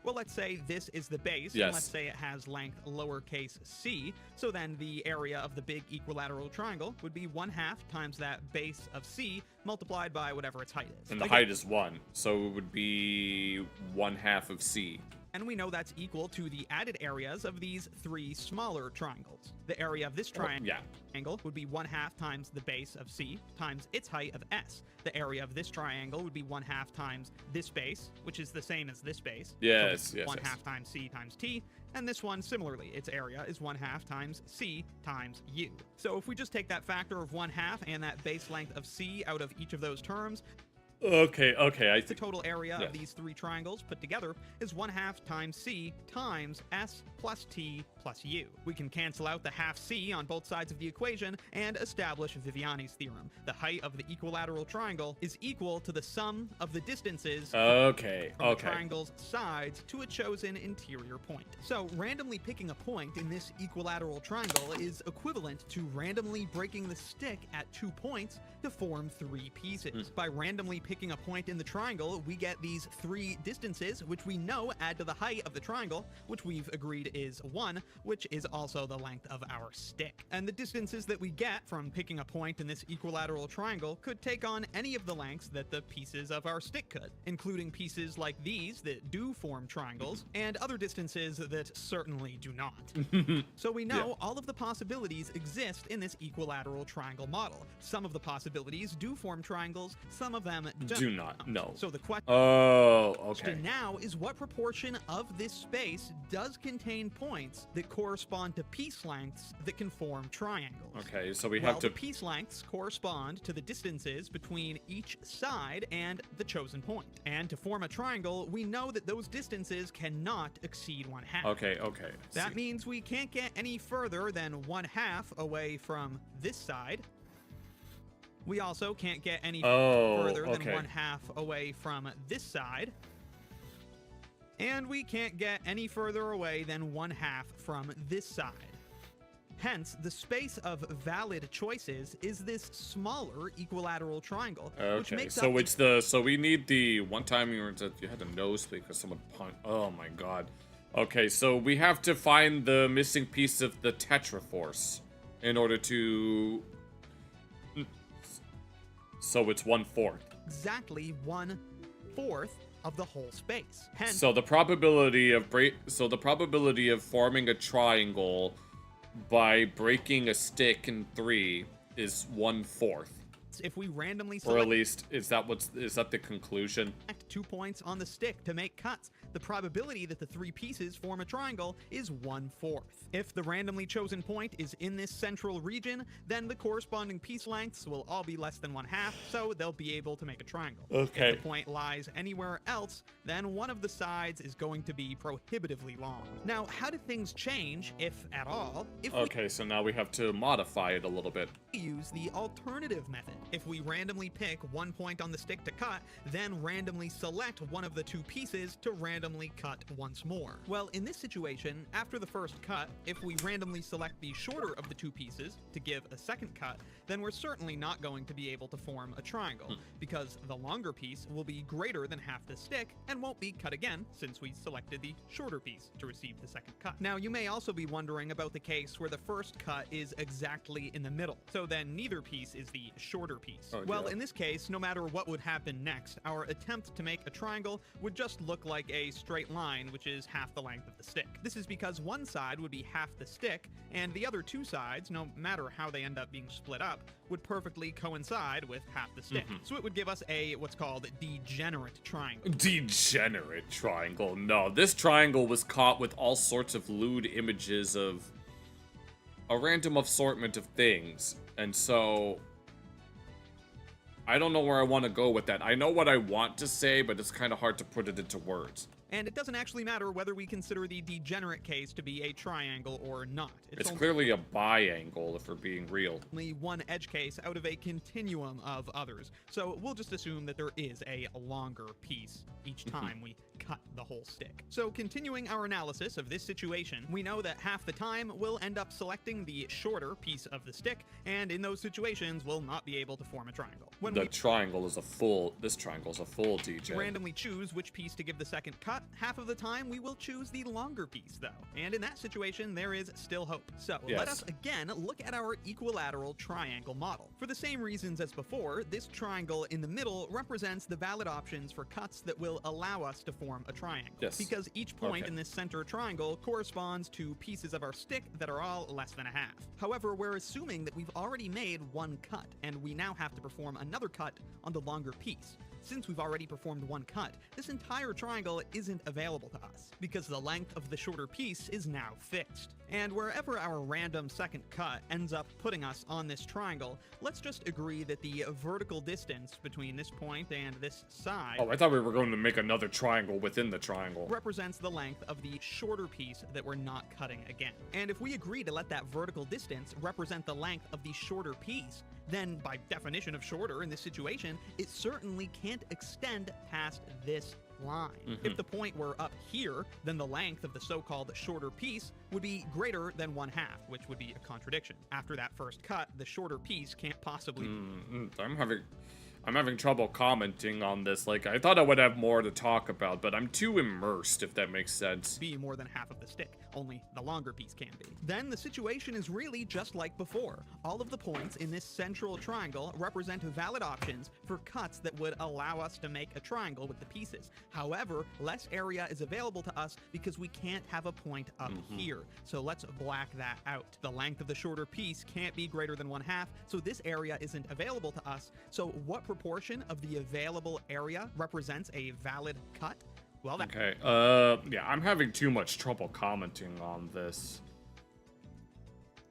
Well, let's say this is the base, Yes. and let's say it has length lowercase c, so then the area of the big equilateral triangle would be 1/2 times that base of c multiplied by whatever its height is. And the height is 1, so it would be 1/2 of C. And we know that's equal to the added areas of these 3 smaller triangles. The area of this triangle would be 1/2 times the base of C times its height of S. The area of this triangle would be 1/2 times this base, which is the same as this base. Yes, so yes, 1/2 yes. times C times T. And this one, similarly, its area is 1/2 times C times U. So if we just take that factor of 1/2 and that base length of C out of each of those terms, Okay, I the think... total area of these 3 triangles put together is 1/2 times C times S plus T plus U. We can cancel out the half C on both sides of the equation and establish Viviani's theorem. The height of the equilateral triangle is equal to the sum of the distances from the triangle's sides to a chosen interior point. So randomly picking a point in this equilateral triangle is equivalent to randomly breaking the stick at 2 points to form 3 pieces. By randomly picking a point in the triangle, we get these 3 distances, which we know add to the height of the triangle, which we've agreed is 1, which is also the length of our stick. And the distances that we get from picking a point in this equilateral triangle could take on any of the lengths that the pieces of our stick could, including pieces like these that do form triangles, and other distances that certainly do not. So we know all of the possibilities exist in this equilateral triangle model. Some of the possibilities do form triangles, some of them Do not, no. So the question now is what proportion of this space does contain points that correspond to piece lengths that can form triangles? Okay, so we have to... The piece lengths correspond to the distances between each side and the chosen point. And to form a triangle, we know that those distances cannot exceed 1/2. Okay. That means we can't get any further than 1/2 away from this side. We also can't get any further than 1/2 away from this side. And we can't get any further away than 1/2 from this side. Hence, the space of valid choices is this smaller equilateral triangle. Which Okay, makes so up it's the... So we need the... One time you had a nosebleed because someone punched... Oh my god. Okay, so we have to find the missing piece of the Tetraforce in order to... So it's 1/4. exactly 1/4 of the whole space. Hence, So the probability of forming a triangle by breaking a stick in 3 is 1/4. If we randomly Or select at least, is that the conclusion? 2 points on the stick to make cuts, the probability that the 3 pieces form a triangle is 1/4. If the randomly chosen point is in this central region, then the corresponding piece lengths will all be less than 1/2, so they'll be able to make a triangle. Okay. If the point lies anywhere else, then one of the sides is going to be prohibitively long. Now, how do things change, if at all, if Okay, so now we have to modify it a little bit. we use the alternative method? If we randomly pick 1 point on the stick to cut, then randomly select one of the 2 pieces to randomly cut once more. Well, in this situation, after the first cut, if we randomly select the shorter of the 2 pieces to give a second cut, then we're certainly not going to be able to form a triangle, because the longer piece will be greater than half the stick and won't be cut again since we selected the shorter piece to receive the second cut. Now, you may also be wondering about the case where the first cut is exactly in the middle, so then neither piece is the shorter piece. Oh, well, yeah. in this case, no matter what would happen next, our attempt to make a triangle would just look like a straight line, which is half the length of the stick. This is because one side would be half the stick, and the other 2 sides, no matter how they end up being split up, would perfectly coincide with half the stick. So it would give us a what's called degenerate triangle. Degenerate triangle. No, this triangle was caught with all sorts of lewd images of a random assortment of things. And so I don't know where I want to go with that. I know what I want to say, but it's kind of hard to put it into words. And it doesn't actually matter whether we consider the degenerate case to be a triangle or not. It's clearly a biangle if we're being real. Only one edge case out of a continuum of others. So we'll just assume that there is a longer piece each time we cut the whole stick. So continuing our analysis of this situation, we know that half the time we'll end up selecting the shorter piece of the stick, and in those situations we'll not be able to form a triangle. When This triangle is a full degen. randomly choose which piece to give the second cut, half of the time we will choose the longer piece though. And in that situation, there is still hope. So let us again look at our equilateral triangle model. For the same reasons as before, this triangle in the middle represents the valid options for cuts that will allow us to form a triangle. Because each point in this center triangle corresponds to pieces of our stick that are all less than 1/2. However, we're assuming that we've already made one cut, and we now have to perform another cut on the longer piece. Since we've already performed one cut, this entire triangle isn't available to us, because the length of the shorter piece is now fixed. And wherever our random second cut ends up putting us on this triangle, let's just agree that the vertical distance between this point and this side Oh, I thought we were going to make another triangle within the triangle. represents the length of the shorter piece that we're not cutting again. And if we agree to let that vertical distance represent the length of the shorter piece, then by definition of shorter in this situation, it certainly can't extend past this line. If the point were up here, then the length of the so-called shorter piece would be greater than 1/2, which would be a contradiction. After that first cut, the shorter piece can't possibly... I'm having trouble commenting on this. Like, I thought I would have more to talk about, but I'm too immersed, if that makes sense. Be more than half of the stick. Only the longer piece can be. Then the situation is really just like before. All of the points in this central triangle represent valid options for cuts that would allow us to make a triangle with the pieces. However, less area is available to us because we can't have a point up here. So let's black that out. The length of the shorter piece can't be greater than 1/2, so this area isn't available to us. So what proportion of the available area represents a valid cut? Well, that Okay, yeah, I'm having too much trouble commenting on this.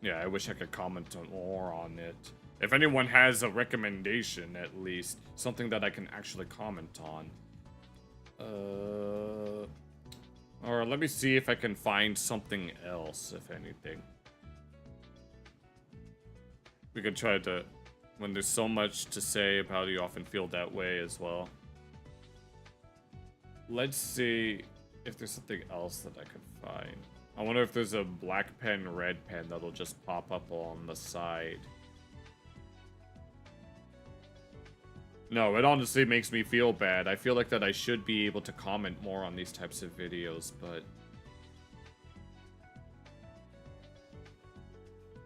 Yeah, I wish I could comment more on it. If anyone has a recommendation, at least, something that I can actually comment on. Or let me see if I can find something else, if anything. We could try to, when there's so much to say about it, you often feel that way as well. Let's see if there's something else that I could find. I wonder if there's a black pen, red pen that'll just pop up on the side. No, it honestly makes me feel bad. I feel like that I should be able to comment more on these types of videos, but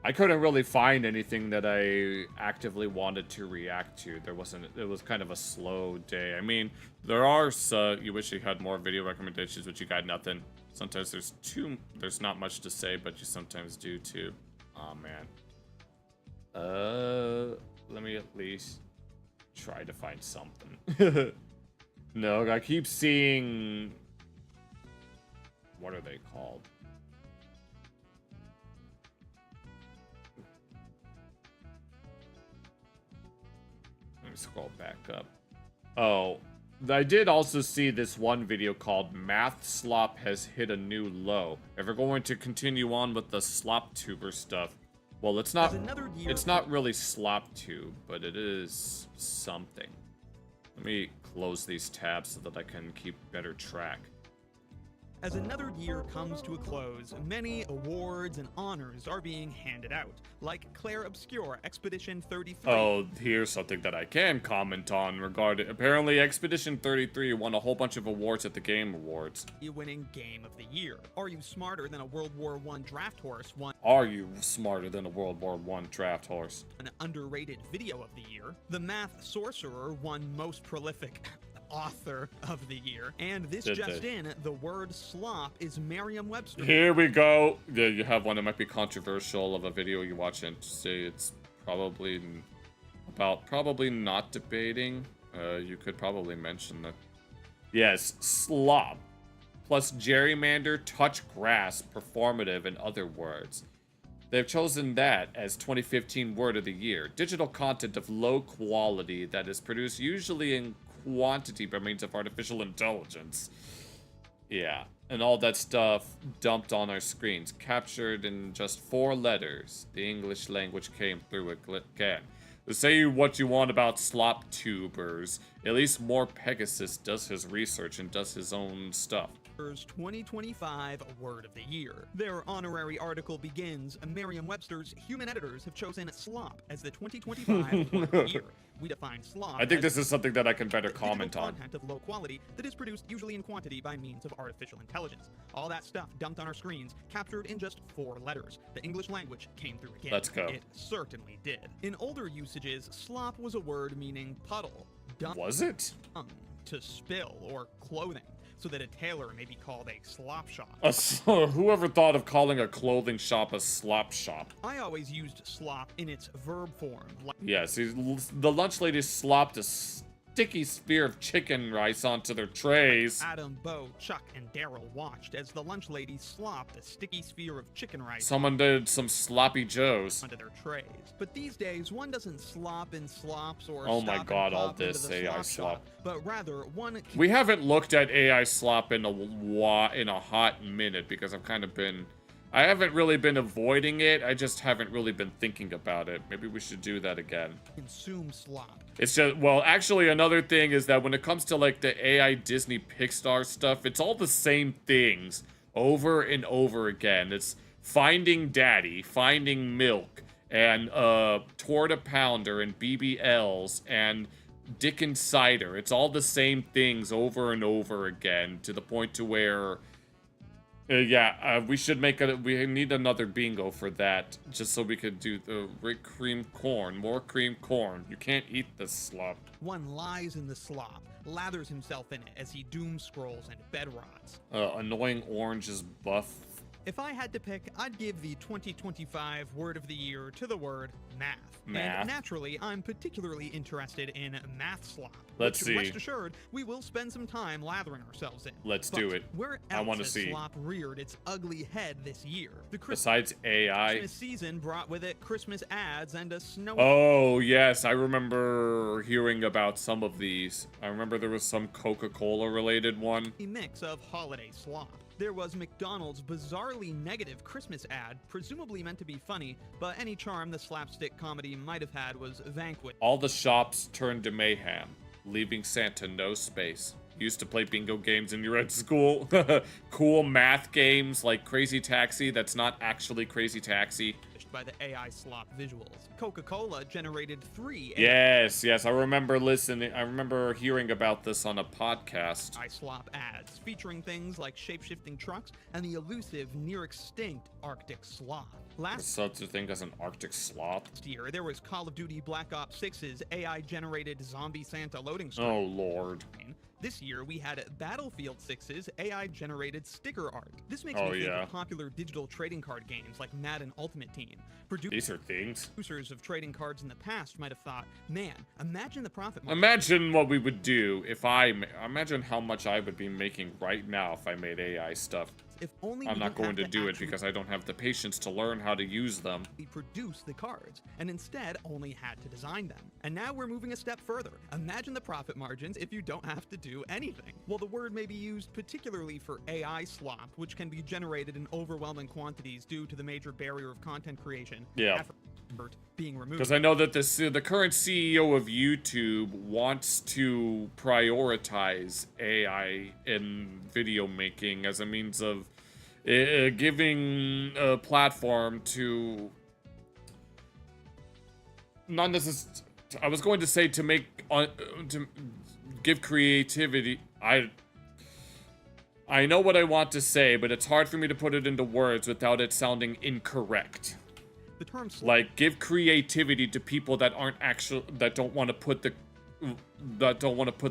I couldn't really find anything that I actively wanted to react to. There wasn't, it was kind of a slow day. I mean, there are you wish you had more video recommendations, but you got nothing. Sometimes there's not much to say, but you sometimes do too. Oh man. Let me at least try to find something. No, I keep seeing... What are they called? Let me scroll back up. Oh, I did also see this one video called Math Slop has hit a new low. If we're going to continue on with the slop tuber stuff, well, it's not really slop tube, but it is something. Let me close these tabs so that I can keep better track. As another year comes to a close, many awards and honors are being handed out, like Claire Obscure Expedition 33. Oh, here's something that I can comment on regarding... Apparently, Expedition 33 won a whole bunch of awards at the Game Awards. Winning Game of the Year. Are You Smarter Than a World War I Draft Horse won... Are You Smarter Than a World War I Draft Horse? An Underrated Video of the Year. The Math Sorcerer won Most Prolific... Author of the Year. And this the word slop is Merriam-Webster. Here we go. Yeah, you have one that might be controversial of a video you watch and say it's probably not debating. You could probably mention that. Yes, slop. Plus gerrymander, touch grass, performative, and other words. They've chosen that as 2015 Word of the Year. Digital content of low quality that is produced usually in quantity by means of artificial intelligence. Yeah, and all that stuff dumped on our screens, captured in just 4 letters. The English language came through again. To say what you want about slop tubers, at least more Pegasus does his research and does his own stuff. 2025 Word of the Year. Their honorary article begins, Merriam-Webster's human editors have chosen slop as the 2025 Word of the Year. We define slop I think this is something that I can better comment on. Content of low quality that is produced usually in quantity by means of artificial intelligence. All that stuff dumped on our screens, captured in just 4 letters. The English language came through again. Let's go. It certainly did. In older usages, slop was a word meaning puddle. Was it? To spill or clothing, so that a tailor may be called a slop shop. Whoever thought of calling a clothing shop a slop shop? I always used slop in its verb form. Yes, the lunch ladies slopped a sticky sphere of chicken rice onto their trays. Adam, Bo, Chuck, and Daryl watched as the lunch ladies slopped a sticky sphere of chicken rice. Someone did some sloppy joes Onto their trays. But these days, one doesn't slop in slops or oh my god, all this AI slop. But rather, one... We haven't looked at AI slop in a hot minute because I haven't really been avoiding it. I just haven't really been thinking about it. Maybe we should do that again. Consume slop. It's just, well, actually, another thing is that when it comes to, like, the AI Disney Pixar stuff, it's all the same things over and over again. It's Finding Daddy, Finding Milk, and Torta Pounder, and BBLs, and Dickens Cider. It's all the same things over and over again, to the point to where... we should we need another bingo for that, just so we could do the cream corn, more cream corn. You can't eat this slop. One lies in the slop, lathers himself in it as he doom scrolls and bed rots. Annoying orange is buff. If I had to pick, I'd give the 2025 Word of the Year to the word math. And naturally, I'm particularly interested in math slop. Let's see. Rest assured, we will spend some time lathering ourselves in. Let's do it. Where I else want to has see. slop reared its ugly head this year? Besides AI. Christmas season brought with it Christmas ads and a snowy... Oh, yes. I remember hearing about some of these. I remember there was some Coca-Cola related one. A mix of holiday slop. There was McDonald's bizarrely negative Christmas ad, presumably meant to be funny, but any charm the slapstick comedy might have had was vanquished. All the shops turned to mayhem, leaving Santa no space. Used to play bingo games in your ed school. Cool math games like Crazy Taxi that's not actually Crazy Taxi. By the AI slop visuals. Coca-Cola generated 3 Yes, I remember hearing about this on a podcast. AI slop ads featuring things like shape-shifting trucks and the elusive, near-extinct Arctic sloth. There's such a thing as an Arctic sloth. Last year, there was Call of Duty Black Ops 6's AI-generated zombie Santa loading screen. Oh, Lord. This year, we had Battlefield 6's AI-generated sticker art. This makes Oh, me think yeah. of popular digital trading card games like Madden Ultimate Team. These are things. Producers of trading cards in the past might have thought, man, imagine the profit margin. Imagine what we would do if imagine how much I would be making right now if I made AI stuff. If only I'm we not didn't going have to do it actually because I don't have the patience to learn how to use them. produce the cards, and instead only had to design them. And now we're moving a step further. Imagine the profit margins if you don't have to do anything. Well, the word may be used particularly for AI slop, which can be generated in overwhelming quantities due to the major barrier of content creation. Yeah. Effort being removed. Because I know that the current CEO of YouTube wants to prioritize AI in video making as a means of giving a platform to not necessarily. I was going to say to make to give creativity. I know what I want to say, but it's hard for me to put it into words without it sounding incorrect. The term like give creativity to people that aren't that don't want to put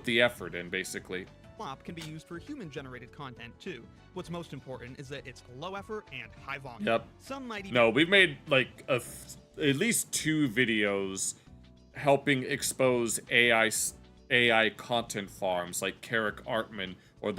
the effort in, basically. Slop can be used for human-generated content too. What's most important is that it's low effort and high volume. Yep. Some might even... No, we've made like at least 2 videos helping expose AI content farms like Carrick Artman or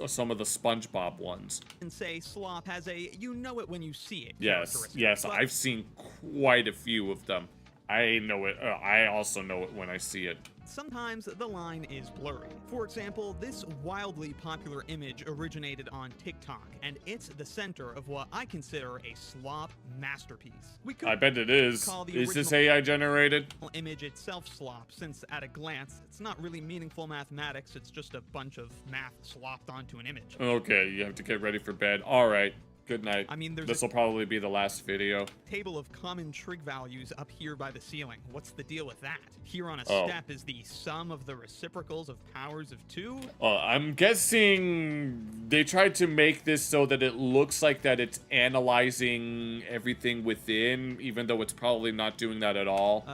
some of the SpongeBob ones. And say slop has a you know it when you see it. Yes, but I've seen quite a few of them. I know it. I also know it when I see it. Sometimes the line is blurry. For example, this wildly popular image originated on TikTok, and it's the center of what I consider a slop masterpiece. I bet it is. Is this AI generated? Image itself slop, since at a glance, it's not really meaningful mathematics, it's just a bunch of math slopped onto an image. Okay, you have to get ready for bed. All right. Good night. I mean, this will probably be the last video. Table of common trig values up here by the ceiling. What's the deal with that? Here on a Oh. step is the sum of the reciprocals of powers of 2. I'm guessing they tried to make this so that it looks like that it's analyzing everything within, even though it's probably not doing that at all.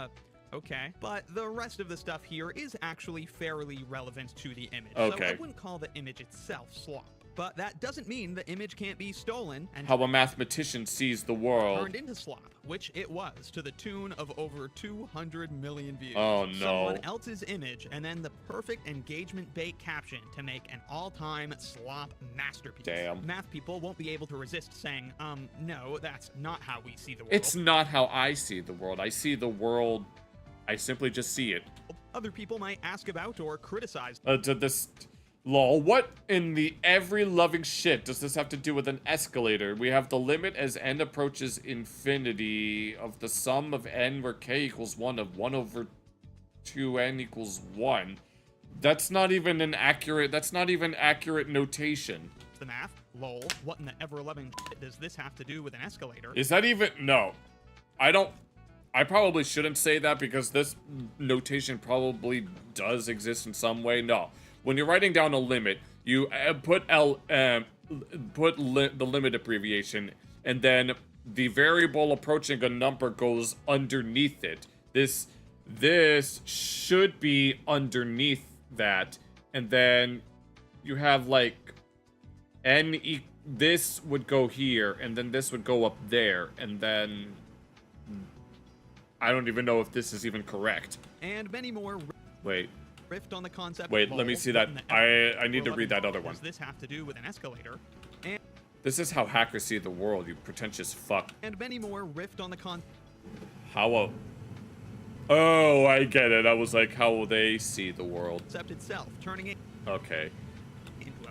Okay. But the rest of the stuff here is actually fairly relevant to the image. Okay. So I wouldn't call the image itself slop. But that doesn't mean the image can't be stolen and How a mathematician sees the world. turned into slop, which it was, to the tune of over 200 million views. Oh, no. Someone else's image, and then the perfect engagement bait caption to make an all-time slop masterpiece. Damn. Math people won't be able to resist saying, no, that's not how we see the world. It's not how I see the world. I see the world. I simply just see it. Other people might ask about or criticize. Lol, what in the every loving shit does this have to do with an escalator? We have the limit as n approaches infinity of the sum of n where k equals 1 of 1 over 2n equals 1. That's not even accurate notation. The math? Lol, what in the ever-loving shit does this have to do with an escalator? Is that even... No. I probably shouldn't say that because this notation probably does exist in some way. No. When you're writing down a limit, you put the limit abbreviation, and then the variable approaching a number goes underneath it. This should be underneath that, and then you have like this would go here, and then this would go up there, and then I don't even know if this is even correct. And many more. Wait. Rift on the concept. Wait, let me see that. I need to read that other one. Does this have to do with an escalator? And this is how hackers see the world, you pretentious fuck. And many more rift on the Oh, I get it. I was like, how will they see the world? Concept itself, turning it. Okay.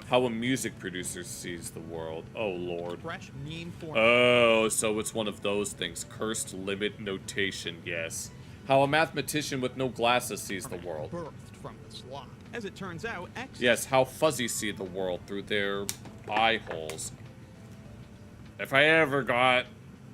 How a music producer sees the world. Oh, Lord. Fresh meme form. Oh, so it's one of those things. Cursed limit notation, yes. How a mathematician with no glasses sees the world. Birthed from the slop. As it turns out, yes, how fuzzies see the world through their eye holes. If I ever got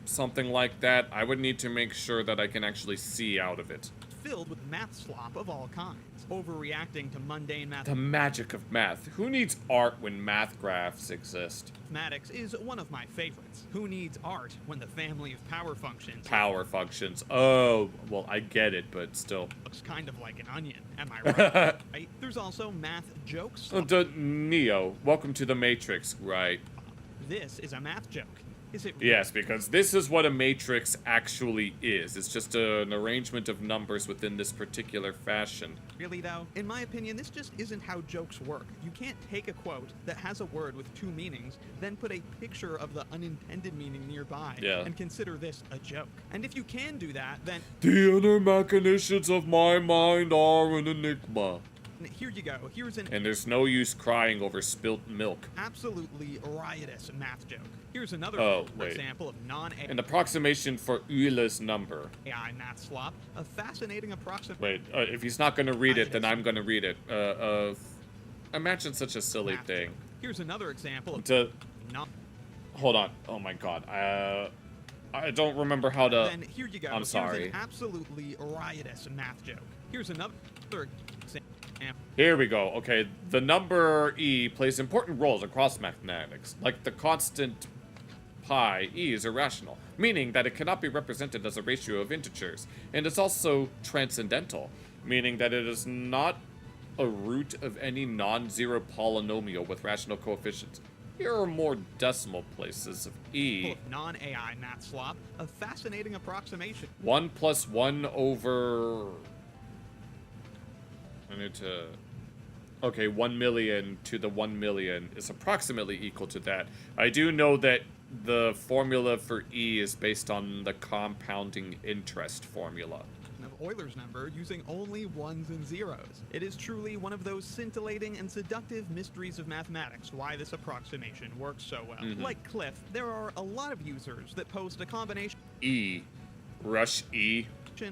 something like that, I would need to make sure that I can actually see out of it. filled with math slop of all kinds, overreacting to mundane The magic of math. Who needs art when math graphs exist? mathematics is one of my favorites. Who needs art when the family of power functions Oh, well, I get it, but still. looks kind of like an onion, am I right? Right? There's also math jokes. Neo, welcome to the Matrix, right? This is a math joke. Is it? Yes, because this is what a matrix actually is. It's just an arrangement of numbers within this particular fashion. Really, though? In my opinion, this just isn't how jokes work. You can't take a quote that has a word with two meanings, then put a picture of the unintended meaning nearby, and consider this a joke. And if you can do that, then... The inner machinations of my mind are an enigma. Here you go. Here's an... And there's no use crying over spilt milk. Absolutely riotous math joke. Here's another example of non-AI... An approximation for Euler's number. AI math slop. A fascinating approximation... Wait, if he's not going to read it, then I'm going to read it. Imagine such a silly thing. Joke. Here's another example of... Hold on. Oh my god. I don't remember how to... Then here you go. I'm sorry. Here's an absolutely riotous math joke. Here's another example. Here we go. Okay, the number e plays important roles across mathematics. Like the constant pi, e is irrational, meaning that it cannot be represented as a ratio of integers. And it's also transcendental, meaning that it is not a root of any non-zero polynomial with rational coefficients. Here are more decimal places of e. Non-AI math slop, a fascinating approximation. 1 plus 1 over... I need to... Okay, 1 million to the 1 million is approximately equal to that. I do know that the formula for E is based on the compounding interest formula. Of Euler's number using only ones and zeros. It is truly one of those scintillating and seductive mysteries of mathematics why this approximation works so well. Like Cliff, there are a lot of users that post a combination Rush E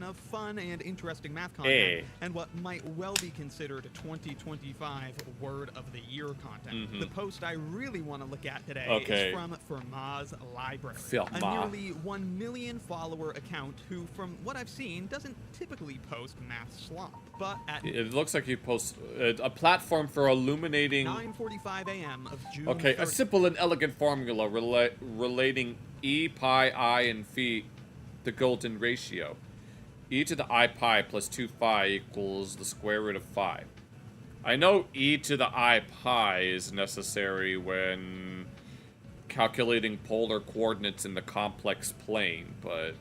of fun and interesting math content and what might well be considered 2025 word of the year content. The post I really want to look at today is from Fermat's Library, a nearly 1 million follower account who, from what I've seen, doesn't typically post math slop, but at it looks like he posts a platform for illuminating 9:45 a.m. of June Okay, 30th. a simple and elegant formula relating e, pi, I, and phi, the golden ratio. E to the I pi plus 2 phi equals the square root of phi. I know e to the I pi is necessary when calculating polar coordinates in the complex plane, but...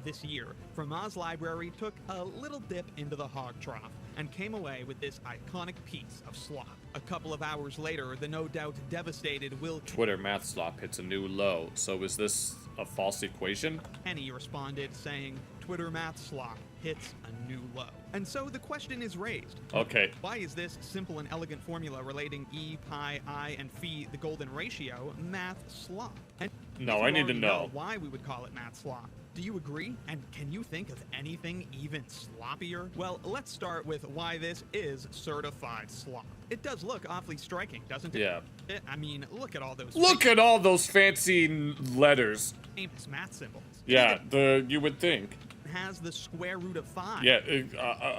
This year, Fermat's Library took a little dip into the hog trough and came away with this iconic piece of slop. A couple of hours later, the no doubt devastated Will Twitter math slop hits a new low, so is this a false equation? Kenny responded saying, Twitter math slop hits a new low. And so the question is raised. Okay. Why is this simple and elegant formula relating e, pi, I, and phi, the golden ratio, math slop? And no, I need to know why we would call it math slop. Do you agree? And can you think of anything even sloppier? Well, let's start with why this is certified slop. It does look awfully striking, doesn't it? Yeah. I mean, look at all those... Look at all those fancy letters. Famous math symbols. Yeah, you would think. Has the square root of 5. Yeah,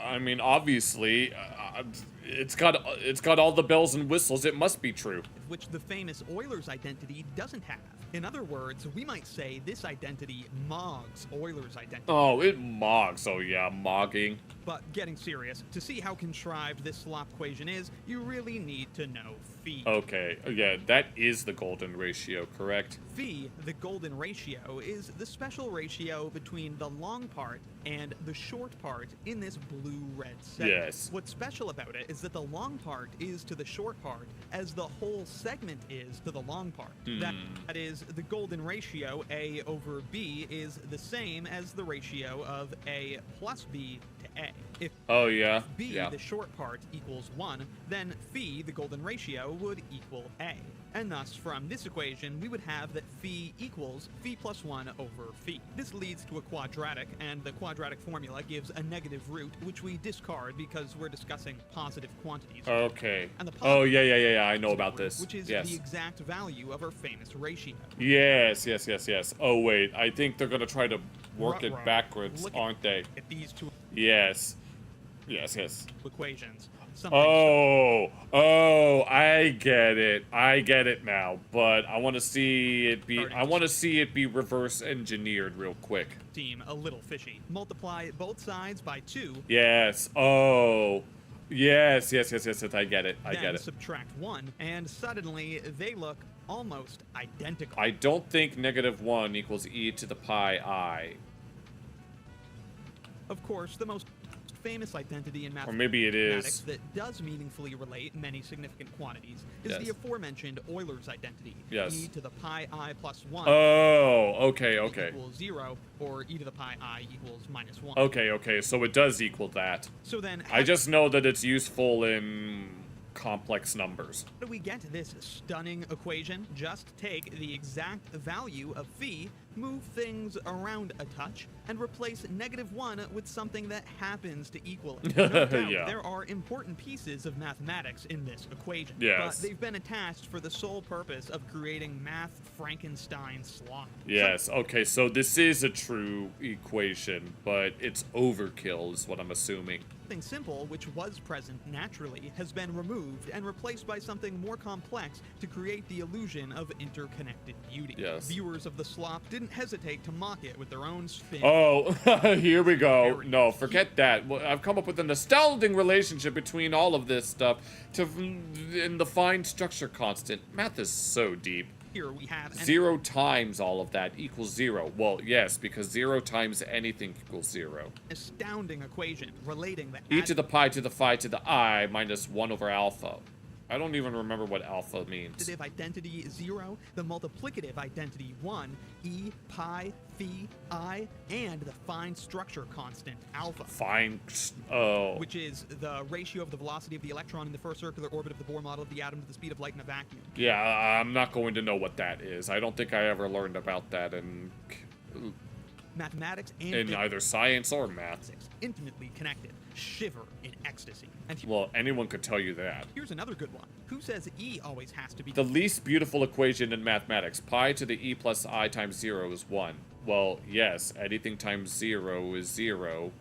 I mean, obviously, it's got all the bells and whistles. It must be true. Which the famous Euler's identity doesn't have. In other words, we might say this identity mogs Euler's identity. Oh, it mogs. Oh yeah, mogging. But getting serious, to see how contrived this slop equation is, you really need to know phi. Okay, yeah, that is the golden ratio, correct? Phi, the golden ratio, is the special ratio between the long part and the short part in this blue-red segment. Yes. What's special about it is that the long part is to the short part as the whole segment is to the long part. That is, the golden ratio, A over B, is the same as the ratio of A plus B to A. If B, the short part, equals 1, then phi, the golden ratio, would equal A. And thus, from this equation, we would have that phi equals phi plus 1 over phi. This leads to a quadratic, and the quadratic formula gives a negative root, which we discard because we're discussing positive quantities. Okay. And the yeah, I know about this. Which is the exact value of our famous ratio. Yes. Oh, wait, I think they're going to try to work it backwards, aren't they? These two. Yes. Yes. equations. Oh, I get it. I get it now. But I want to see it be. I want to see it be reverse engineered real quick. Seem a little fishy. Multiply both sides by 2. Yes. Oh. Yes. I get it. I then get it. Subtract 1, and suddenly they look almost identical. I don't think -1 equals e to the pi I. Of course, the most famous identity in mathematics, Or maybe it is. that does meaningfully relate many significant quantities is the aforementioned Euler's identity. Yes. E to the pi I plus 1. Oh, okay. Equals 0, or e to the pi I equals -1. Okay, so it does equal that. So then, I just know that it's useful in complex numbers. how do we get this stunning equation? Just take the exact value of phi, move things around a touch, and replace -1 with something that happens to equal it. No doubt, Yeah. there are important pieces of mathematics in this equation, Yes. but they've been attached for the sole purpose of creating math Frankenstein slop. Yes, okay, so this is a true equation, but it's overkill is what I'm assuming. Something simple, which was present naturally, has been removed and replaced by something more complex to create the illusion of interconnected beauty. Yes. Viewers of the slop didn't hesitate to mock it with their own spin. Oh, here we go. No, forget that. Well, I've come up with an astounding relationship between all of this stuff in the fine structure constant. Math is so deep. Here we have 0 times all of that equals 0. Well, yes, because 0 times anything equals 0. Astounding equation relating the E to the pi to the phi to the I minus 1 over alpha. I don't even remember what alpha means. additive identity 0, the multiplicative identity 1, e, pi, phi, I, and the fine structure constant alpha. Fine. Oh. Which is the ratio of the velocity of the electron in the first circular orbit of the Bohr model of the atom to the speed of light in a vacuum. Yeah, I'm not going to know what that is. I don't think I ever learned about that in Mathematics and in either science or math. Intimately connected. Shiver in ecstasy. And Well, anyone could tell you that. here's another good one. Who says E always has to be The least beautiful equation in mathematics, pi to the e plus I times 0 is 1. Well, yes, anything times 0 is 0,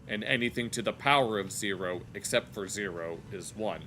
and anything to the power of 0, except for 0, is 1.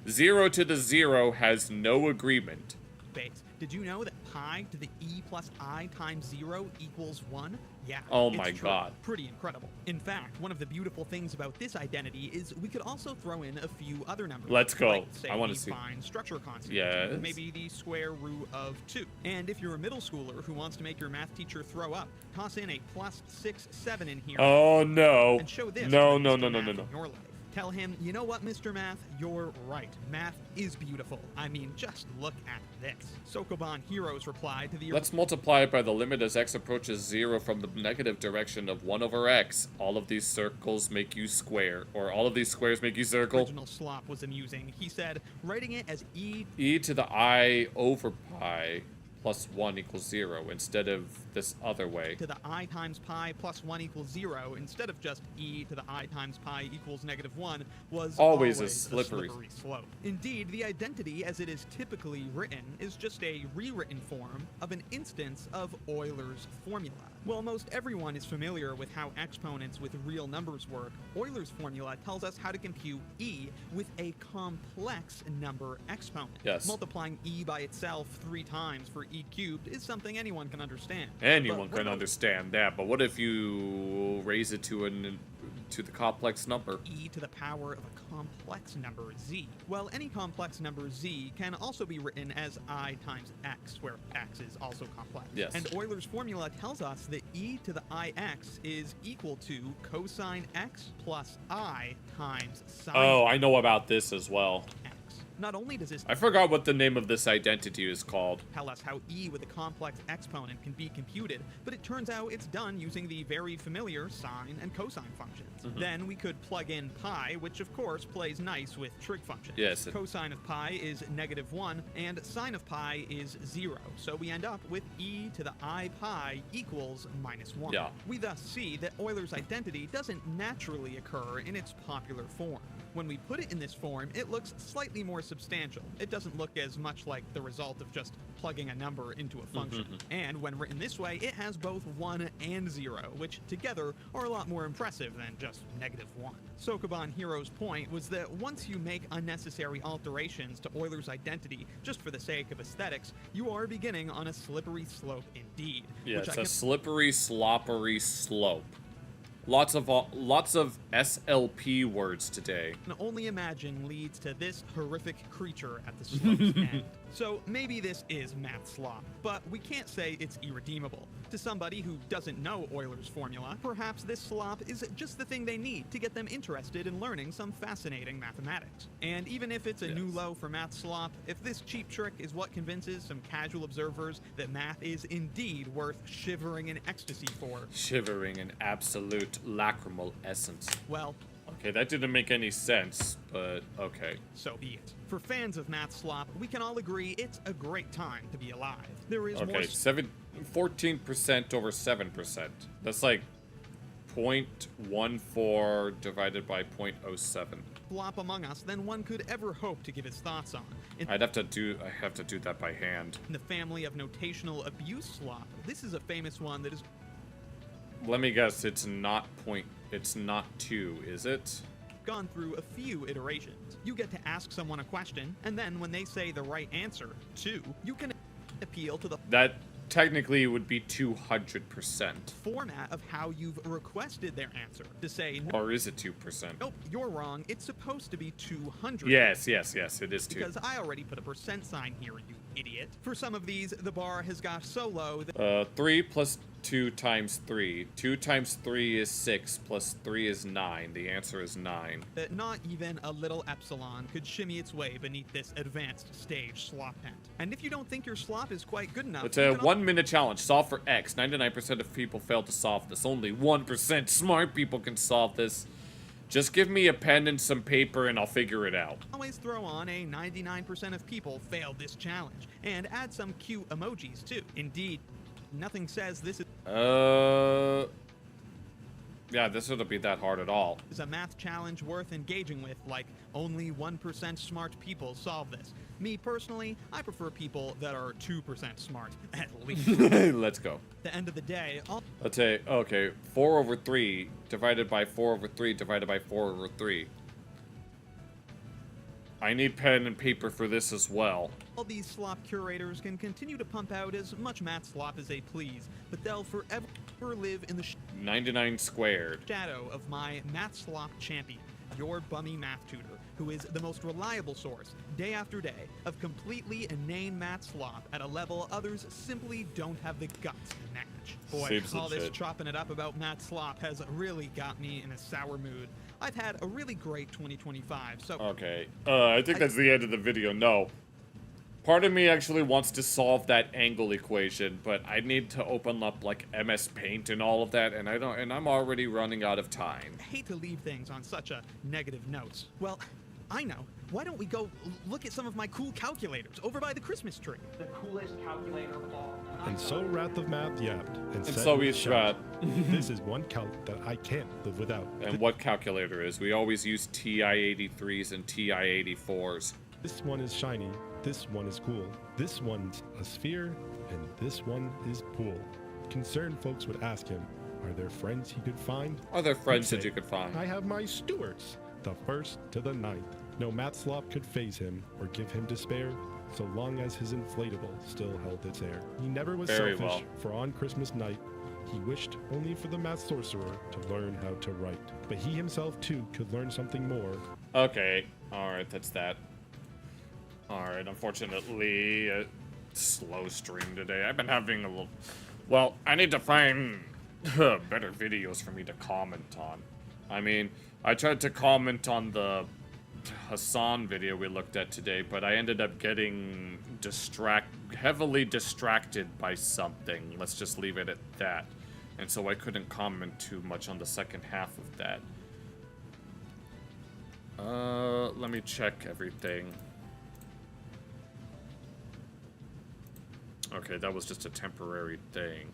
0 to the 0 has no agreement. base? Did you know that pi to the e plus I times 0 equals 1? Yeah. Oh it's my true. God. Pretty incredible. In fact, one of the beautiful things about this identity is we could also throw in a few other numbers. Let's go. Like, say, I want to the see. fine structure constant. Yes. Maybe the square root of 2. And if you're a middle schooler who wants to make your math teacher throw up, toss in a plus 6, 7 in here. Oh no. And show this No, to no, Mr. no, no, Math no, no. in your life. Tell him, you know what, Mr. Math? You're right. Math is beautiful. I mean, just look at this. Sokoban Heroes replied to the... Let's multiply it by the limit as x approaches 0 from the negative direction of 1 over x. All of these circles make you square, or all of these squares make you circle. Original slop was amusing. He said, writing it as e To the I over pi plus 1 equals 0 instead of this other way. to the I times pi plus 1 equals 0 instead of just e to the I times pi equals -1 was Always a slippery slope. Indeed, the identity as it is typically written is just a rewritten form of an instance of Euler's formula. While most everyone is familiar with how exponents with real numbers work, Euler's formula tells us how to compute e with a complex number exponent. Yes. Multiplying e by itself 3 times for e cubed is something anyone can understand. Anyone can understand that, but what if you raise it to the complex number? E to the power of a complex number z. Well, any complex number z can also be written as I times x, where x is also complex. Yes. And Euler's formula tells us that e to the ix is equal to cosine x plus I times sine Oh, I know about this as well. x. Not only does this I forgot what the name of this identity is called. tell us how e with a complex exponent can be computed, but it turns out it's done using the very familiar sine and cosine functions. Then we could plug in pi, which of course plays nice with trig functions. Yes. Cosine of pi is -1, and sine of pi is 0, so we end up with e to the I pi equals -1. Yeah. We thus see that Euler's identity doesn't naturally occur in its popular form. When we put it in this form, it looks slightly more substantial. It doesn't look as much like the result of just plugging a number into a function. And when written this way, it has both 1 and 0, which together are a lot more impressive than just -1. Sokoban Hero's point was that once you make unnecessary alterations to Euler's identity just for the sake of aesthetics, you are beginning on a slippery slope indeed. Yeah, which it's I a can slippery, sloppery slope. Lots of SLP words today. only imagine leads to this horrific creature at the slope's end. So maybe this is math slop, but we can't say it's irredeemable. To somebody who doesn't know Euler's formula, perhaps this slop is just the thing they need to get them interested in learning some fascinating mathematics. And even if it's a new low for math slop, if this cheap trick is what convinces some casual observers that math is indeed worth shivering in ecstasy for, Shivering in absolute lacrimal essence. well, Okay, that didn't make any sense, but okay. so be it. For fans of math slop, we can all agree it's a great time to be alive. There is more Okay, 14% over 7%. That's like 0.14 divided by 0.07. slop among us than one could ever hope to give his thoughts on. In I have to do that by hand. the family of notational abuse slop, this is a famous one that is Let me guess, it's not 2, is it? gone through a few iterations. You get to ask someone a question, and then when they say the right answer, 2, you can appeal to the That technically would be 200%. format of how you've requested their answer. To say, no, Or is it 2%? nope, you're wrong, it's supposed to be 200. Yes, it is 2. Because I already put a percent sign here, you idiot. For some of these, the bar has got so low that 3 plus 2 times 3. 2 times 3 is 6, plus 3 is 9. The answer is 9. that not even a little epsilon could shimmy its way beneath this advanced stage slop tent. And if you don't think your slop is quite good enough, It's you a can 1-minute challenge. Solve for X. 99% of people fail to solve this. Only 1% smart people can solve this. Just give me a pen and some paper and I'll figure it out. always throw on a 99% of people failed this challenge, and add some cute emojis too. Indeed, nothing says this Yeah, this wouldn't be that hard at all. is a math challenge worth engaging with, like only 1% smart people solve this. Me personally, I prefer people that are 2% smart, at least. Let's go. At the end of the day, all Let's say, okay, 4 over 3 divided by 4 over 3 divided by 4 over 3. I need pen and paper for this as well. all these slop curators can continue to pump out as much math slop as they please, but they'll forever live in the 99 squared. shadow of my math slop champion, your bummy math tutor, who is the most reliable source, day after day, of completely inane math slop at a level others simply don't have the guts to match. Boy, Seems all this legit. chopping it up about math slop has really got me in a sour mood. I've had a really great 2025, so Okay, I think that's the end of the video. No. Part of me actually wants to solve that angle equation, but I need to open up like MS Paint and all of that, and I'm already running out of time. I hate to leave things on such a negative note. Well, I know. Why don't we go look at some of my cool calculators over by the Christmas tree? The coolest calculator of all. And so Wrath of Math yapped, and said so with he's shout, This is one calc that I can't live without. And what calculator is? We always use TI-83s and TI-84s. This one is shiny, this one is cool, this one's a sphere, and this one is pool. Concerned folks would ask him, are there friends he could find? Are there friends He'd that say, you could find? I have my stewards, the 1st to the 9th. No math slop could faze him or give him despair, so long as his inflatable still held its air. He never was Very selfish, well. for on Christmas night, he wished only for the math sorcerer to learn how to write. But he himself too could learn something more. Okay, alright, that's that. Alright, unfortunately, a slow stream today. I've been having a little... Well, I need to find better videos for me to comment on. I mean, I tried to comment on the Hasan video we looked at today, but I ended up getting heavily distracted by something. Let's just leave it at that. And so I couldn't comment too much on the second half of that. Let me check everything. Okay, that was just a temporary thing.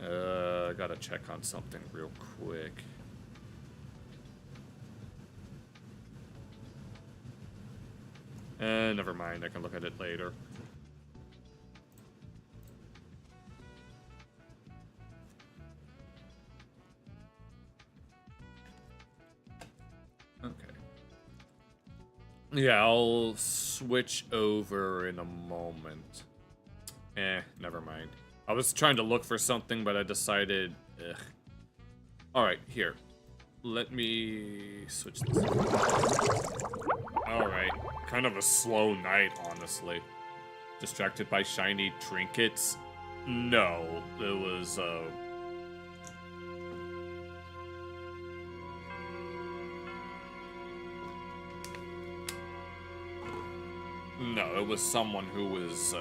I gotta check on something real quick. Never mind, I can look at it later. Okay. Yeah, I'll switch over in a moment. Never mind. I was trying to look for something, but I decided, ugh. Alright, here. Let me switch this. Alright. Kind of a slow night, honestly. Distracted by shiny trinkets? No. It was, No, it was someone who was,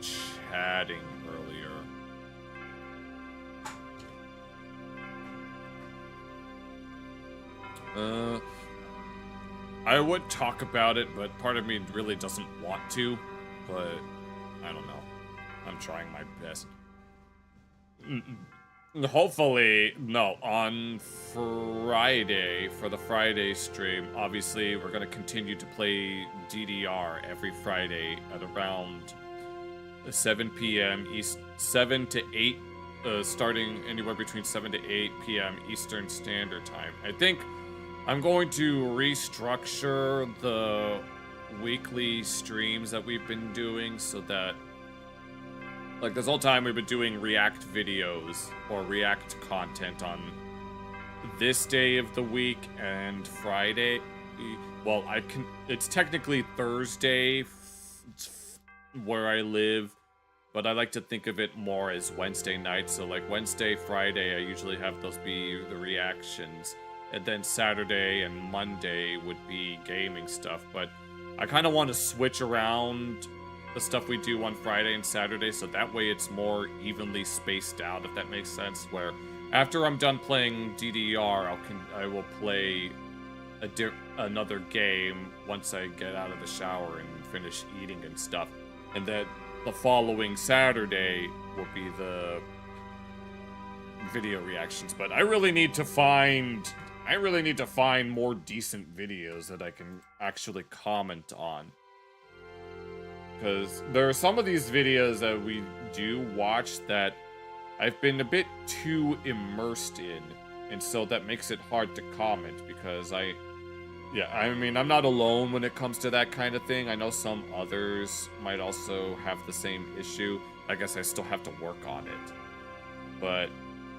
chatting earlier. I would talk about it, but part of me really doesn't want to, but I don't know. I'm trying my best. Hopefully, no, on Friday, for the Friday stream, obviously we're going to continue to play DDR every Friday at around 7 p.m. 7 to 8, starting anywhere between 7 to 8 p.m. Eastern Standard Time. I think I'm going to restructure the weekly streams that we've been doing so that, like, this whole time we've been doing React videos or React content on this day of the week and Friday. Well, it's technically Thursday where I live, but I like to think of it more as Wednesday night. So, like, Wednesday, Friday, I usually have those be the reactions. And then Saturday and Monday would be gaming stuff. But I kind of want to switch around the stuff we do on Friday and Saturday, so that way it's more evenly spaced out, if that makes sense. Where after I'm done playing DDR, I will play another game once I get out of the shower and finish eating and stuff. And then the following Saturday will be the video reactions. But I really need to find more decent videos that I can actually comment on. Because there are some of these videos that we do watch that I've been a bit too immersed in. And so that makes it hard to comment because I mean, I'm not alone when it comes to that kind of thing. I know some others might also have the same issue. I guess I still have to work on it. But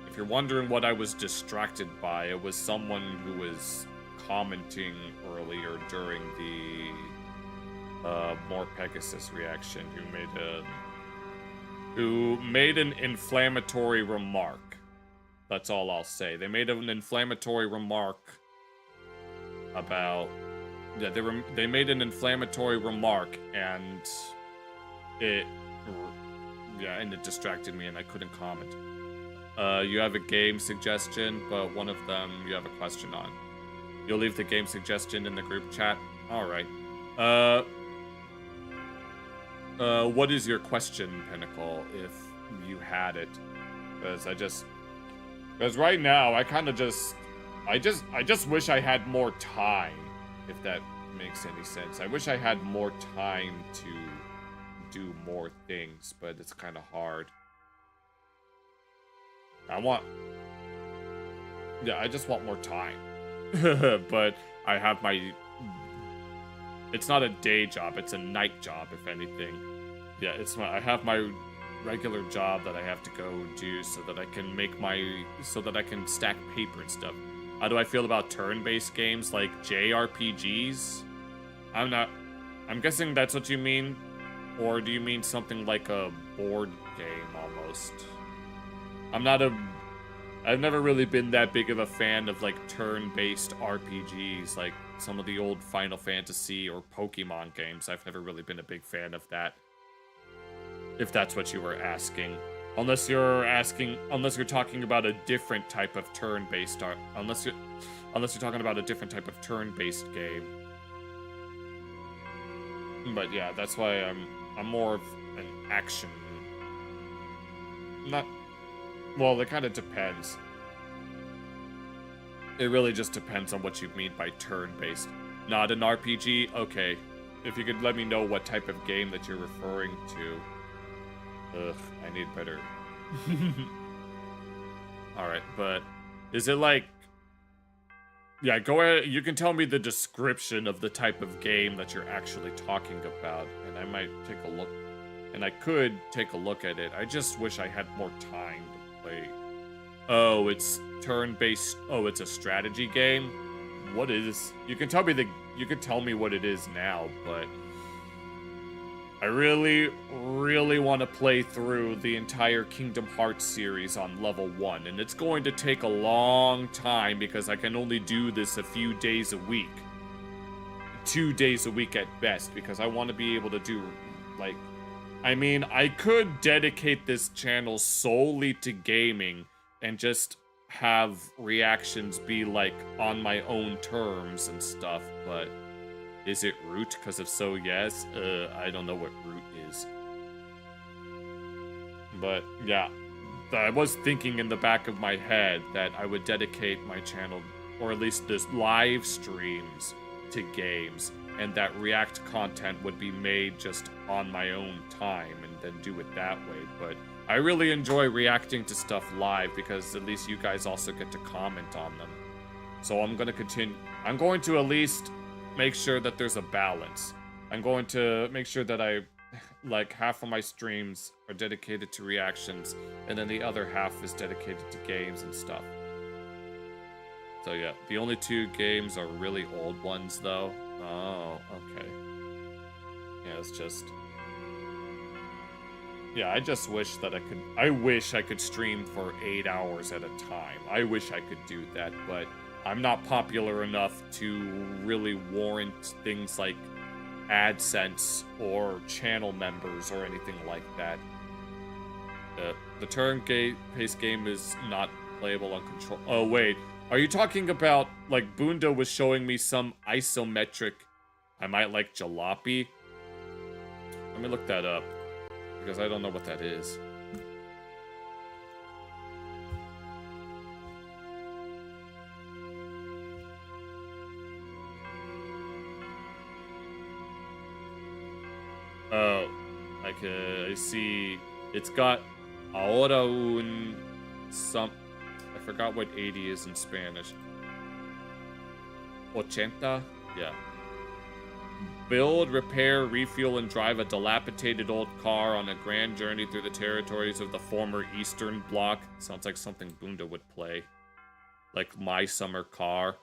if you're wondering what I was distracted by, it was someone who was commenting earlier during the More Pegasus reaction who made an inflammatory remark. That's all I'll say. They made an inflammatory remark about... Yeah, they made an inflammatory remark, and it distracted me, and I couldn't comment. You have a game suggestion, but one of them you have a question on. You'll leave the game suggestion in the group chat? Alright. What is your question, Pinnacle, if you had it? Because right now, I just wish I had more time, if that makes any sense. I wish I had more time to do more things, but it's kind of hard. I just want more time. But I have it's not a day job, it's a night job, if anything. Yeah, I have my regular job that I have to go do so that I can stack paper and stuff. How do I feel about turn-based games like JRPGs? I'm guessing that's what you mean, or do you mean something like a board game almost? I've never really been that big of a fan of, like, turn-based RPGs, like some of the old Final Fantasy or Pokemon games. I've never really been a big fan of that. If that's what you were asking. Unless you're talking about a different type of turn-based unless you're talking about a different type of turn-based game. But yeah, that's why I'm more of an action. Well, it kind of depends. It really just depends on what you mean by turn-based. Not an RPG? Okay. if you could let me know what type of game that you're referring to. Ugh, I need better. Alright, but is it like... Yeah, go ahead. You can tell me the description of the type of game that you're actually talking about, and I might take a look. And I could take a look at it. I just wish I had more time to play. Oh, it's turn-based. Oh, it's a strategy game. What is? You can tell me what it is now, but I really, really want to play through the entire Kingdom Hearts series on level 1, and it's going to take a long time because I can only do this a few days a week. 2 days a week at best, because I want to be able to do, like... I mean, I could dedicate this channel solely to gaming and just have reactions be, like, on my own terms and stuff, but... Is it root? Because if so, yes. I don't know what root is. But, yeah. I was thinking in the back of my head that I would dedicate my channel, or at least this live streams, to games, and that React content would be made just on my own time, and then do it that way. But I really enjoy reacting to stuff live, because at least you guys also get to comment on them. So I'm going to continue. I'm going to at least... make sure that there's a balance. I'm going to make sure that like, half of my streams are dedicated to reactions, and then the other half is dedicated to games and stuff. So yeah, the only 2 games are really old ones, though. Oh, okay. Yeah, it's just... Yeah, I just wish that I wish I could stream for 8 hours at a time. I wish I could do that, but... I'm not popular enough to really warrant things like AdSense or channel members or anything like that. The turn-based game is not playable on control. Oh, wait. Are you talking about, like, Bunda was showing me some isometric... I might like jalopy? Let me look that up, because I don't know what that is. Oh, I see. It's got ahora un... some... I forgot what 80 is in Spanish. 80? Yeah. Build, repair, refuel, and drive a dilapidated old car on a grand journey through the territories of the former Eastern Bloc. Sounds like something Bunda would play. Like My Summer Car.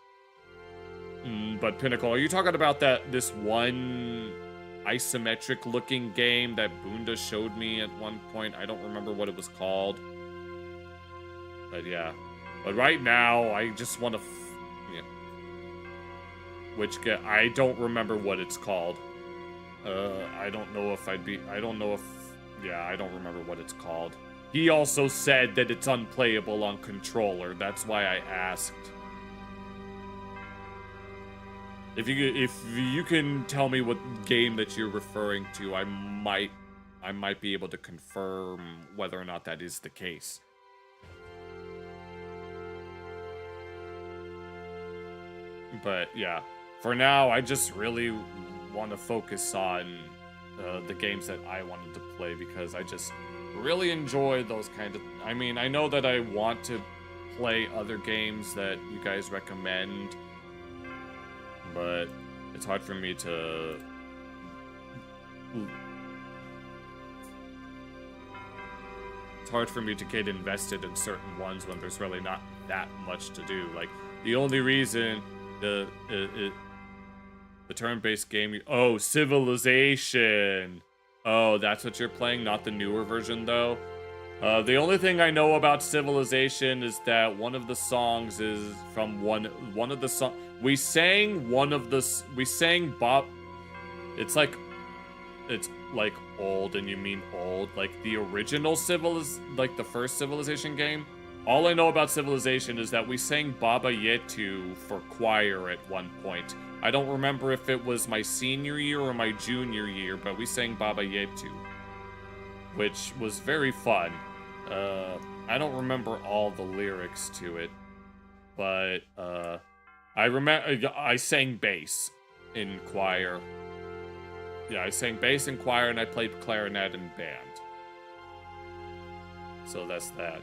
But Pinnacle, are you talking about this one... isometric looking game that Bunda showed me at one point? I don't remember what it was called. But yeah. But right now, I just want to... yeah. I don't remember what it's called. I don't know if I'd be... I don't know if... Yeah, I don't remember what it's called. He also said that it's unplayable on controller. That's why I asked. If you can tell me what game that you're referring to, I might be able to confirm whether or not that is the case. But yeah, for now, I just really want to focus on the games that I wanted to play, because I just really enjoy those kind of... I mean, I know that I want to play other games that you guys recommend, but it's hard for me to... It's hard for me to get invested in certain ones when there's really not that much to do. Like, the only reason the turn-based game... Oh, Civilization! Oh, that's what you're playing, not the newer version, though? The only thing I know about Civilization is that one of the songs is from one of the songs... We sang Bob... It's like old, and you mean old. Like, the original like the first Civilization game. All I know about Civilization is that we sang Baba Yetu for choir at one point. I don't remember if it was my senior year or my junior year, but we sang Baba Yetu, which was very fun. I don't remember all the lyrics to it, but I remember I sang bass in choir. I sang bass in choir and I played clarinet in band. So that's that.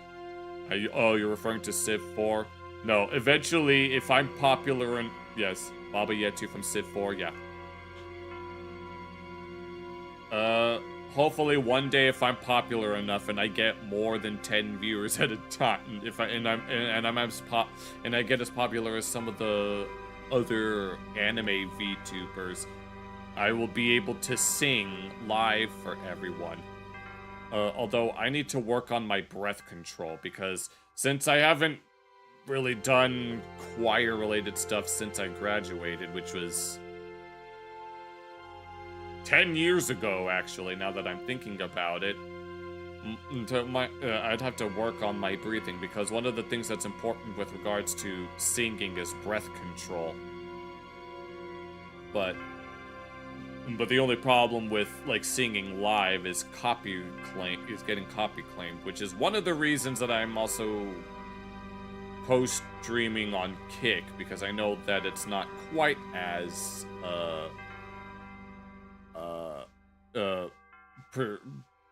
Oh, you're referring to Civ 4? No, eventually, if I'm popular and... Yes, Baba Yetu from Civ 4, yeah. Hopefully one day if I'm popular enough and I get more than 10 viewers at a time, and I get as popular as some of the other anime VTubers, I will be able to sing live for everyone. Although I need to work on my breath control because since I haven't really done choir-related stuff since I graduated, which was 10 years ago, actually, now that I'm thinking about it. I'd have to work on my breathing, because one of the things that's important with regards to singing is breath control. But the only problem with, like, singing live is getting copy claimed, which is one of the reasons that I'm also post-streaming on Kick, because I know that it's not quite as,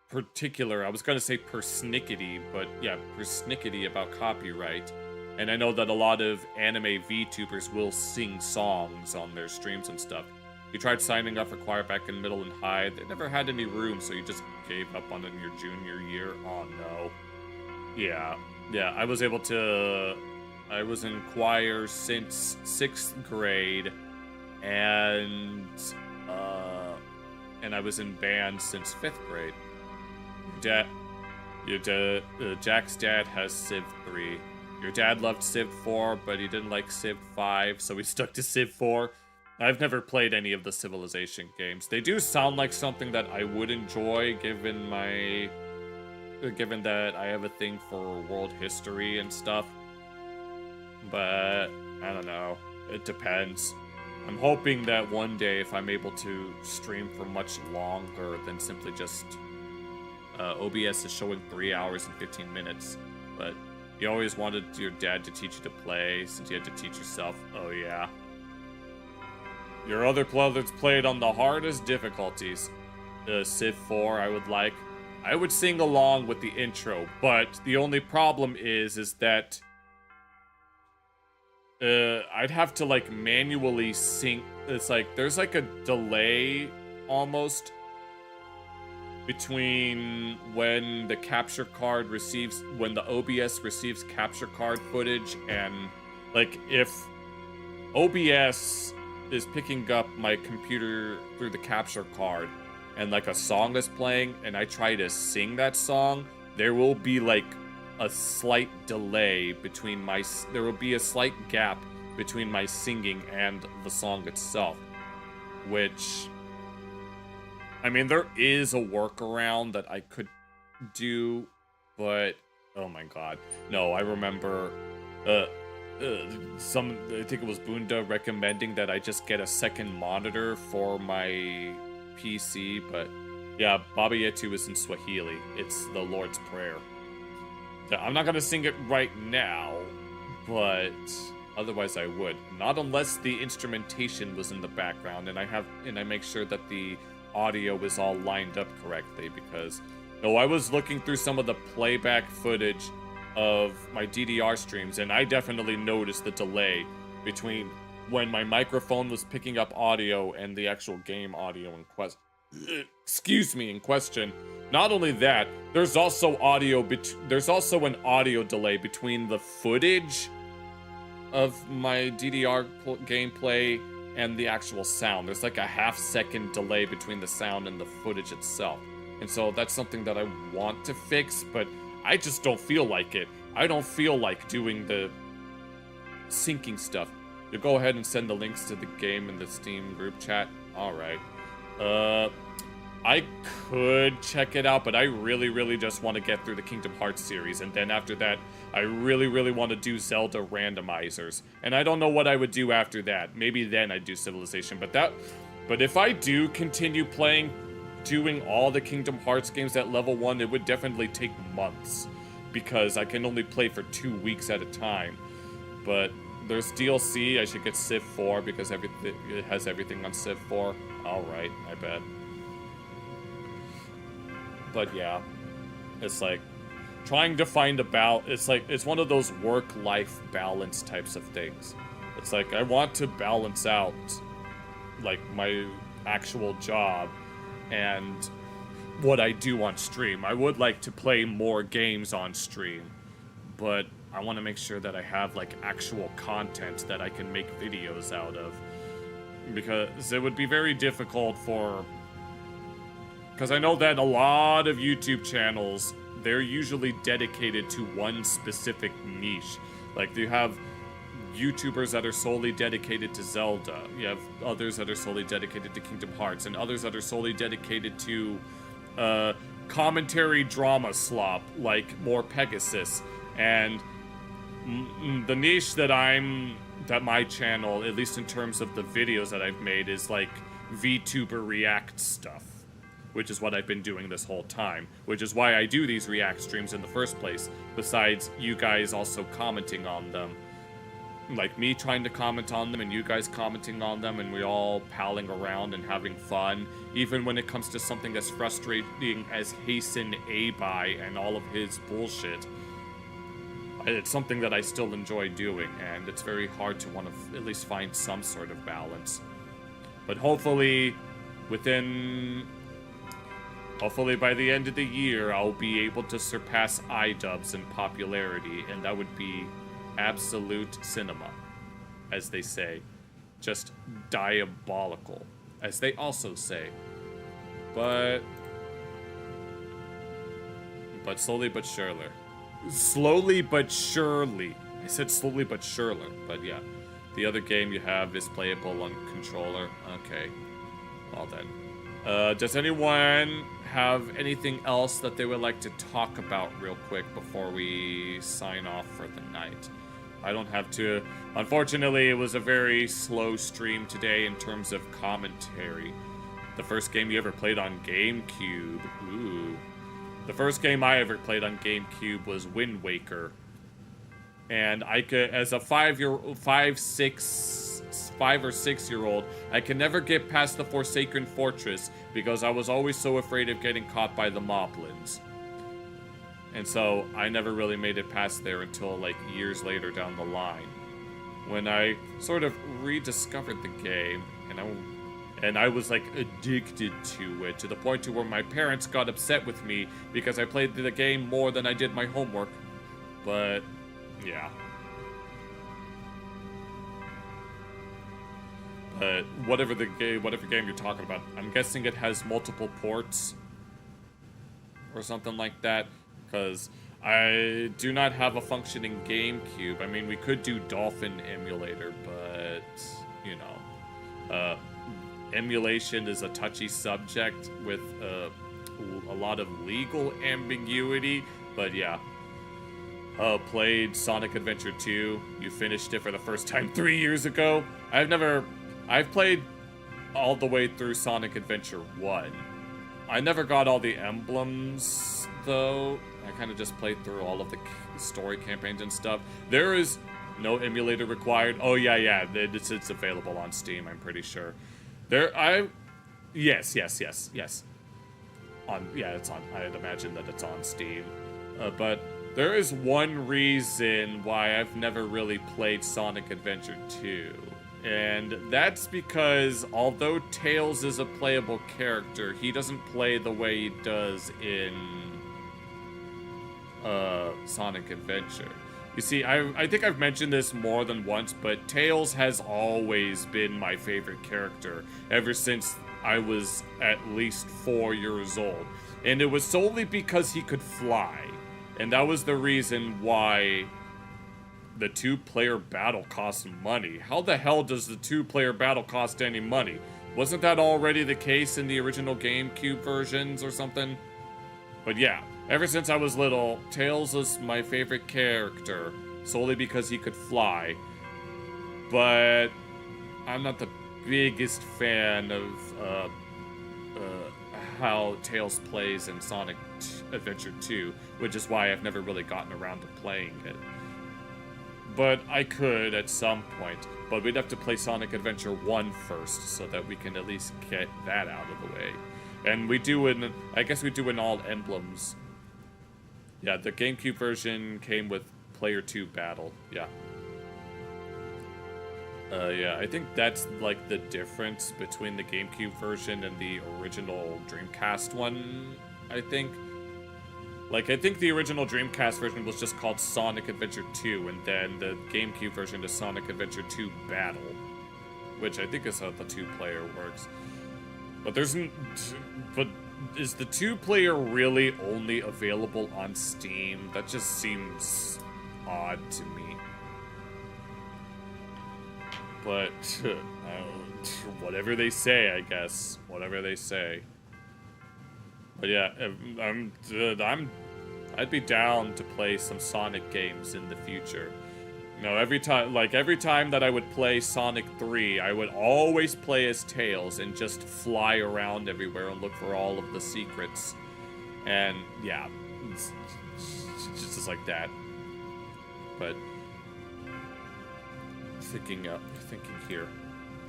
particular. I was gonna say persnickety, but yeah, persnickety about copyright. And I know that a lot of anime VTubers will sing songs on their streams and stuff. You tried signing up for choir back in middle and high. They never had any room, so you just gave up on it in your junior year. Oh no. Yeah, I was able to... I was in choir since 6th grade, and I was in band since 5th grade. Jack's dad has Civ 3. Your dad loved Civ 4, but he didn't like Civ 5, so he stuck to Civ 4. I've never played any of the Civilization games. They do sound like something that I would enjoy, given that I have a thing for world history and stuff. But, I don't know. It depends. I'm hoping that one day, if I'm able to stream for much longer than simply just... OBS is showing 3 hours and 15 minutes, but you always wanted your dad to teach you to play, since you had to teach yourself. Oh yeah. Your other brothers played on the hardest difficulties. Civ 4, I would sing along with the intro, but the only problem is that I'd have to, like, manually sync. It's like, there's like a delay, almost, between when the capture card receives, when the OBS receives capture card footage, and, like, if OBS is picking up my computer through the capture card, and, like, a song is playing, and I try to sing that song, there will be, like, a slight delay between there will be a slight gap between my singing and the song itself, which, I mean, there is a workaround that I could do, but, oh my god. No, I remember, I think it was Bunda recommending that I just get a second monitor for my PC, but yeah, Baba Yetu is in Swahili. It's the Lord's Prayer. I'm not gonna sing it right now, but otherwise I would. Not unless the instrumentation was in the background, and I make sure that the audio is all lined up correctly, because I was looking through some of the playback footage of my DDR streams, and I definitely noticed the delay between when my microphone was picking up audio and the actual game audio in question. In question. Not only that, there's also an audio delay between the footage of my DDR gameplay and the actual sound. There's like a half-second delay between the sound and the footage itself. And so that's something that I want to fix, but I just don't feel like it. I don't feel like doing the syncing stuff. You go ahead and send the links to the game in the Steam group chat. Alright. I could check it out, but I really just want to get through the Kingdom Hearts series, and then after that, I really want to do Zelda randomizers. And I don't know what I would do after that. Maybe then I'd do Civilization, but if I do continue doing all the Kingdom Hearts games at level 1, it would definitely take months, because I can only play for 2 weeks at a time. But there's DLC. I should get Civ 4 because it has everything on Civ 4. Alright, I bet. But yeah, it's like trying to find it's one of those work-life balance types of things. It's like I want to balance out like my actual job and what I do on stream. I would like to play more games on stream, but I want to make sure that I have like actual content that I can make videos out of, because it would be very difficult because I know that a lot of YouTube channels, they're usually dedicated to one specific niche. Like you have YouTubers that are solely dedicated to Zelda, you have others that are solely dedicated to Kingdom Hearts, and others that are solely dedicated to commentary drama slop, like more Pegasus. And the niche that my channel, at least in terms of the videos that I've made, is like VTuber React stuff, which is what I've been doing this whole time, which is why I do these React streams in the first place, besides you guys also commenting on them. Like me trying to comment on them and you guys commenting on them, and we all palling around and having fun, even when it comes to something as frustrating as Hasan Lawsuit and all of his bullshit. It's something that I still enjoy doing, and it's very hard to want to at least find some sort of balance. But hopefully by the end of the year, I'll be able to surpass iDubbbz in popularity, and that would be absolute cinema, as they say. Just diabolical, as they also say. But slowly but surely. Slowly but surely. I said slowly but surely, but yeah. The other game you have is playable on controller. Okay. Well then. Does anyone have anything else that they would like to talk about real quick before we sign off for the night? I don't have to. Unfortunately, it was a very slow stream today in terms of commentary. The first game you ever played on GameCube. Ooh. The first game I ever played on GameCube was Wind Waker. And I could, as a 5 or 6 year old, I could never get past the Forsaken Fortress because I was always so afraid of getting caught by the moblins. And so I never really made it past there until like years later down the line, when I sort of rediscovered the game, and I was like addicted to it, to the point to where my parents got upset with me because I played the game more than I did my homework. But yeah. But whatever game you're talking about, I'm guessing it has multiple ports or something like that. Because I do not have a functioning GameCube. I mean, we could do Dolphin Emulator, but, you know, emulation is a touchy subject with a lot of legal ambiguity. But yeah, played Sonic Adventure 2. You finished it for the first time 3 years ago. I've played all the way through Sonic Adventure 1. I never got all the emblems, though. I kind of just played through all of the story campaigns and stuff. There is no emulator required. Oh, yeah. It's available on Steam, I'm pretty sure. Yes. It's on. I'd imagine that it's on Steam. But there is one reason why I've never really played Sonic Adventure 2. And that's because although Tails is a playable character, he doesn't play the way he does in Sonic Adventure. You see, I think I've mentioned this more than once, but Tails has always been my favorite character ever since I was at least 4 years old. And it was solely because he could fly. And that was the reason why the 2-player battle costs money. How the hell does the 2-player battle cost any money? Wasn't that already the case in the original GameCube versions or something? But yeah, ever since I was little, Tails was my favorite character, solely because he could fly. But I'm not the biggest fan of how Tails plays in Sonic Adventure 2, which is why I've never really gotten around to playing it. But I could at some point. But we'd have to play Sonic Adventure 1 first, so that we can at least get that out of the way. And I guess we do in all emblems. Yeah, the GameCube version came with Player 2 Battle. Yeah. Yeah, I think that's like the difference between the GameCube version and the original Dreamcast one, I think. Like, I think the original Dreamcast version was just called Sonic Adventure 2, and then the GameCube version is Sonic Adventure 2 Battle, which I think is how the two-player works. But is the two-player really only available on Steam? That just seems odd to me. But, whatever they say, I guess. Whatever they say. But yeah, I'd be down to play some Sonic games in the future. You know, every time that I would play Sonic 3, I would always play as Tails and just fly around everywhere and look for all of the secrets. And yeah, it's just like that. But thinking here.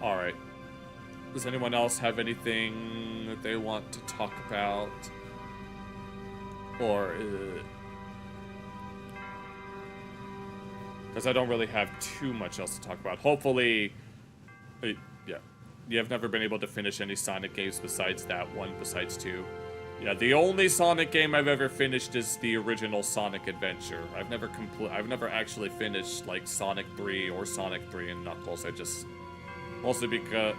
All right. Does anyone else have anything that they want to talk about? Or, because I don't really have too much else to talk about. Hopefully, yeah. You have never been able to finish any Sonic games besides that one, besides 2. Yeah, the only Sonic game I've ever finished is the original Sonic Adventure. I've never actually finished, like, Sonic 3 or Sonic 3 and Knuckles. Mostly because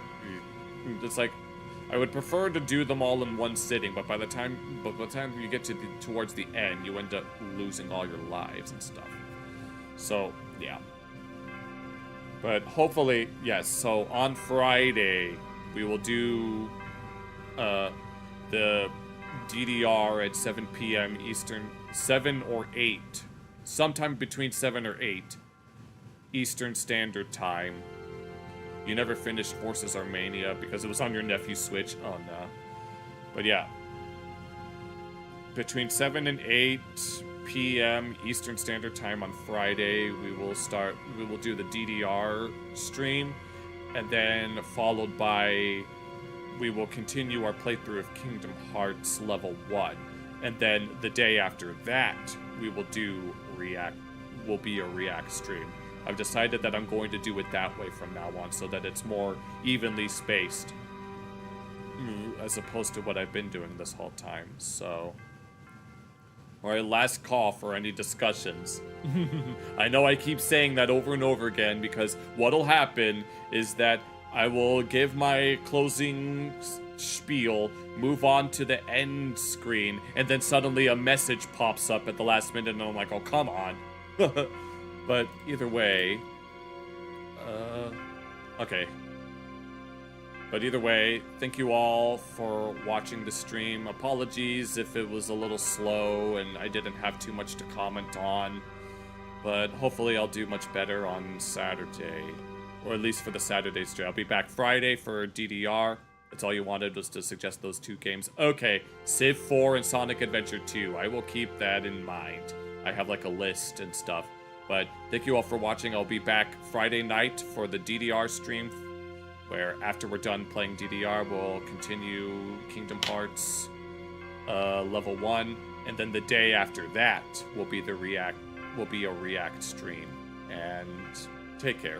it's like, I would prefer to do them all in one sitting, but by the time you get towards the end, you end up losing all your lives and stuff. So, yeah. But hopefully, yes, so on Friday, we will do the DDR at 7 p.m. Eastern, 7 or 8, sometime between 7 or 8 Eastern Standard Time. You never finished Forces Armenia because it was on your nephew's Switch. Oh, no. But yeah. Between 7 and 8 p.m. Eastern Standard Time on Friday, we will do the DDR stream. And then followed by, we will continue our playthrough of Kingdom Hearts Level 1. And then the day after that, we will do will be a React stream. I've decided that I'm going to do it that way from now on so that it's more evenly spaced as opposed to what I've been doing this whole time, so. Alright, last call for any discussions. I know I keep saying that over and over again because what'll happen is that I will give my closing spiel, move on to the end screen, and then suddenly a message pops up at the last minute and I'm like, oh, come on. But either way, okay. But either way, thank you all for watching the stream. Apologies if it was a little slow and I didn't have too much to comment on. But hopefully I'll do much better on Saturday. Or at least for the Saturday stream. I'll be back Friday for DDR. That's all you wanted, was to suggest those 2 games. Okay, Civ 4 and Sonic Adventure 2. I will keep that in mind. I have like a list and stuff. But thank you all for watching. I'll be back Friday night for the DDR stream, where after we're done playing DDR, we'll continue Kingdom Hearts Level 1, and then the day after that will be a React stream. And take care.